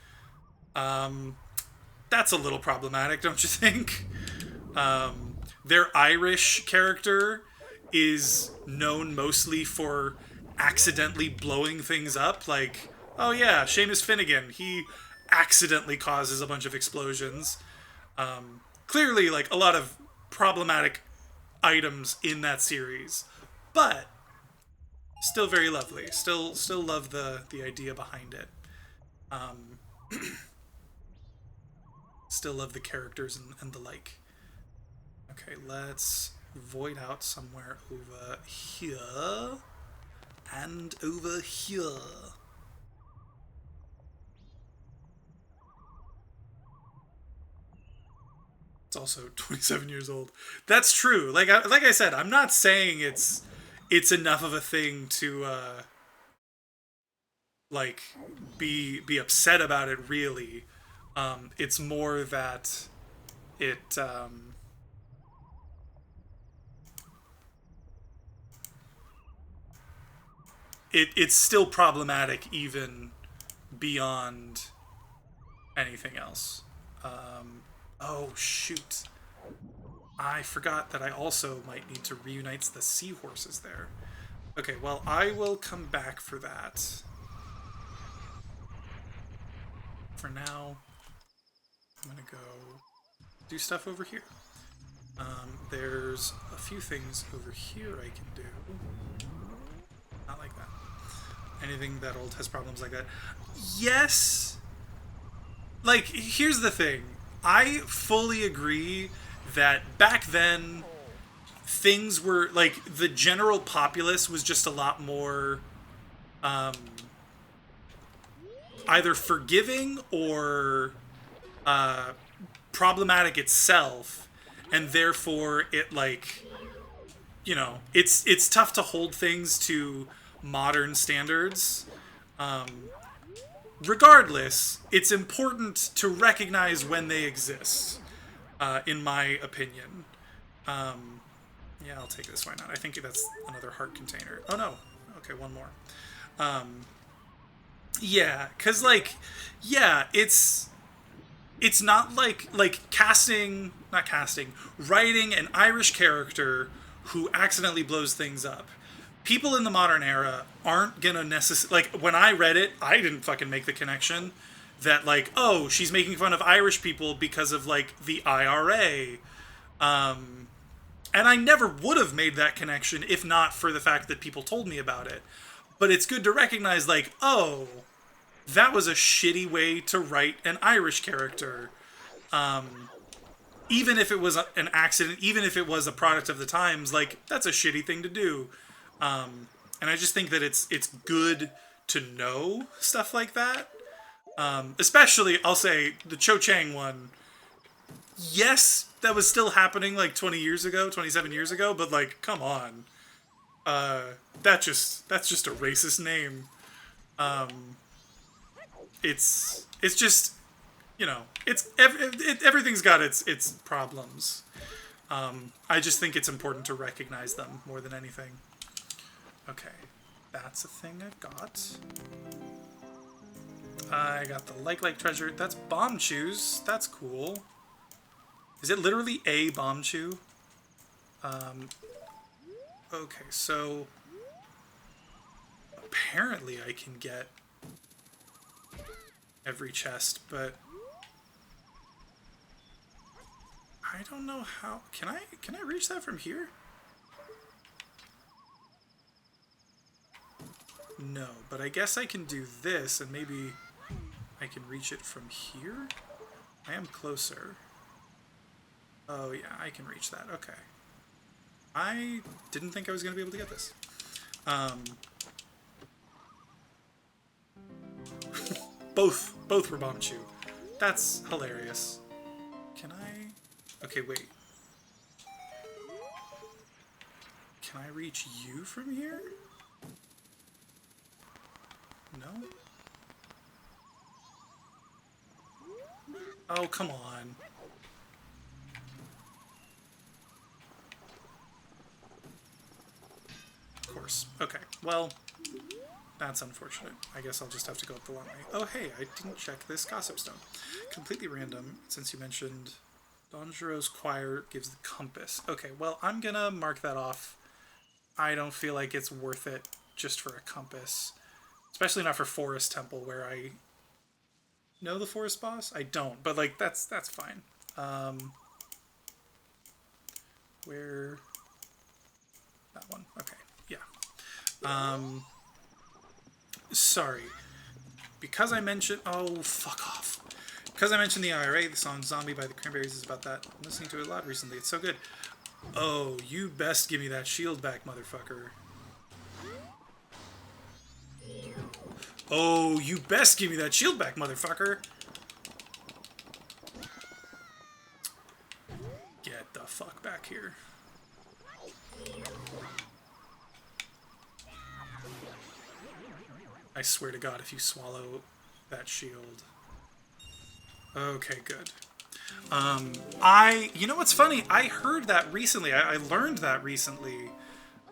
That's a little problematic, don't you think? Their Irish character is known mostly for accidentally blowing things up. Like, oh yeah, Seamus Finnegan, he accidentally causes a bunch of explosions. Clearly, like, a lot of problematic items in that series. But Still very lovely. Still love the idea behind it. Um, still love the characters and the like. Okay, let's void out somewhere over here and over here. It's also 27 years old. That's true. Like I said, I'm not saying it's enough of a thing to like be upset about it. Really, it's more that it it's still problematic even beyond anything else. Oh shoot. I forgot that I also might need to reunite the seahorses there. Okay, well, I will come back for that. For now, I'm gonna go do stuff over here. There's a few things over here I can do. Not like that. Anything that old has problems like that. Yes! Like, here's the thing. I fully agree that back then, things were, like, the general populace was just a lot more, either forgiving or, problematic itself, and therefore it, like, you know, it's tough to hold things to modern standards. Regardless, it's important to recognize when they exist, in my opinion. Yeah, I'll take this. Why not? I think that's another heart container. Oh, no. Okay, one more. Yeah, because, like, yeah, it's not like writing an Irish character who accidentally blows things up. People in the modern era aren't gonna necessarily, like, when I read it, I didn't fucking make the connection that, like, oh, she's making fun of Irish people because of, like, the IRA. And I never would have made that connection if not for the fact that people told me about it. But it's good to recognize, like, oh, that was a shitty way to write an Irish character. Even if it was an accident, even if it was a product of the times, like, that's a shitty thing to do. And I just think that it's good to know stuff like that. Especially, I'll say, the Cho Chang one. Yes, that was still happening like 20 years ago, 27 years ago, but, like, come on. That's just a racist name. It's just, you know, everything's got its problems. I just think it's important to recognize them more than anything. Okay, that's a thing I've got. I got the like treasure. That's bomb chews. That's cool. Is it literally a bomb chew? Okay, so apparently I can get every chest, but I don't know how. Can I reach that from here? No, but I guess I can do this, and maybe I can reach it from here? I am closer. Oh yeah, I can reach that. Okay. I didn't think I was going to be able to get this. Both were bomb chew. That's hilarious. Can I... Okay, wait. Can I reach you from here? No? Oh, come on. Of course. Okay, well, that's unfortunate. I guess I'll just have to go up the long way. Oh, hey, I didn't check this gossip stone. Completely random, since you mentioned Don Giroux's choir gives the compass. Okay, well, I'm gonna mark that off. I don't feel like it's worth it just for a compass. Especially not for Forest Temple, where I know the Forest boss? I don't, but, like, that's fine. Where... That one. Okay, yeah. Sorry. Because I mentioned... Oh, fuck off. Because I mentioned the IRA, the song Zombie by the Cranberries is about that. I'm listening to it a lot recently. It's so good. Oh, you best give me that shield back, motherfucker. Oh, you best give me that shield back, motherfucker. Get the fuck back here. I swear to God, if you swallow that shield. Okay, good. You know what's funny? I heard that recently. I learned that recently.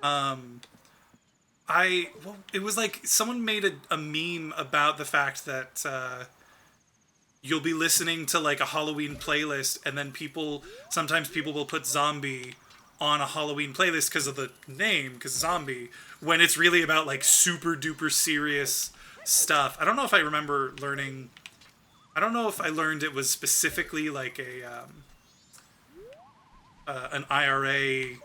Well, it was like someone made a meme about the fact that you'll be listening to like a Halloween playlist, and then sometimes people will put Zombie on a Halloween playlist because of the name, because Zombie, when it's really about like super duper serious stuff. I don't know if I remember learning. I don't know if I learned it was specifically like an IRA,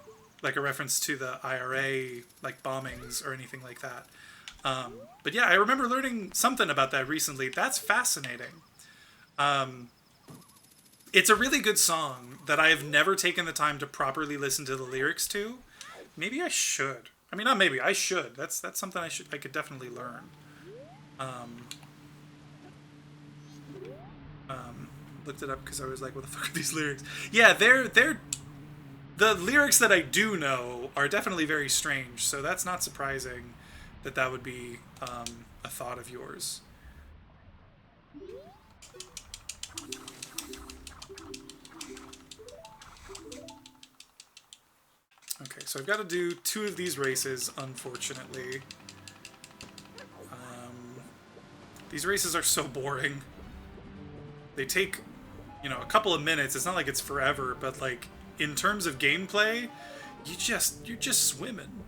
like a reference to the IRA like bombings or anything like that. But yeah, I remember learning something about that recently. That's fascinating. It's a really good song that I have never taken the time to properly listen to the lyrics to. Maybe I should. I mean, not maybe. I should. That's something I could definitely learn. Looked it up because I was like, what the fuck are these lyrics? Yeah, they're the lyrics that I do know are definitely very strange, so that's not surprising that would be a thought of yours. Okay, so I've got to do 2 of these races, unfortunately. These races are so boring. They take, a couple of minutes. It's not like it's forever, but like in terms of gameplay, you're just swimming.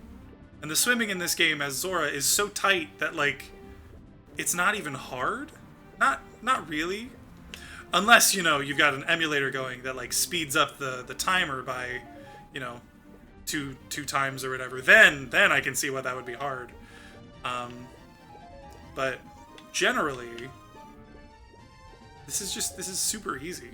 And the swimming in this game as Zora is so tight that like it's not even hard. Not really. Unless, you've got an emulator going that like speeds up the timer by, two times or whatever. Then I can see why that would be hard. But generally, this is super easy.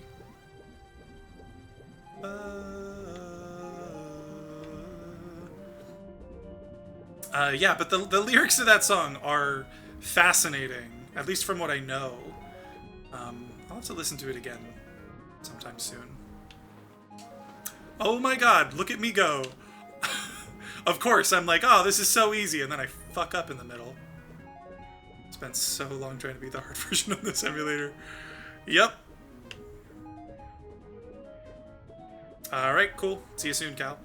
Yeah, but the lyrics of that song are fascinating, at least from what I know. I'll have to listen to it again sometime soon. Oh my god, look at me go. Of course, I'm like, oh, this is so easy, and then I fuck up in the middle. Spent so long trying to beat the hard version of this emulator. Yep. Alright, cool. See you soon, Cal.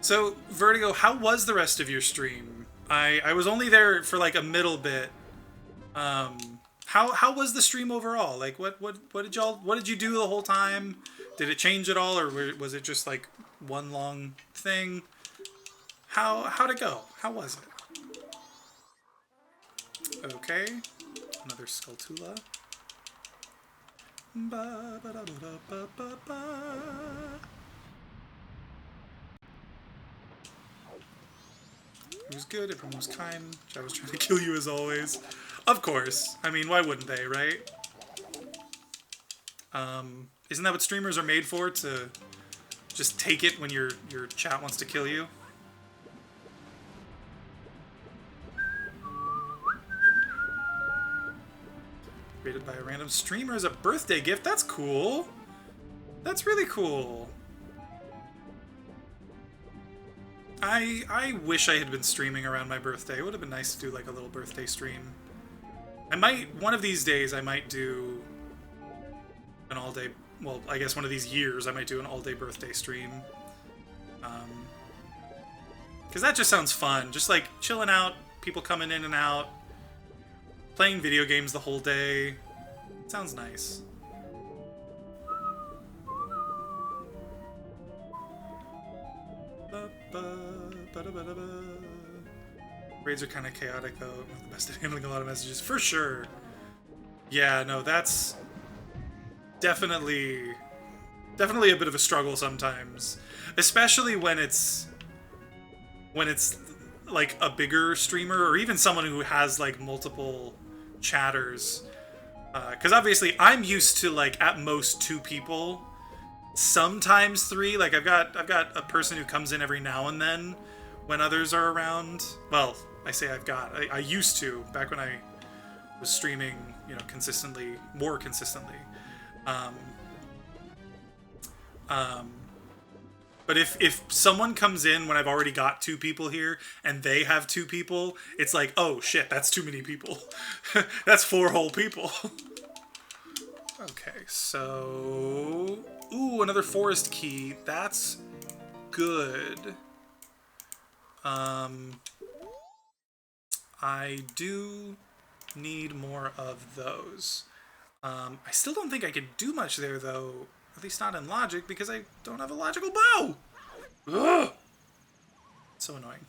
So, Vertigo, how was the rest of your stream? I was only there for like a middle bit. How was the stream overall? Like, what did you do the whole time? Did it change at all, or was it just like one long thing? How'd it go? How was it? Okay, another Skulltula. It was good, everyone was kind. I was trying to kill you as always. Of course. I mean, why wouldn't they, right? Isn't that what streamers are made for? To just take it when your chat wants to kill you? Created by a random streamer as a birthday gift. That's cool. That's really cool. I wish I had been streaming around my birthday. It would have been nice to do like a little birthday stream. One of these days I might do an all-day, well, I guess one of these years I might do an all-day birthday stream. Because that just sounds fun. Just like chilling out, people coming in and out, playing video games the whole day. It sounds nice. Raids are kind of chaotic, though. One of the best at handling a lot of messages, for sure. Yeah, no, that's definitely a bit of a struggle sometimes, especially when it's like a bigger streamer or even someone who has like multiple chatters. Because obviously I'm used to like at most 2 people, sometimes 3. Like I've got a person who comes in every now and then when others are around. Well, I say I used to back when I was streaming, you know, consistently, more consistently. But if someone comes in when I've already got 2 people here and they have 2 people, it's like, oh shit, that's too many people. That's 4 whole people. Okay, so... Ooh, another forest key. That's good. I do need more of those. I still don't think I could do much there, though. At least not in logic, because I don't have a logical bow! Ugh! So annoying.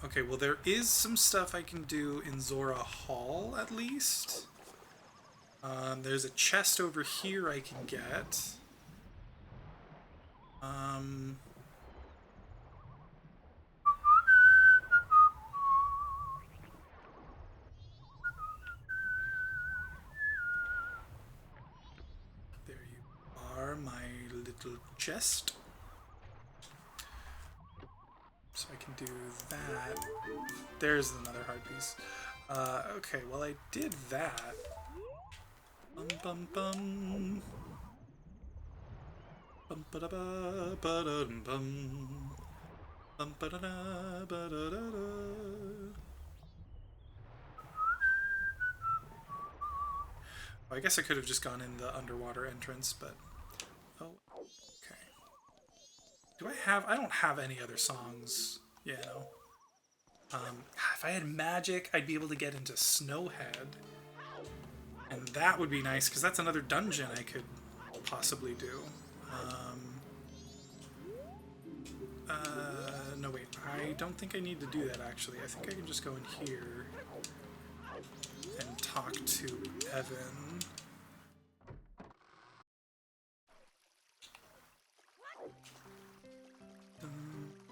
Okay, well there is some stuff I can do in Zora Hall, at least. There's a chest over here I can get. There you are, my little chest. So I can do that. There's another hard piece. Okay, well I did that. Bum bum bum. Bum ba da ba ba da bum. Bum ba da da ba da da da. Well, I guess I could have just gone in the underwater entrance, but oh, okay. Do I have? I don't have any other songs. Yeah. No. If I had magic, I'd be able to get into Snowhead. And that would be nice, because that's another dungeon I could possibly do. No, wait. I don't think I need to do that, actually. I think I can just go in here and talk to Evan.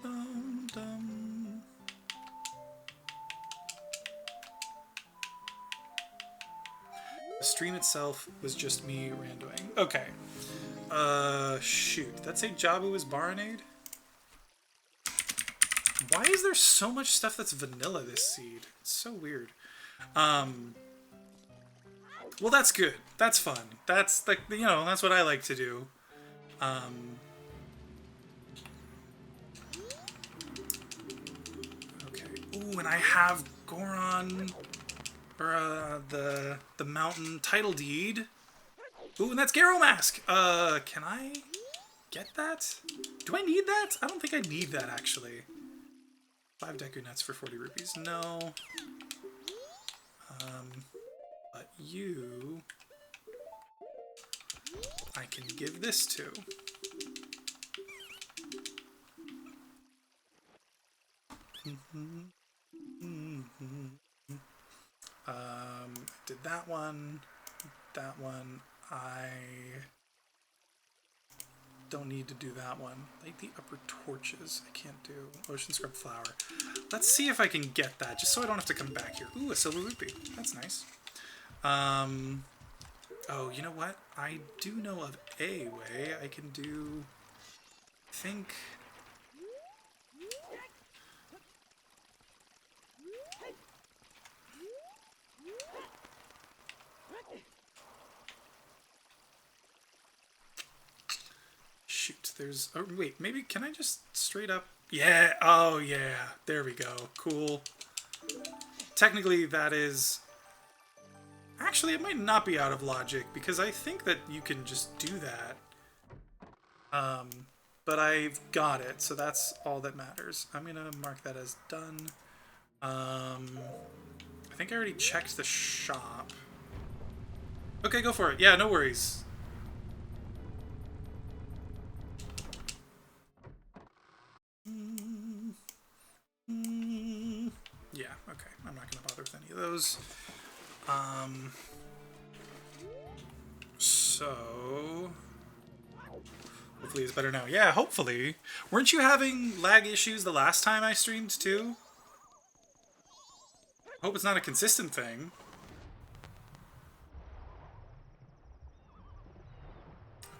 Dum, dum. The stream itself was just me randoing. Okay. Shoot. That say Jabu is Baronade? Why is there so much stuff that's vanilla this seed? It's so weird. Well, that's good. That's fun. That's, like, you know, that's what I like to do. Okay. Ooh, and I have Goron... or, the mountain title deed. Ooh, and that's Garo Mask! Can I get that? Do I need that? I don't think I need that, actually. 5 Deku Nuts for 40 rupees. No. But you... I can give this to. Did that one. That one. I don't need to do that one. Like the upper torches, I can't do. Ocean Scrub Flower. Let's see if I can get that, just so I don't have to come back here. Ooh, a silver rupee. That's nice. Oh, you know what? I do know of a way I can do... I think... Shoot, there's... Oh, wait, maybe... Can I just straight up... Yeah! Oh, yeah. There we go. Cool. Technically, that is... Actually, it might not be out of logic, because I think that you can just do that. But I've got it, so that's all that matters. I'm gonna mark that as done. I think I already checked the shop. Okay, go for it. Yeah, no worries. those. So hopefully it's better now. Yeah, hopefully. Weren't you having lag issues the last time I streamed too? Hope it's not a consistent thing.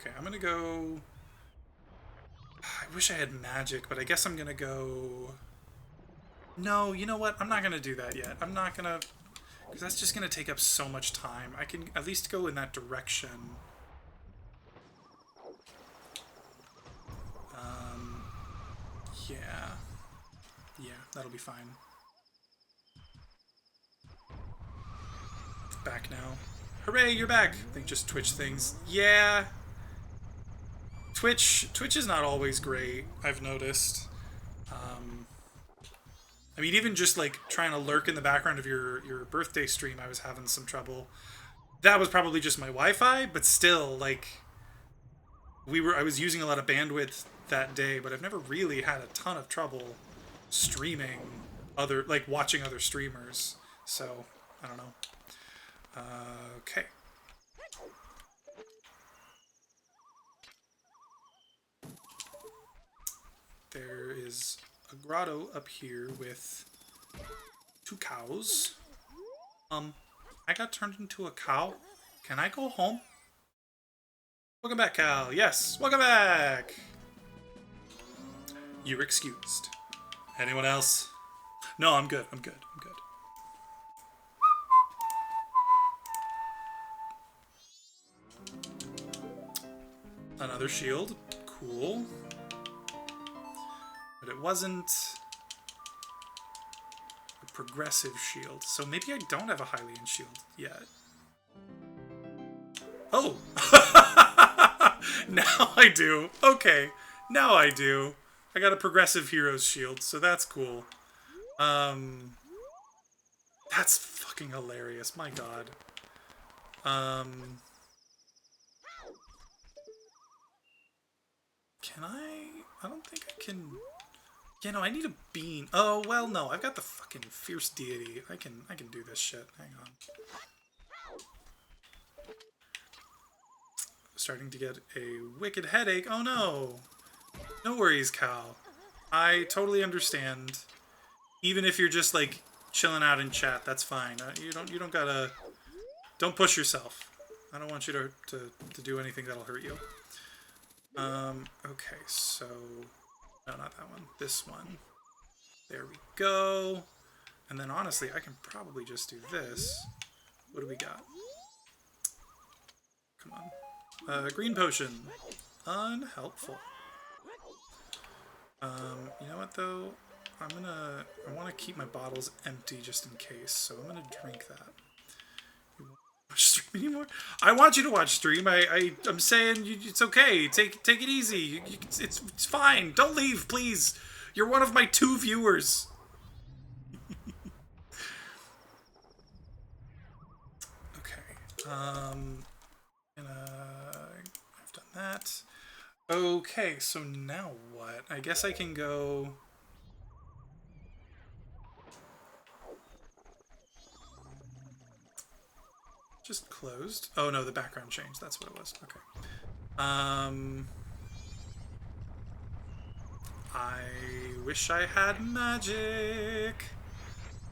Okay, I'm gonna go... I wish I had magic, but I guess I'm gonna go... No, you know what? I'm not gonna do that yet. I'm not gonna... Because that's just gonna take up so much time. I can at least go in that direction. Yeah. Yeah, that'll be fine. Back now. Hooray, you're back! I think just Twitch things. Yeah. Twitch is not always great, I've noticed. I mean, even just like trying to lurk in the background of your birthday stream, I was having some trouble. That was probably just my Wi-Fi, but still, like, I was using a lot of bandwidth that day, but I've never really had a ton of trouble streaming watching other streamers. So, I don't know. Okay. There is a grotto up here with 2 cows. I got turned into a cow. Can I go home? Welcome back, Cal. Yes, welcome back! You're excused. Anyone else? No, I'm good. I'm good. I'm good. Another shield. Cool. But it wasn't a progressive shield, so maybe I don't have a Hylian shield yet. Oh! Now I do. Okay, now I do. I got a progressive hero's shield, so that's cool. That's fucking hilarious, my god. Can I? I don't think I can... Yeah, no, I need a bean. Oh, well, no. I've got the fucking fierce deity. I can do this shit. Hang on. Starting to get a wicked headache. Oh, no. No worries, Cal. I totally understand. Even if you're just, like, chilling out in chat, that's fine. You don't gotta... Don't push yourself. I don't want you to do anything that'll hurt you. Okay, so... No, not that one. This one. There we go. And then, honestly, I can probably just do this. What do we got? Come on. Green potion. Unhelpful. You know what, though? I want to keep my bottles empty just in case, so I'm gonna drink that. You won't watch stream anymore? I want you to watch stream. I'm saying it's okay. Take it easy. It's fine. Don't leave, please. You're one of my 2 viewers. Okay. I've done that. Okay, so now what? I guess I can go... Just closed. Oh no, the background changed. That's what it was. Okay. I wish I had magic.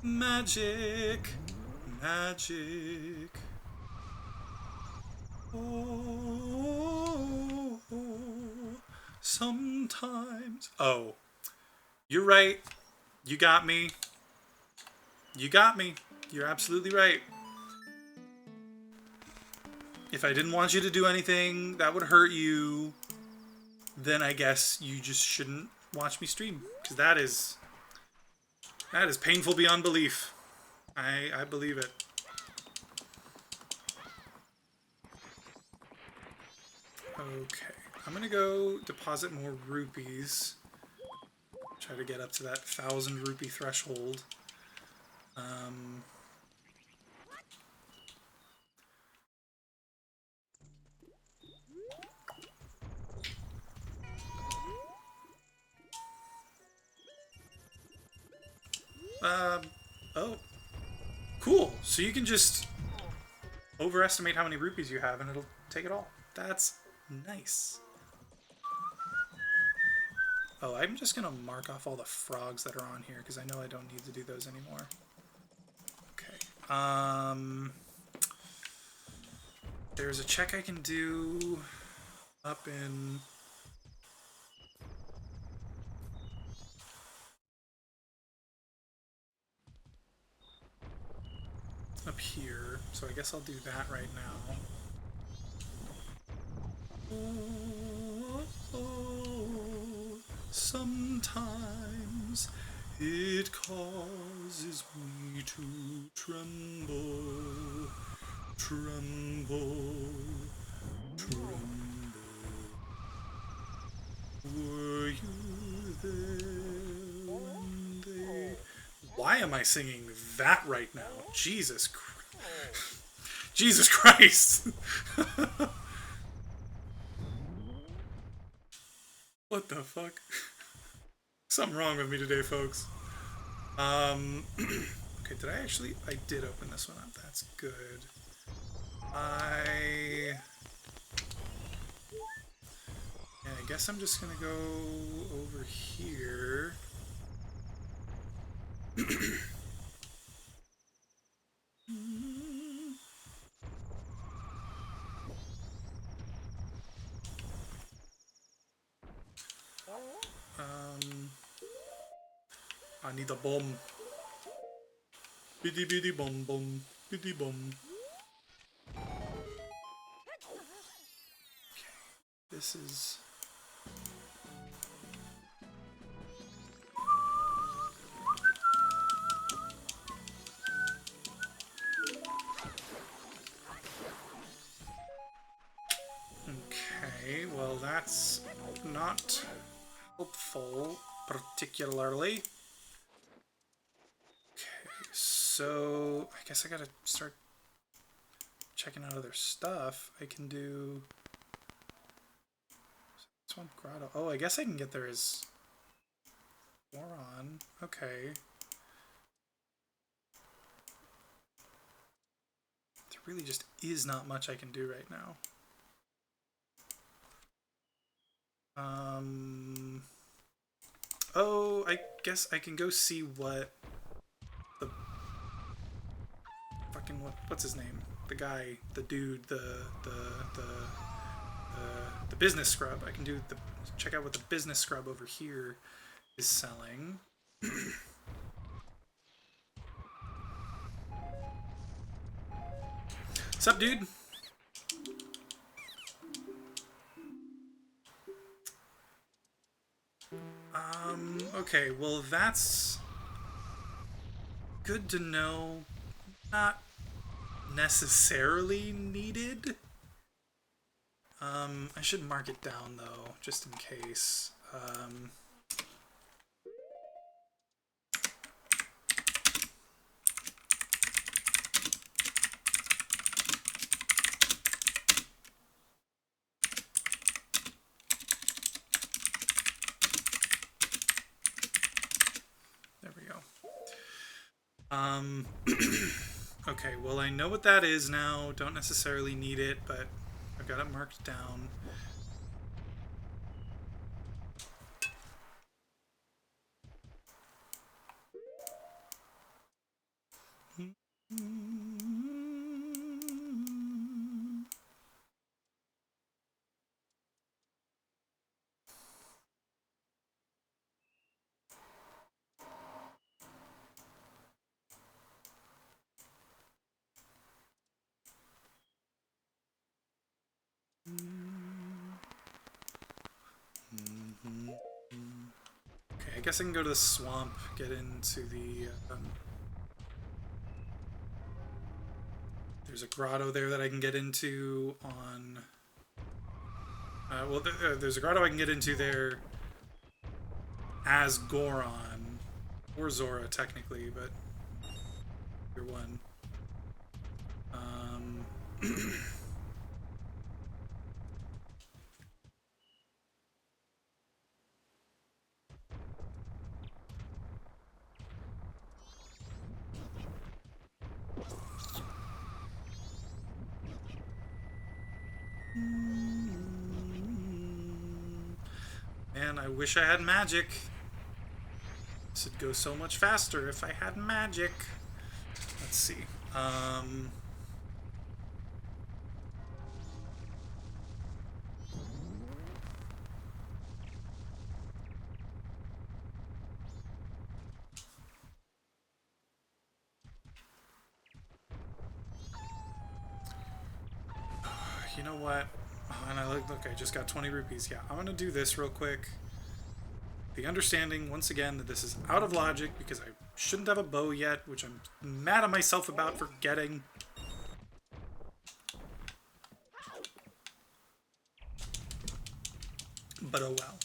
Magic. Magic. Oh, sometimes. Oh, you're right. You got me. You got me. You're absolutely right. If I didn't want you to do anything that would hurt you, then I guess you just shouldn't watch me stream. Because that is painful beyond belief. I believe it. Okay, I'm gonna go deposit more rupees. Try to get up to that 1,000 rupee threshold. Oh. Cool. So you can just overestimate how many rupees you have and it'll take it all. That's nice. Oh, I'm just gonna mark off all the frogs that are on here because I know I don't need to do those anymore. Okay. There's a check I can do up in... up here, so I guess I'll do that right now. Oh, sometimes it causes me to tremble, tremble, tremble. Were you there when they... Why am I singing that right now? Jesus Christ. Jesus Christ! What the fuck? Something wrong with me today, folks. Okay, did I actually... I did open this one up. That's good. Yeah, I guess I'm just gonna go over here. I need a bomb. Biddy biddy bum bum. Biddy bum. Okay, this is... Okay, well that's not helpful, particularly. Okay, so I guess I gotta start checking out other stuff. I can do... Swamp Grotto. Oh, I guess I can get there as Goron. Okay. There really just is not much I can do right now. Oh, I guess I can go see what the fucking what's his name? The guy, the dude, the business scrub. I can do the check out what the business scrub over here is selling. What's up, dude? Okay, well that's good to know. Not necessarily needed. I should mark it down though, just in case. There we go. Okay, well I know what that is now. Don't necessarily need it, but I've got it marked down. Okay, I guess I can go to the swamp, get into the... there's a grotto there that I can get into on... well, there's a grotto I can get into there as Goron. Or Zora, technically, but... Either one. Man, I wish I had magic. This would go so much faster if I had magic. Let's see. You know what? Oh, and look, I just got 20 rupees. Yeah, I'm gonna do this real quick. The understanding, once again, that this is out of logic because I shouldn't have a bow yet, which I'm mad at myself about for getting. But oh well.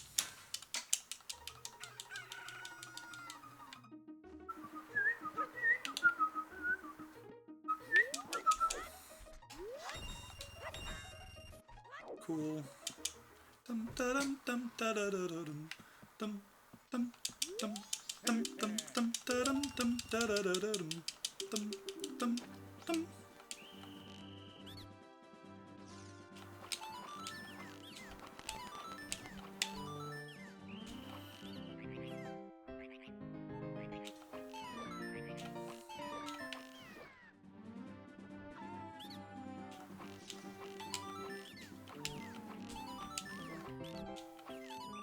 Cool. Dum dum dum dum dum dum dum dum dum dum dum dum dum dum dum dum dum.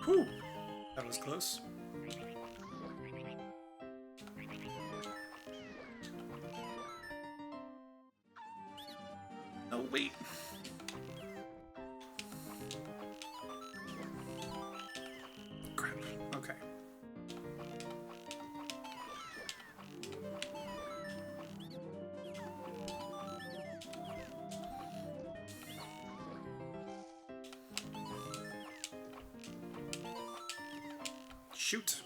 Whew, that was close. Oh, wait. Crap. Okay. Shoot.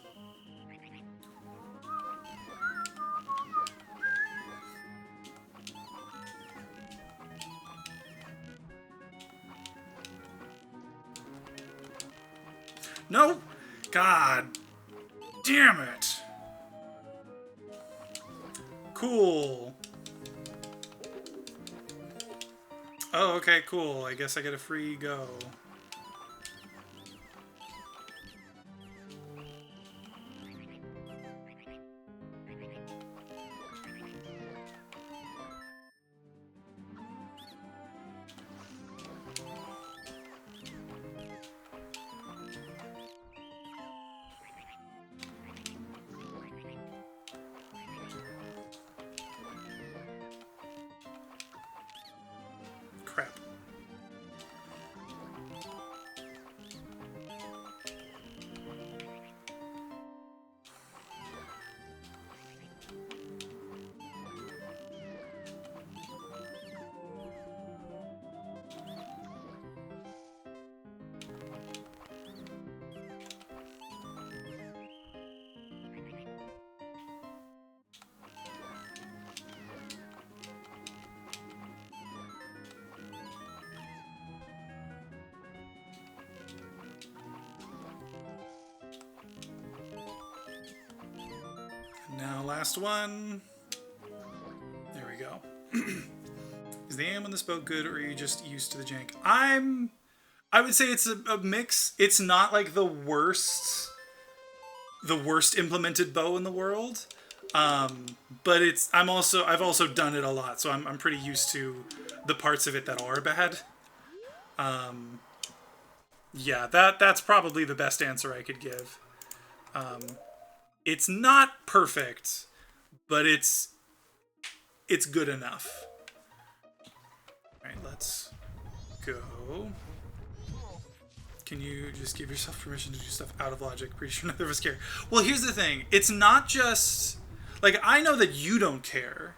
No! God damn it! Cool. Oh, okay, cool. I guess I get a free go. Crap. Now, last one. There we go. Is the aim on this boat good, or are you just used to the jank? I would say it's a mix. It's not like the worst implemented bow in the world. But I've also done it a lot, so I'm pretty used to the parts of it that are bad. Yeah, that's probably the best answer I could give. It's not perfect, but it's good enough. All right, let's go. Can you just give yourself permission to do stuff out of logic? Pretty sure neither of us care. Well, here's the thing. It's not just... Like, I know that you don't care.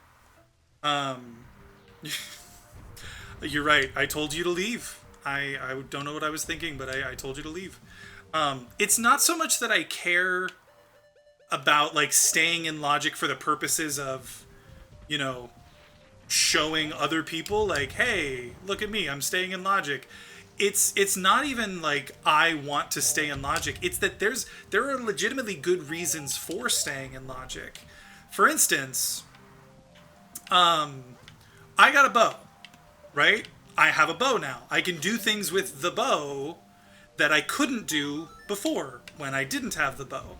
You're right. I told you to leave. I don't know what I was thinking, but I told you to leave. It's not so much that I care about, like, staying in logic for the purposes of, you know, showing other people, like, hey, look at me, I'm staying in logic. It's not even like I want to stay in logic. It's that there are legitimately good reasons for staying in logic. For instance, I got a bow, right? I have a bow now. I can do things with the bow that I couldn't do before when I didn't have the bow.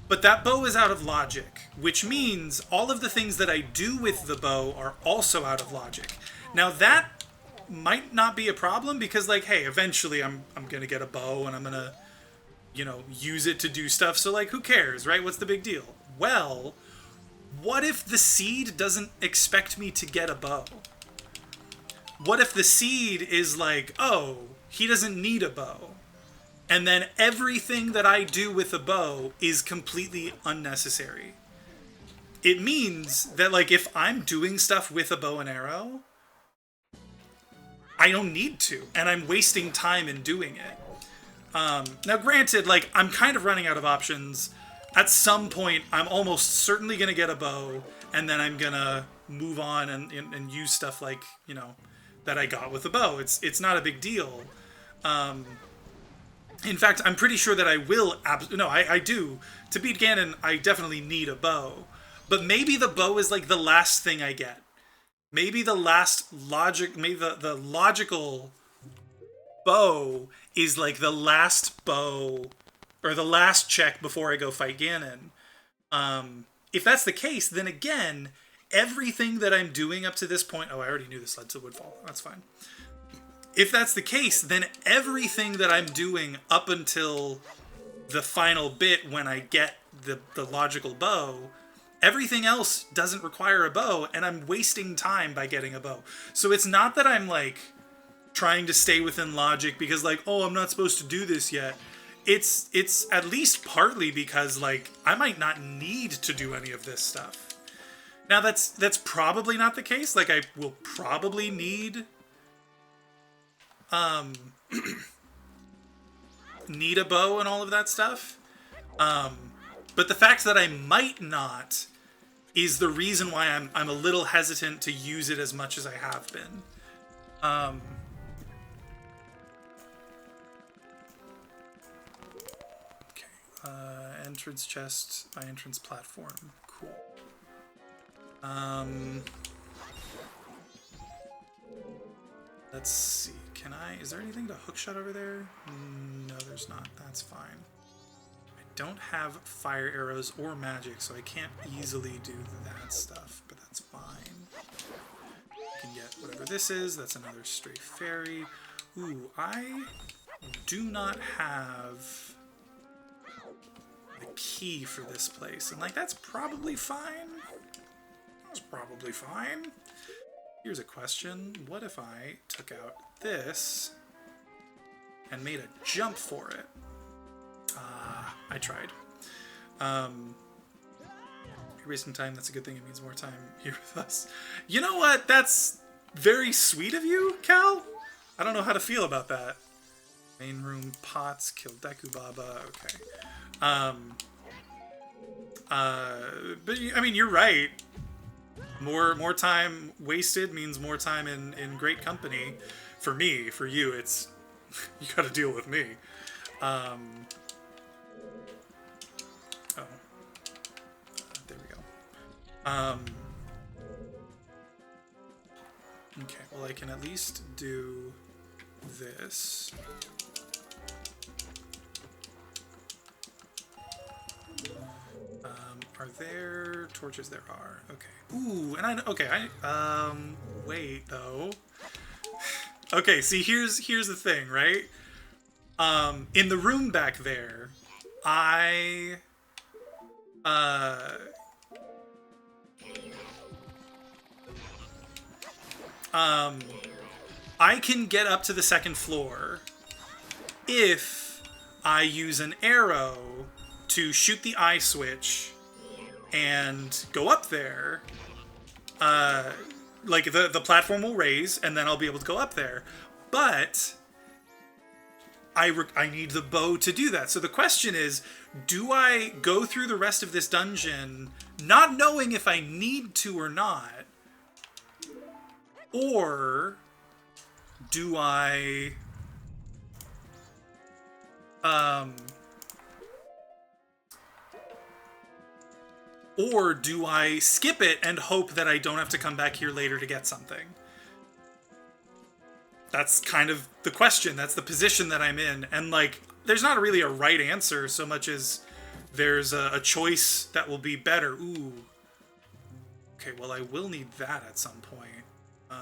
But that bow is out of logic, which means all of the things that I do with the bow are also out of logic. Now that might not be a problem because, like, hey, eventually I'm gonna get a bow and I'm gonna, you know, use it to do stuff. So, like, who cares, right? What's the big deal? Well, what if the seed doesn't expect me to get a bow? What if the seed is like, oh, he doesn't need a bow? And then everything that I do with a bow is completely unnecessary. It means that, like, if I'm doing stuff with a bow and arrow, I don't need to, and I'm wasting time in doing it. Now, granted, like, I'm kind of running out of options. At some point, I'm almost certainly going to get a bow, and then I'm going to move on and use stuff like, you know, that I got with a bow. It's not a big deal. In fact, I'm pretty sure that I will... I do. To beat Ganon, I definitely need a bow. But maybe the bow is, like, the last thing I get. Maybe the last logic... Maybe the logical bow is, like, the last bow... Or the last check before I go fight Ganon. If that's the case, then again, everything that I'm doing up to this point... Oh, I already knew this led to Woodfall. That's fine. If that's the case, then everything that I'm doing up until the final bit when I get the logical bow, everything else doesn't require a bow, and I'm wasting time by getting a bow. So it's not that I'm, like, trying to stay within logic because, like, oh, I'm not supposed to do this yet. It's at least partly because, like, I might not need to do any of this stuff. Now, that's probably not the case. Like, I will probably need... need a bow and all of that stuff. But the fact that I might not is the reason why I'm a little hesitant to use it as much as I have been. Okay. Entrance chest by entrance platform. Cool. Let's see. Is there anything to hookshot over there? No, there's not. That's fine. I don't have fire arrows or magic, so I can't easily do that stuff, but that's fine. I can get whatever this is. That's another stray fairy. Ooh, I do not have the key for this place, and, like, that's probably fine. That's probably fine. Here's a question. What if I took out this and made a jump for it? I tried. You're wasting time. That's a good thing. It means more time here with us. You know what? That's very sweet of you, Cal. I don't know how to feel about that. Main room, pots, kill Deku Baba. Okay. But, I mean, you're right. More time wasted means more time in great company. For me, for you, it's... you gotta deal with me. Oh. There we go. Okay, well, I can at least do this. Are there torches? There are. Okay. Ooh, and wait, though. Okay, see, here's the thing, right? In the room back there, I can get up to the second floor if I use an arrow to shoot the eye switch and go up there. Like, the platform will raise, and then I'll be able to go up there. But I need the bow to do that. So the question is, do I go through the rest of this dungeon not knowing if I need to or not? Or do I... Or do I skip it and hope that I don't have to come back here later to get something? that's kind of the question. That's the position that I'm in. And, like, there's not really a right answer so much as there's a choice that will be better. Ooh. Okay, well, I will need that at some point. Oh,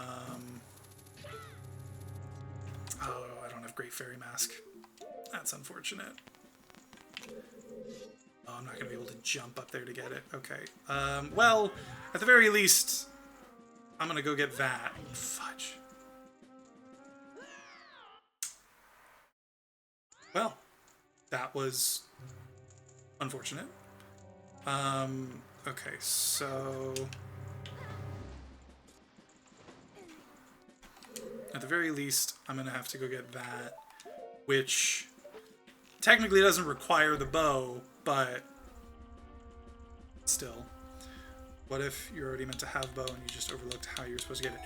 I don't have Great Fairy Mask. That's unfortunate. Oh, I'm not going to be able to jump up there to get it. Okay. Well, at the very least, I'm going to go get that. Fudge. Well, that was unfortunate. Okay, so at the very least, I'm going to have to go get that, which technically doesn't require the bow, but still. What if you're already meant to have bow and you just overlooked how you're supposed to get it?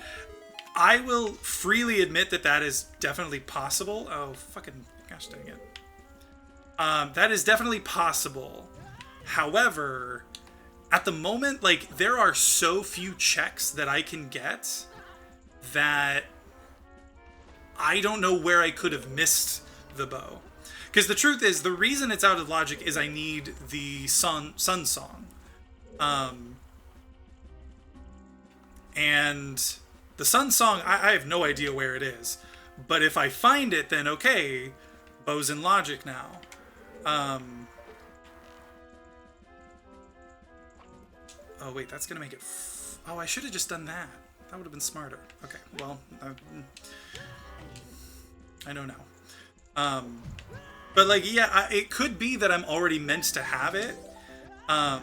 I will freely admit that that is definitely possible. Oh, fucking gosh dang it. That is definitely possible. However, at the moment, like, there are so few checks that I can get that I don't know where I could have missed the bow. Because the truth is, the reason it's out of logic is I need the Sun Song. And the Sun Song, I have no idea where it is. But if I find it, then okay, bow's in logic now. Oh, wait, that's going to make it... Oh, I should have just done that. That would have been smarter. Okay, well, I know now. But, like, yeah, it could be that I'm already meant to have it. I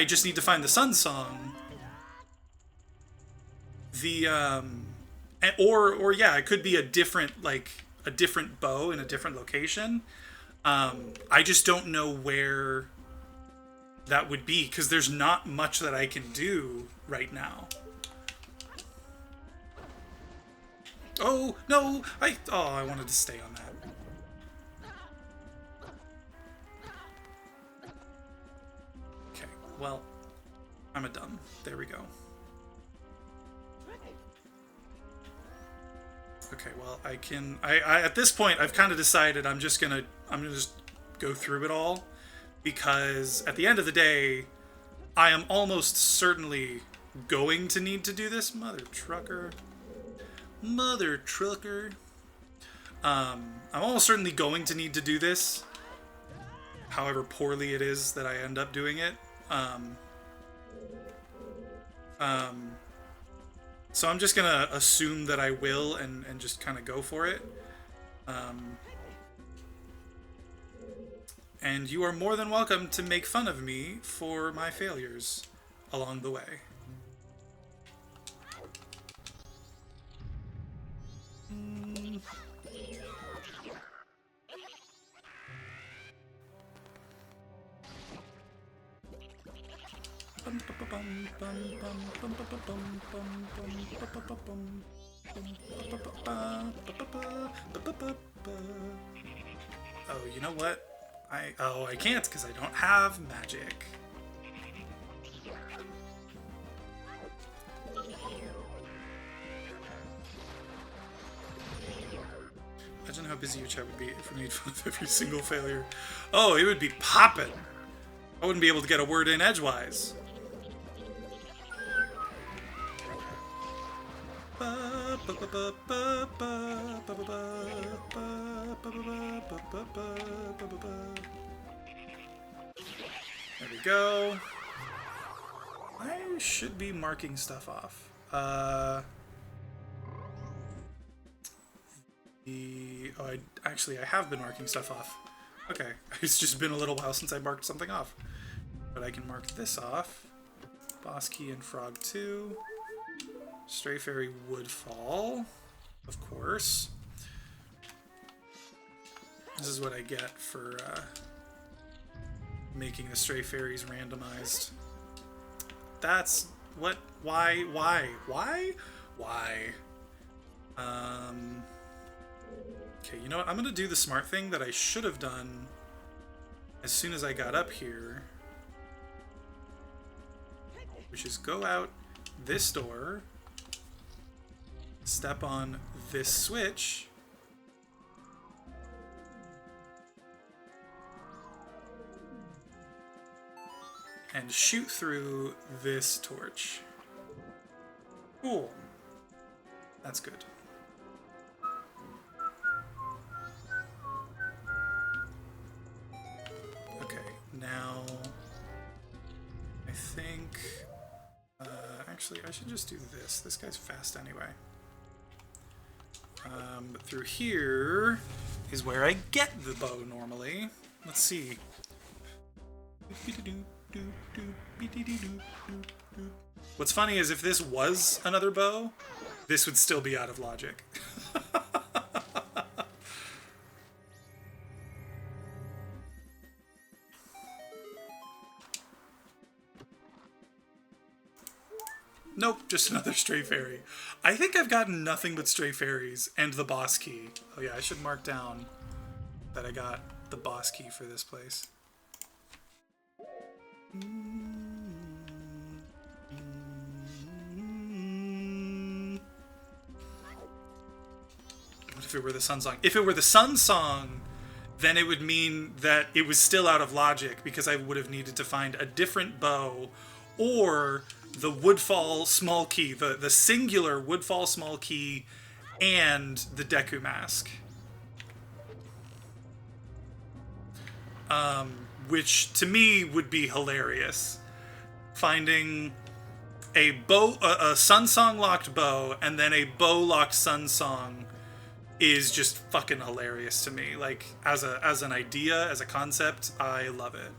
just need to find the Sun Song. Or yeah, it could be a different bow in a different location. I just don't know where that would be, because there's not much that I can do right now. Oh, no! I wanted to stay on that. Okay, well, I'm a dumb. There we go. Okay, well, I at this point, I've kind of decided I'm gonna just go through it all, because at the end of the day, I am almost certainly going to need to do this. Mother trucker. I'm almost certainly going to need to do this, however poorly it is that I end up doing it. So I'm just gonna assume that I will and just kind of go for it. And you are more than welcome to make fun of me for my failures along the way. Oh, you know what? I can't because I don't have magic. Imagine how busy your chat would be if we made fun of every single failure. Oh, it would be poppin'. I wouldn't be able to get a word in edgewise. There we go. I should be marking stuff off. I have been marking stuff off. Okay, it's just been a little while since I marked something off. But I can mark this off. Boss Key and Frog 2. Stray Fairy Woodfall, of course. This is what I get for making the Stray Fairies randomized. That's what? Why? Okay, you know what? I'm gonna do the smart thing that I should have done as soon as I got up here, which is go out this door, step on this switch. And shoot through this torch. Cool. That's good. Okay, now I think actually I should just do this. This guy's fast anyway. But through here is where I get the bow normally. Let's see. What's funny is if this was another bow, this would still be out of logic. Nope, just another stray fairy. I think I've gotten nothing but stray fairies and the boss key. Oh yeah, I should mark down that I got the boss key for this place. What if it were the Sun Song? If it were the Sun Song, then it would mean that it was still out of logic because I would have needed to find a different bow or the Woodfall small key, the singular Woodfall small key and the Deku mask. Which to me would be hilarious. Finding a bow, a Sun Song locked bow, and then a bow locked Sun Song is just fucking hilarious to me. Like as an idea, as a concept, I love it.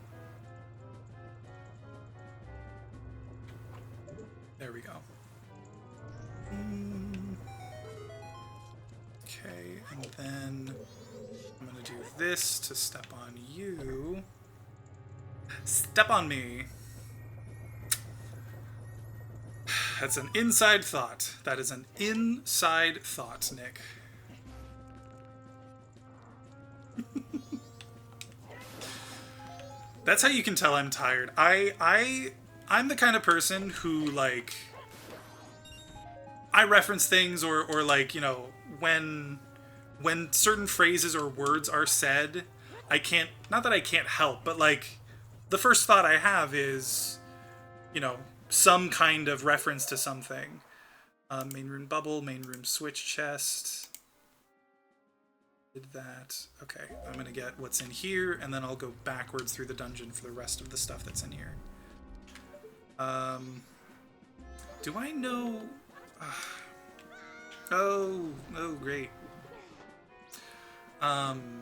There we go. Okay, and then I'm gonna do this to step on you. Step on me. That's an inside thought. That is an inside thought, Nick. That's how you can tell I'm tired. I'm the kind of person who, like, I reference things or like, you know, when certain phrases or words are said, I can't, not that I can't help, but like the first thought I have is, you know, some kind of reference to something. Main room bubble, main room switch chest. Did that. Okay, I'm gonna get what's in here, and then I'll go backwards through the dungeon for the rest of the stuff that's in here. Do I know... Oh, great. Can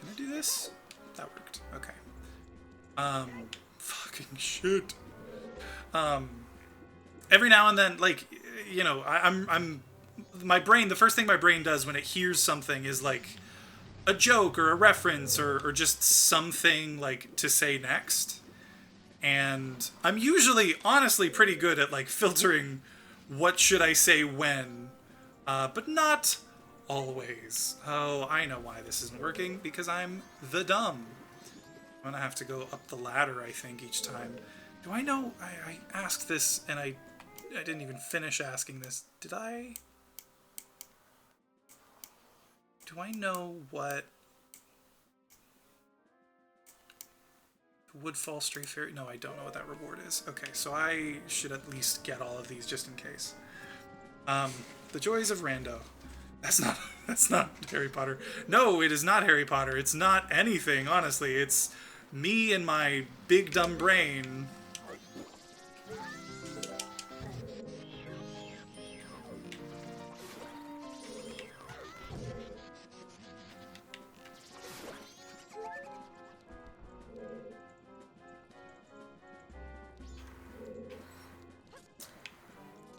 I do this? That worked. Okay. Fucking shit. Every now and then, like, you know, I'm my brain, the first thing my brain does when it hears something is like a joke or a reference or just something like to say next. And I'm usually honestly pretty good at like filtering what should I say when, but not always. Oh, I know why this isn't working, because I'm the dumb. I'm gonna have to go up the ladder, I think, each time. Do I know? I asked this and I didn't even finish asking this. Did I? Do I know what Woodfall Stray Fairy? No, I don't know what that reward is. Okay, so I should at least get all of these just in case. The Joys of Rando. That's not Harry Potter. No, it is not Harry Potter. It's not anything, honestly. It's me and my big dumb brain.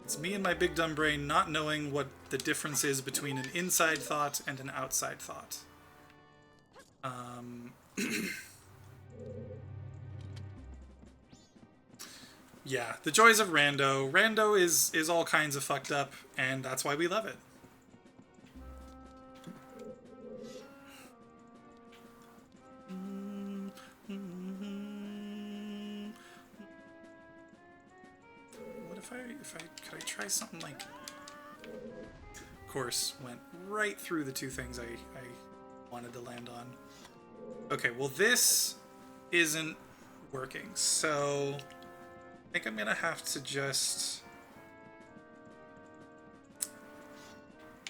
It's me and my big dumb brain not knowing what the difference is between an inside thought and an outside thought. Yeah, the Joys of Rando. Rando is all kinds of fucked up, and that's why we love it. could I try something like... Of course, went right through the two things I wanted to land on. Okay, well this isn't working, so I think I'm gonna have to just...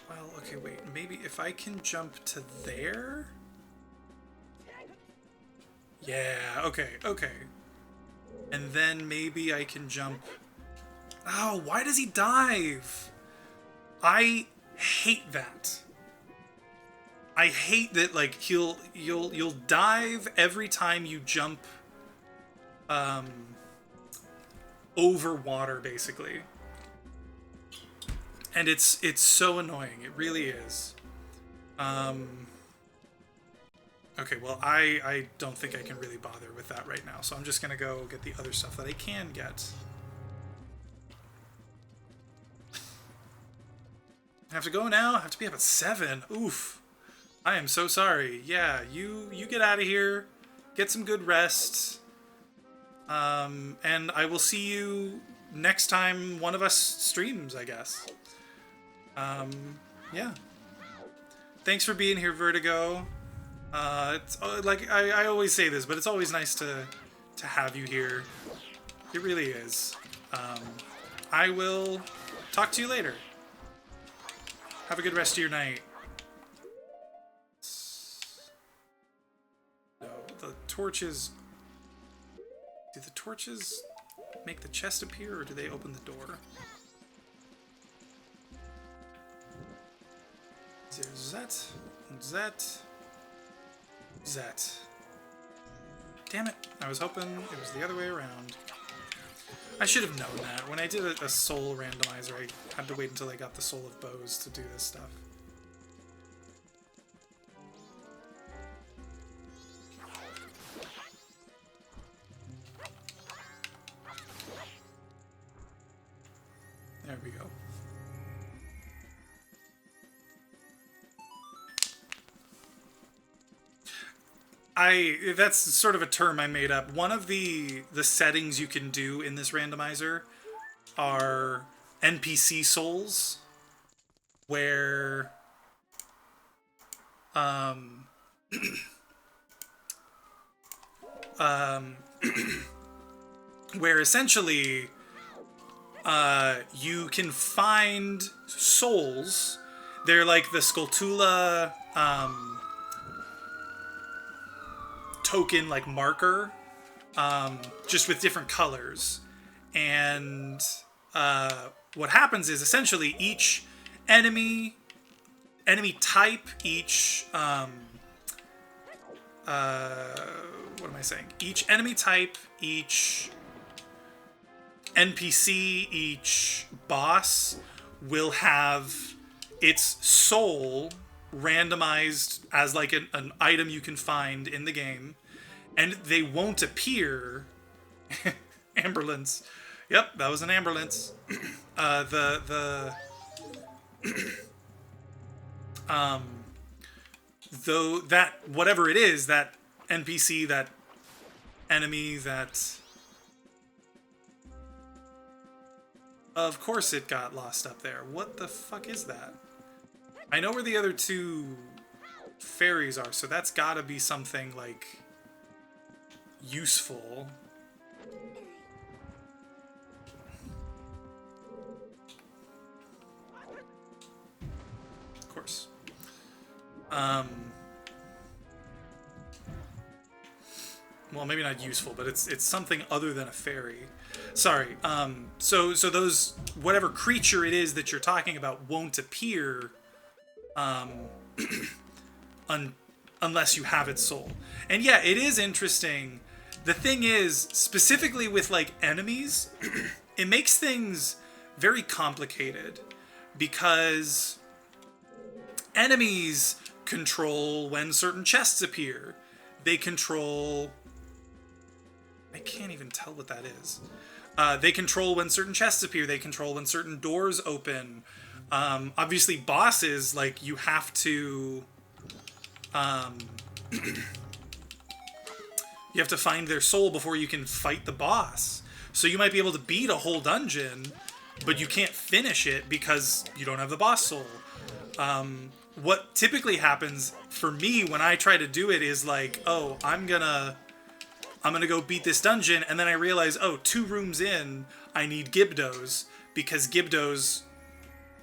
Well, okay, wait, maybe if I can jump to there? Yeah, okay, okay. And then maybe I can jump... Oh, why does he dive? I hate that. I hate that, like, you'll dive every time you jump over water, basically. And it's so annoying. It really is. Okay, well, I don't think I can really bother with that right now, so I'm just gonna go get the other stuff that I can get. I have to go now? I have to be up at 7. Oof. I am so sorry. Yeah, you get out of here. Get some good rest. And I will see you next time one of us streams, I guess. Yeah. Thanks for being here, Vertigo. It's like I always say this, but it's always nice to have you here. It really is. I will talk to you later. Have a good rest of your night. No, the torches... Do the torches make the chest appear, or do they open the door? There's that, and that, that. Damn it, I was hoping it was the other way around. I should have known that. When I did a soul randomizer, I had to wait until I got the soul of bows to do this stuff. There we go. That's sort of a term I made up. One of the settings you can do in this randomizer are NPC souls, where where essentially you can find souls. They're like the Skulltula token, like marker, just with different colors. And what happens is essentially each enemy type, each what am I saying? Each enemy type, each NPC, each boss will have its soul randomized as like an item you can find in the game, and they won't appear. Ambulance. Yep, that was an ambulance. Though that whatever it is, that NPC, that enemy, that... Of course it got lost up there. What the fuck is that? I know where the other two fairies are, so that's gotta be something, like, useful. Of course. Well, maybe not useful, but it's something other than a fairy. Sorry. So those, whatever creature it is that you're talking about won't appear unless you have its soul. And yeah, it is interesting. The thing is, specifically with like enemies, it makes things very complicated, because enemies control when certain chests appear. They control... I can't even tell what that is. They control when certain chests appear. They control when certain doors open. Obviously, bosses, like, you have to... you have to find their soul before you can fight the boss. So you might be able to beat a whole dungeon, but you can't finish it because you don't have the boss soul. What typically happens for me when I try to do it is like, oh, I'm gonna go beat this dungeon, and then I realize, oh, 2 rooms in, I need Gibdos, because Gibdos,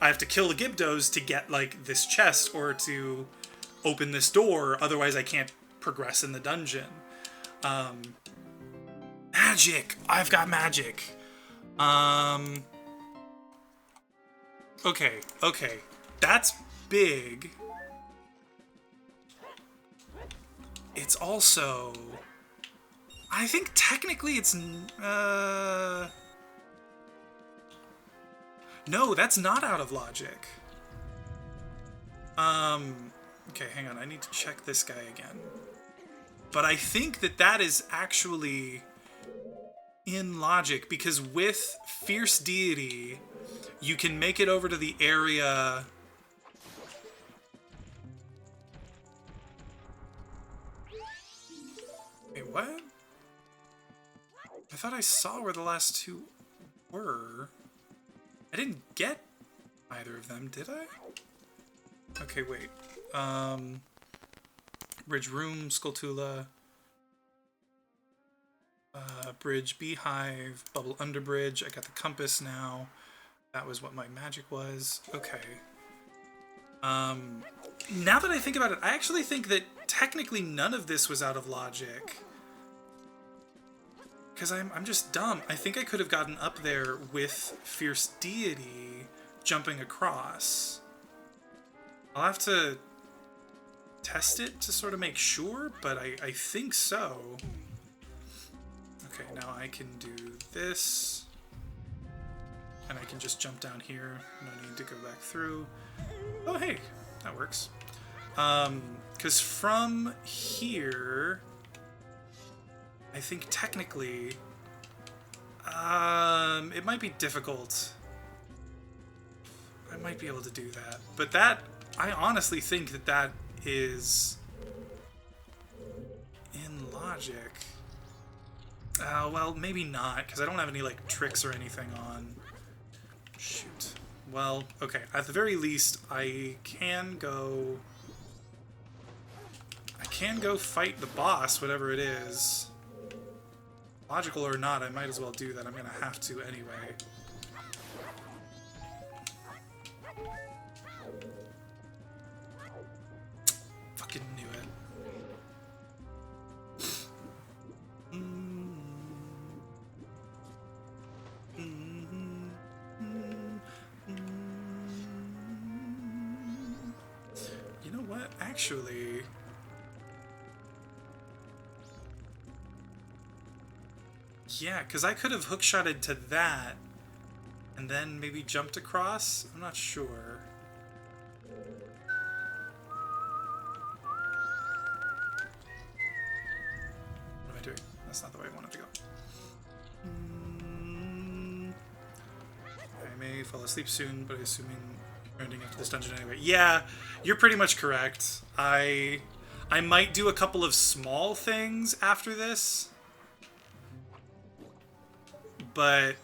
I have to kill the Gibdos to get like this chest or to open this door, otherwise I can't progress in the dungeon. Magic! I've got magic. Okay. That's big. It's also... I think technically it's... No, that's not out of logic. Okay, hang on. I need to check this guy again. But I think that is actually in logic, because with Fierce Deity, you can make it over to the area... Wait, what? I thought I saw where the last 2 were. I didn't get either of them, did I? Okay, wait. Bridge Room, Skulltula, Bridge Beehive, Bubble Underbridge. I got the compass now. That was what my magic was. Okay. Now that I think about it, I actually think that technically none of this was out of logic. Because I'm just dumb. I think I could have gotten up there with Fierce Deity jumping across. I'll have to test it to sort of make sure, but I think so. Okay, now I can do this. And I can just jump down here. No need to go back through. Oh, hey, that works. Because from here... I think technically, it might be difficult. I might be able to do that. But that, I honestly think that is in logic. Well, maybe not, because I don't have any, like, tricks or anything on. Shoot. Well, okay, at the very least, I can go fight the boss, whatever it is. Logical or not, I might as well do that. I'm gonna have to anyway. Fucking knew it. You know what? Actually... Yeah, because I could have hookshotted to that and then maybe jumped across. I'm not sure. What am I doing? That's not the way I wanted to go. I may fall asleep soon, but assuming you're ending after this dungeon anyway. Yeah, you're pretty much correct. I might do a couple of small things after this. But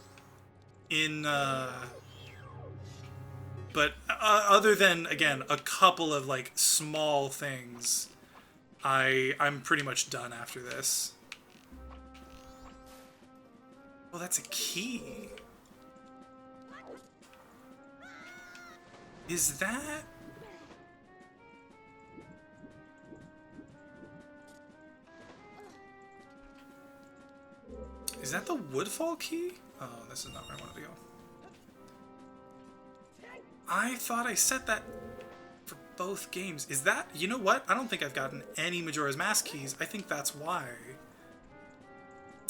other than, again, a couple of like small things, I'm pretty much done after this. Oh, that's a key. Is that... Is that the Woodfall key? Oh, this is not where I wanted to go. I thought I set that for both games. Is that... You know what? I don't think I've gotten any Majora's Mask keys. I think that's why.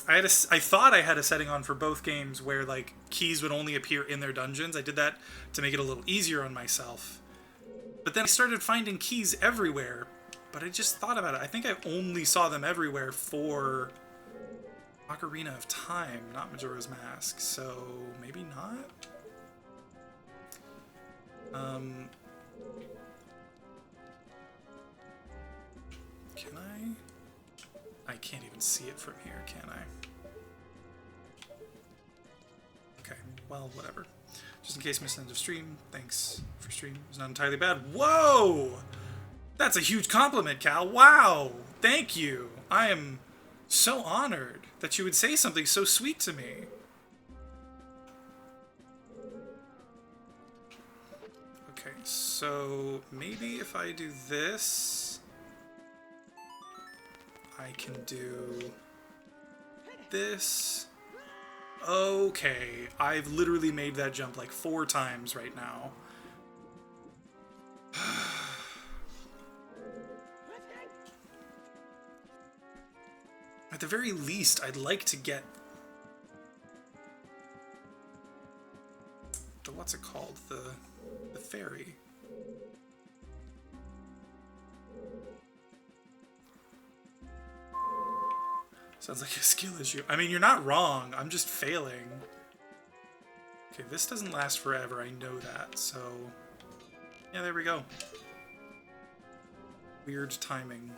I thought I had a setting on for both games where, like, keys would only appear in their dungeons. I did that to make it a little easier on myself. But then I started finding keys everywhere. But I just thought about it. I think I only saw them everywhere for... Ocarina of Time, not Majora's Mask, so maybe not? Can I? I can't even see it from here, can I? well, whatever. Just in case missed end of stream. Thanks for stream. It was not entirely bad. Whoa! That's a huge compliment, Cal. Wow! Thank you. I am so honored that you would say something so sweet to me. Okay, so maybe if I do this, I can do this. Okay, I've literally made that jump like 4 times right now. At the very least, I'd like to get the, what's it called? The fairy. Sounds like a skill issue. I mean, you're not wrong. I'm just failing. Okay, this doesn't last forever. I know that. So, yeah, there we go. Weird timing.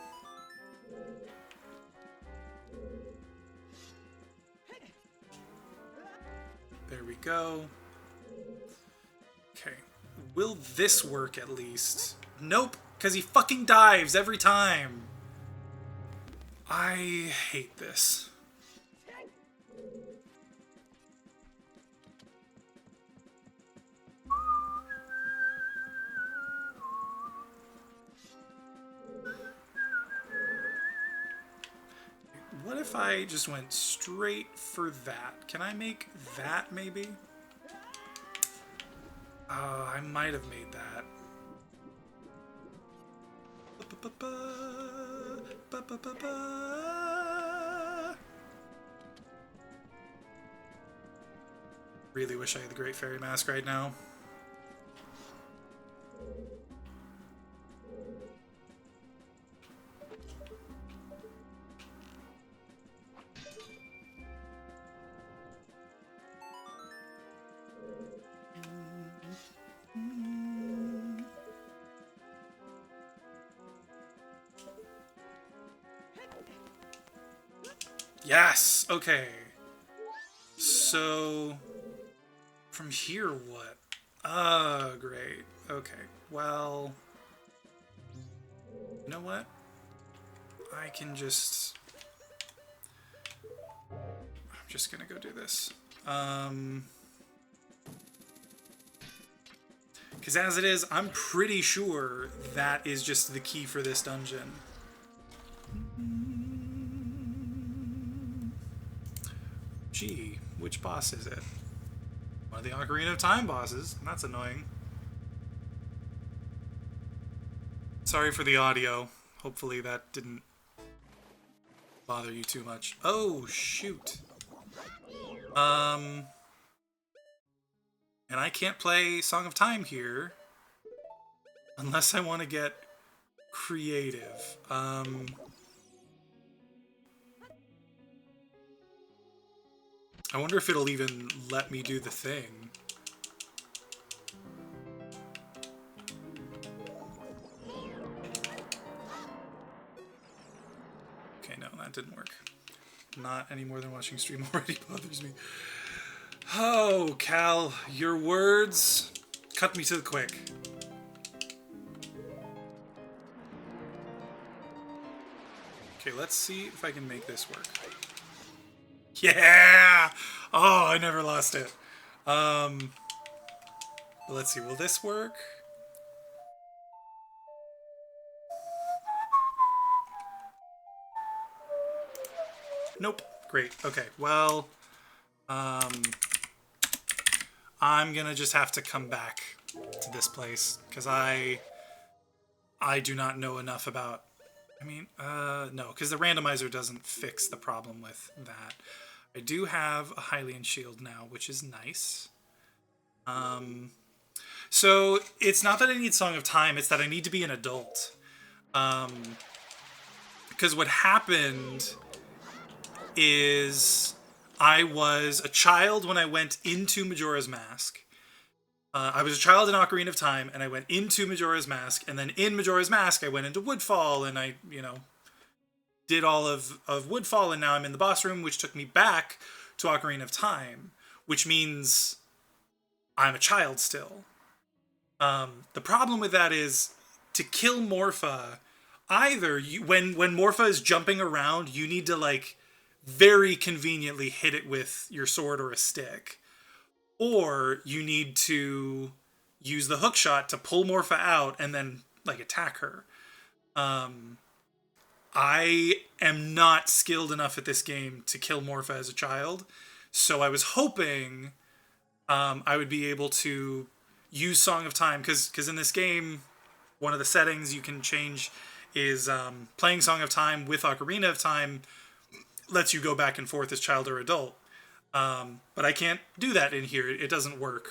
There we go. Okay. Will this work at least? Nope, because he fucking dives every time. I hate this. What if I just went straight for that? Can I make that maybe? I might have made that. Really wish I had the Great Fairy Mask right now. Yes! Okay. So, from here, what? Great. Okay. Well, you know what? I can just... I'm just gonna go do this. Because as it is, I'm pretty sure that is just the key for this dungeon. Gee, which boss is it? One of the Ocarina of Time bosses. That's annoying. Sorry for the audio. Hopefully that didn't bother you too much. Oh, shoot. And I can't play Song of Time here unless I want to get creative. I wonder if it'll even let me do the thing. Okay, no, that didn't work. Not any more than watching stream already bothers me. Oh, Cal, your words cut me to the quick. Okay, let's see if I can make this work. Yeah! Oh, I never lost it. Let's see, will this work? Nope. Great. Okay, well, I'm gonna just have to come back to this place, because I do not know enough about... I mean, no, because the randomizer doesn't fix the problem with that. I do have a Hylian shield now, which is nice. So it's not that I need Song of Time, it's that I need to be an adult. Because what happened is I was a child when I went into Majora's Mask. I was a child in Ocarina of Time, and I went into Majora's Mask, and then in Majora's Mask, I went into Woodfall, and I, you know, did all of Woodfall, and now I'm in the boss room, which took me back to Ocarina of Time, which means I'm a child still. The problem with that is to kill Morpha, either when Morpha is jumping around, you need to like very conveniently hit it with your sword or a stick, or you need to use the hook shot to pull Morpha out and then like attack her. I am not skilled enough at this game to kill Morpha as a child, so I was hoping I would be able to use Song of Time, because in this game, one of the settings you can change is playing Song of Time with Ocarina of Time lets you go back and forth as child or adult. But I can't do that in here. It doesn't work,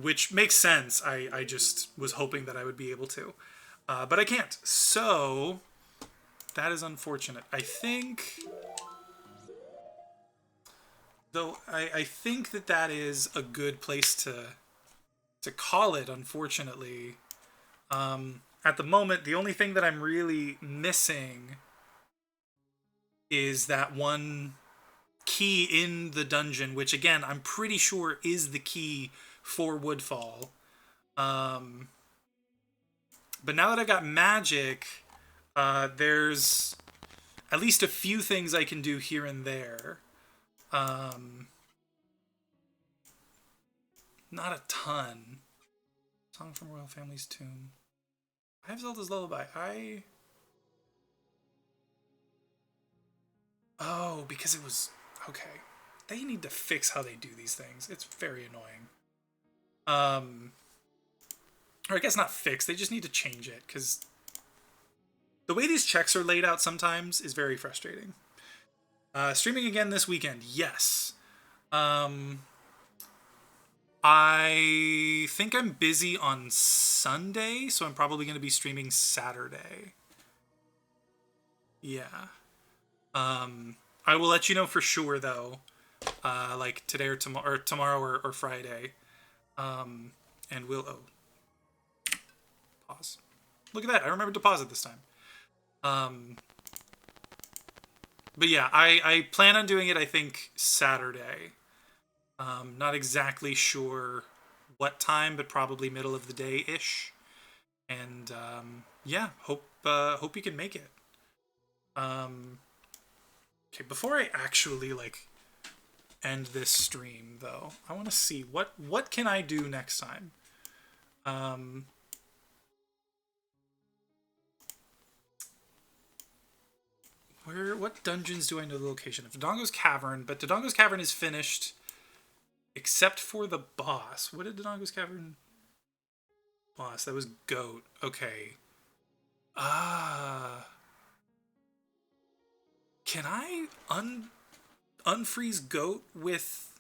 which makes sense. I just was hoping that I would be able to. But I can't. So that is unfortunate. I think... Though I think that is a good place to call it, unfortunately. At the moment, the only thing that I'm really missing is that one key in the dungeon, which again, I'm pretty sure is the key for Woodfall. But now that I've got magic, there's at least a few things I can do here and there. Not a ton. Song from Royal Family's Tomb. I have Zelda's Lullaby. Oh, because it was... Okay. They need to fix how they do these things. It's very annoying. Or I guess not fix. They just need to change it, because the way these checks are laid out sometimes is very frustrating. Streaming again this weekend. Yes. I think I'm busy on Sunday, so I'm probably going to be streaming Saturday. Yeah. I will let you know for sure, though, like today or tomorrow or Friday. And we'll... Oh. Pause. Look at that. I remembered to pause it this time. But yeah, I plan on doing it, I think, Saturday. Not exactly sure what time, but probably middle of the day-ish. And yeah, hope you can make it. Okay, before I actually like end this stream, though, I want to see what can I do next time. What dungeons do I know the location of? Dodongo's Cavern, but Dodongo's Cavern is finished except for the boss. What did Dodongo's Cavern boss? That was Goat. Okay. Can I unfreeze Goat with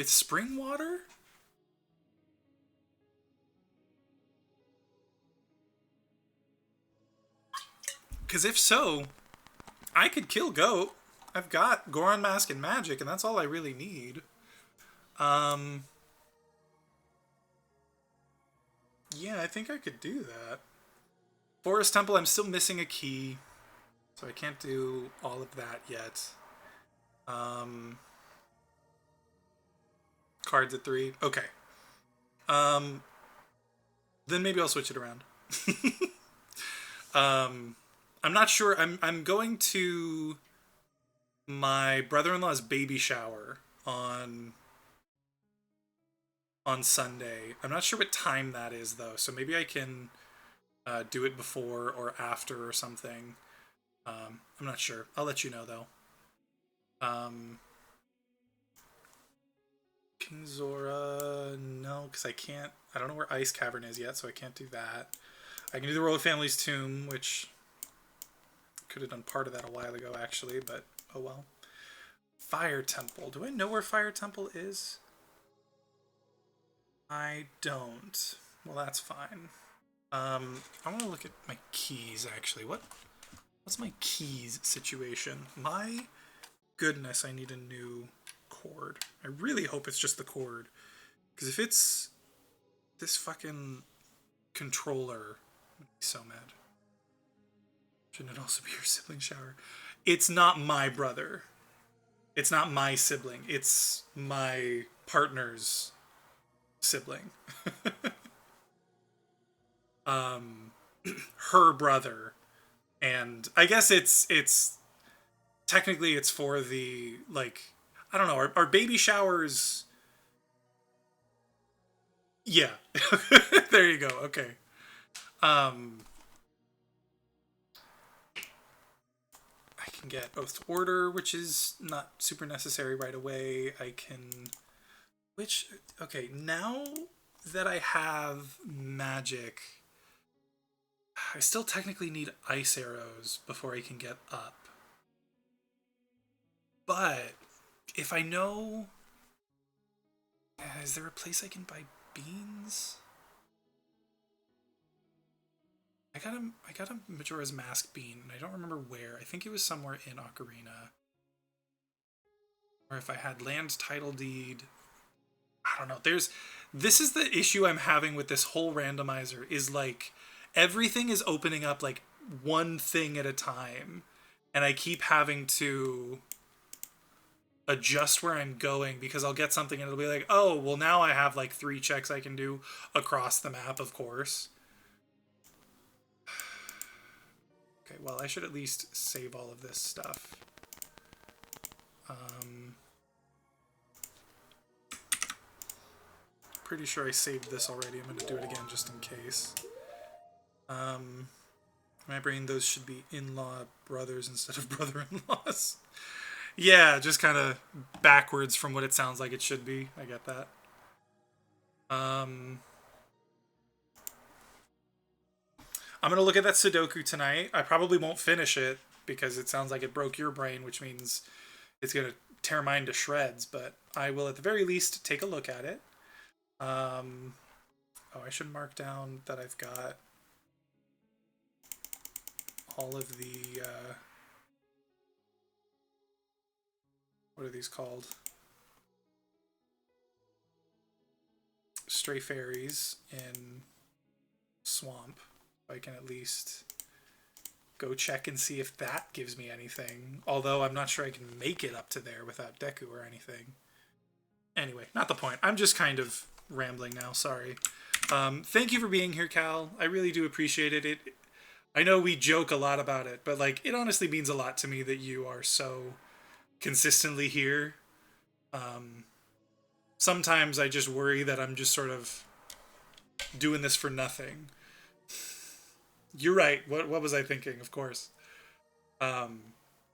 spring water? Because if so, I could kill Goat. I've got Goron Mask and Magic, and that's all I really need. Yeah, I think I could do that. Forest Temple, I'm still missing a key, so I can't do all of that yet. Cards at 3. Okay. Then maybe I'll switch it around. I'm not sure. I'm going to my brother-in-law's baby shower on Sunday. I'm not sure what time that is, though, so maybe I can do it before or after or something. I'm not sure. I'll let you know, though. King Zora, no, because I can't. I don't know where Ice Cavern is yet, so I can't do that. I can do the Royal Family's Tomb, which could have done part of that a while ago, actually, but oh well. Fire Temple. Do I know where Fire Temple is? I don't. Well, that's fine. I want to look at my keys, actually. What's my keys situation? My goodness, I need a new cord. I really hope it's just the cord. Because if it's this fucking controller, I'm be so mad. Shouldn't it also be your sibling shower? It's not my brother. It's not my sibling. It's my partner's sibling. um, her brother, and I guess it's technically it's for the like I don't know. Our baby showers. Yeah, there you go. Okay. Um, I can get Oath to Order, which is not super necessary right away. I can, which okay now that I have magic, I still technically need ice arrows before I can get up. But if I know, is there a place I can buy beans? I got a Majora's Mask bean, and I don't remember where. I think it was somewhere in Ocarina. Or if I had land title deed. I don't know. This is the issue I'm having with this whole randomizer is like everything is opening up like one thing at a time, and I keep having to adjust where I'm going because I'll get something and it'll be like, oh, well now I have like 3 checks I can do across the map, of course. Okay, well I should at least save all of this stuff. Pretty sure I saved this already. I'm going to do it again just in case. My brain, those should be in-law brothers instead of brother-in-laws. Yeah, just kind of backwards from what it sounds like it should be. I get that. I'm going to look at that Sudoku tonight. I probably won't finish it because it sounds like it broke your brain, which means it's going to tear mine to shreds, but I will at the very least take a look at it. Oh, I should mark down that I've got all of the, what are these called? Stray fairies in Swamp. I can at least go check and see if that gives me anything. Although I'm not sure I can make it up to there without Deku or anything. Anyway, not the point. I'm just kind of rambling now, sorry. Thank you for being here, Cal. I really do appreciate it. I know we joke a lot about it, but like it honestly means a lot to me that you are so consistently here. Sometimes I just worry that I'm just sort of doing this for nothing. You're right. What was I thinking? Of course. No,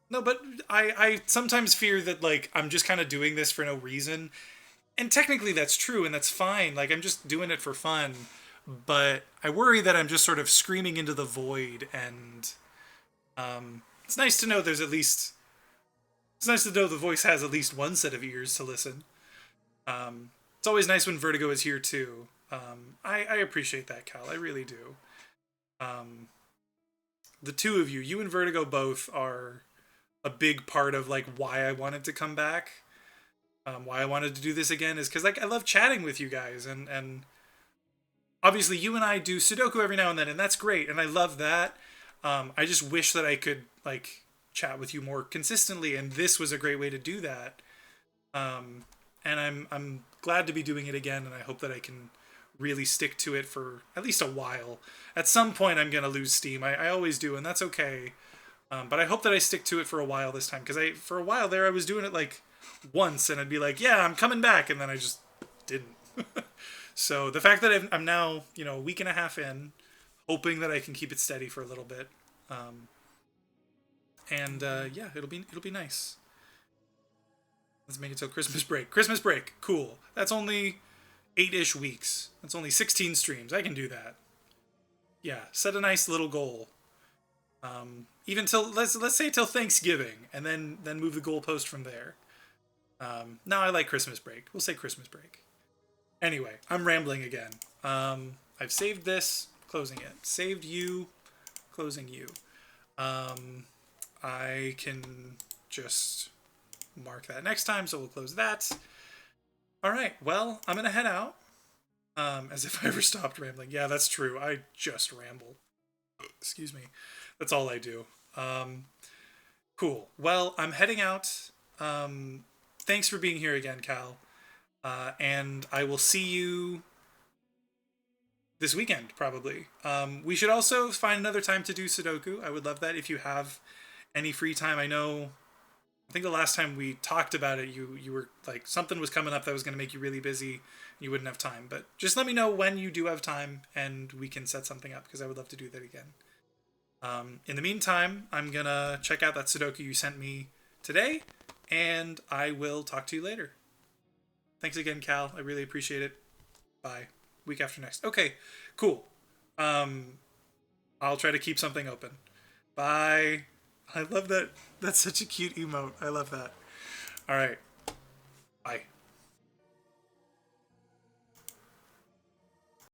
but I sometimes fear that like I'm just kind of doing this for no reason. And technically that's true and that's fine. Like I'm just doing it for fun. But I worry that I'm just sort of screaming into the void, and it's nice to know there's at least it's nice to know the voice has at least one set of ears to listen. It's always nice when Vertigo is here too. I appreciate that, Cal. I really do. The two of you, you and Vertigo both are a big part of like why I wanted to come back. Why I wanted to do this again is because like I love chatting with you guys, and obviously you and I do Sudoku every now and then, and that's great, and I love that. I just wish that I could like chat with you more consistently, and this was a great way to do that. And I'm glad to be doing it again, and I hope that I can really stick to it for at least a while. At some point, I'm gonna lose steam. I always do, and that's okay. But I hope that I stick to it for a while this time, because for a while there I was doing it like once, and I'd be like, yeah, I'm coming back, and then I just didn't. So the fact that I'm now, a week and a half in, hoping that I can keep it steady for a little bit, yeah, it'll be nice. Let's make it till Christmas break. Christmas break, cool. That's only 8-ish weeks. That's only 16 streams. I can do that. Yeah, set a nice little goal. Even till let's say till Thanksgiving, and then move the goalpost from there. Now I like Christmas break. We'll say Christmas break. Anyway, I'm rambling again. I've saved this, closing it. Saved you, closing you. I can just mark that next time, so we'll close that. All right, well, I'm gonna head out. As if I ever stopped rambling. Yeah, that's true. I just ramble. Excuse me. That's all I do. Cool. Well, I'm heading out. Thanks for being here again, Cal. And I will see you this weekend, probably. We should also find another time to do Sudoku. I would love that if you have any free time. I think the last time we talked about it, you were like, something was coming up that was going to make you really busy. You wouldn't have time. But just let me know when you do have time, and we can set something up, because I would love to do that again. In the meantime, I'm going to check out that Sudoku you sent me today, and I will talk to you later. Thanks again, Cal. I really appreciate it. Bye. Week after next. Okay, cool. I'll try to keep something open. Bye. I love that. That's such a cute emote. I love that. All right. Bye.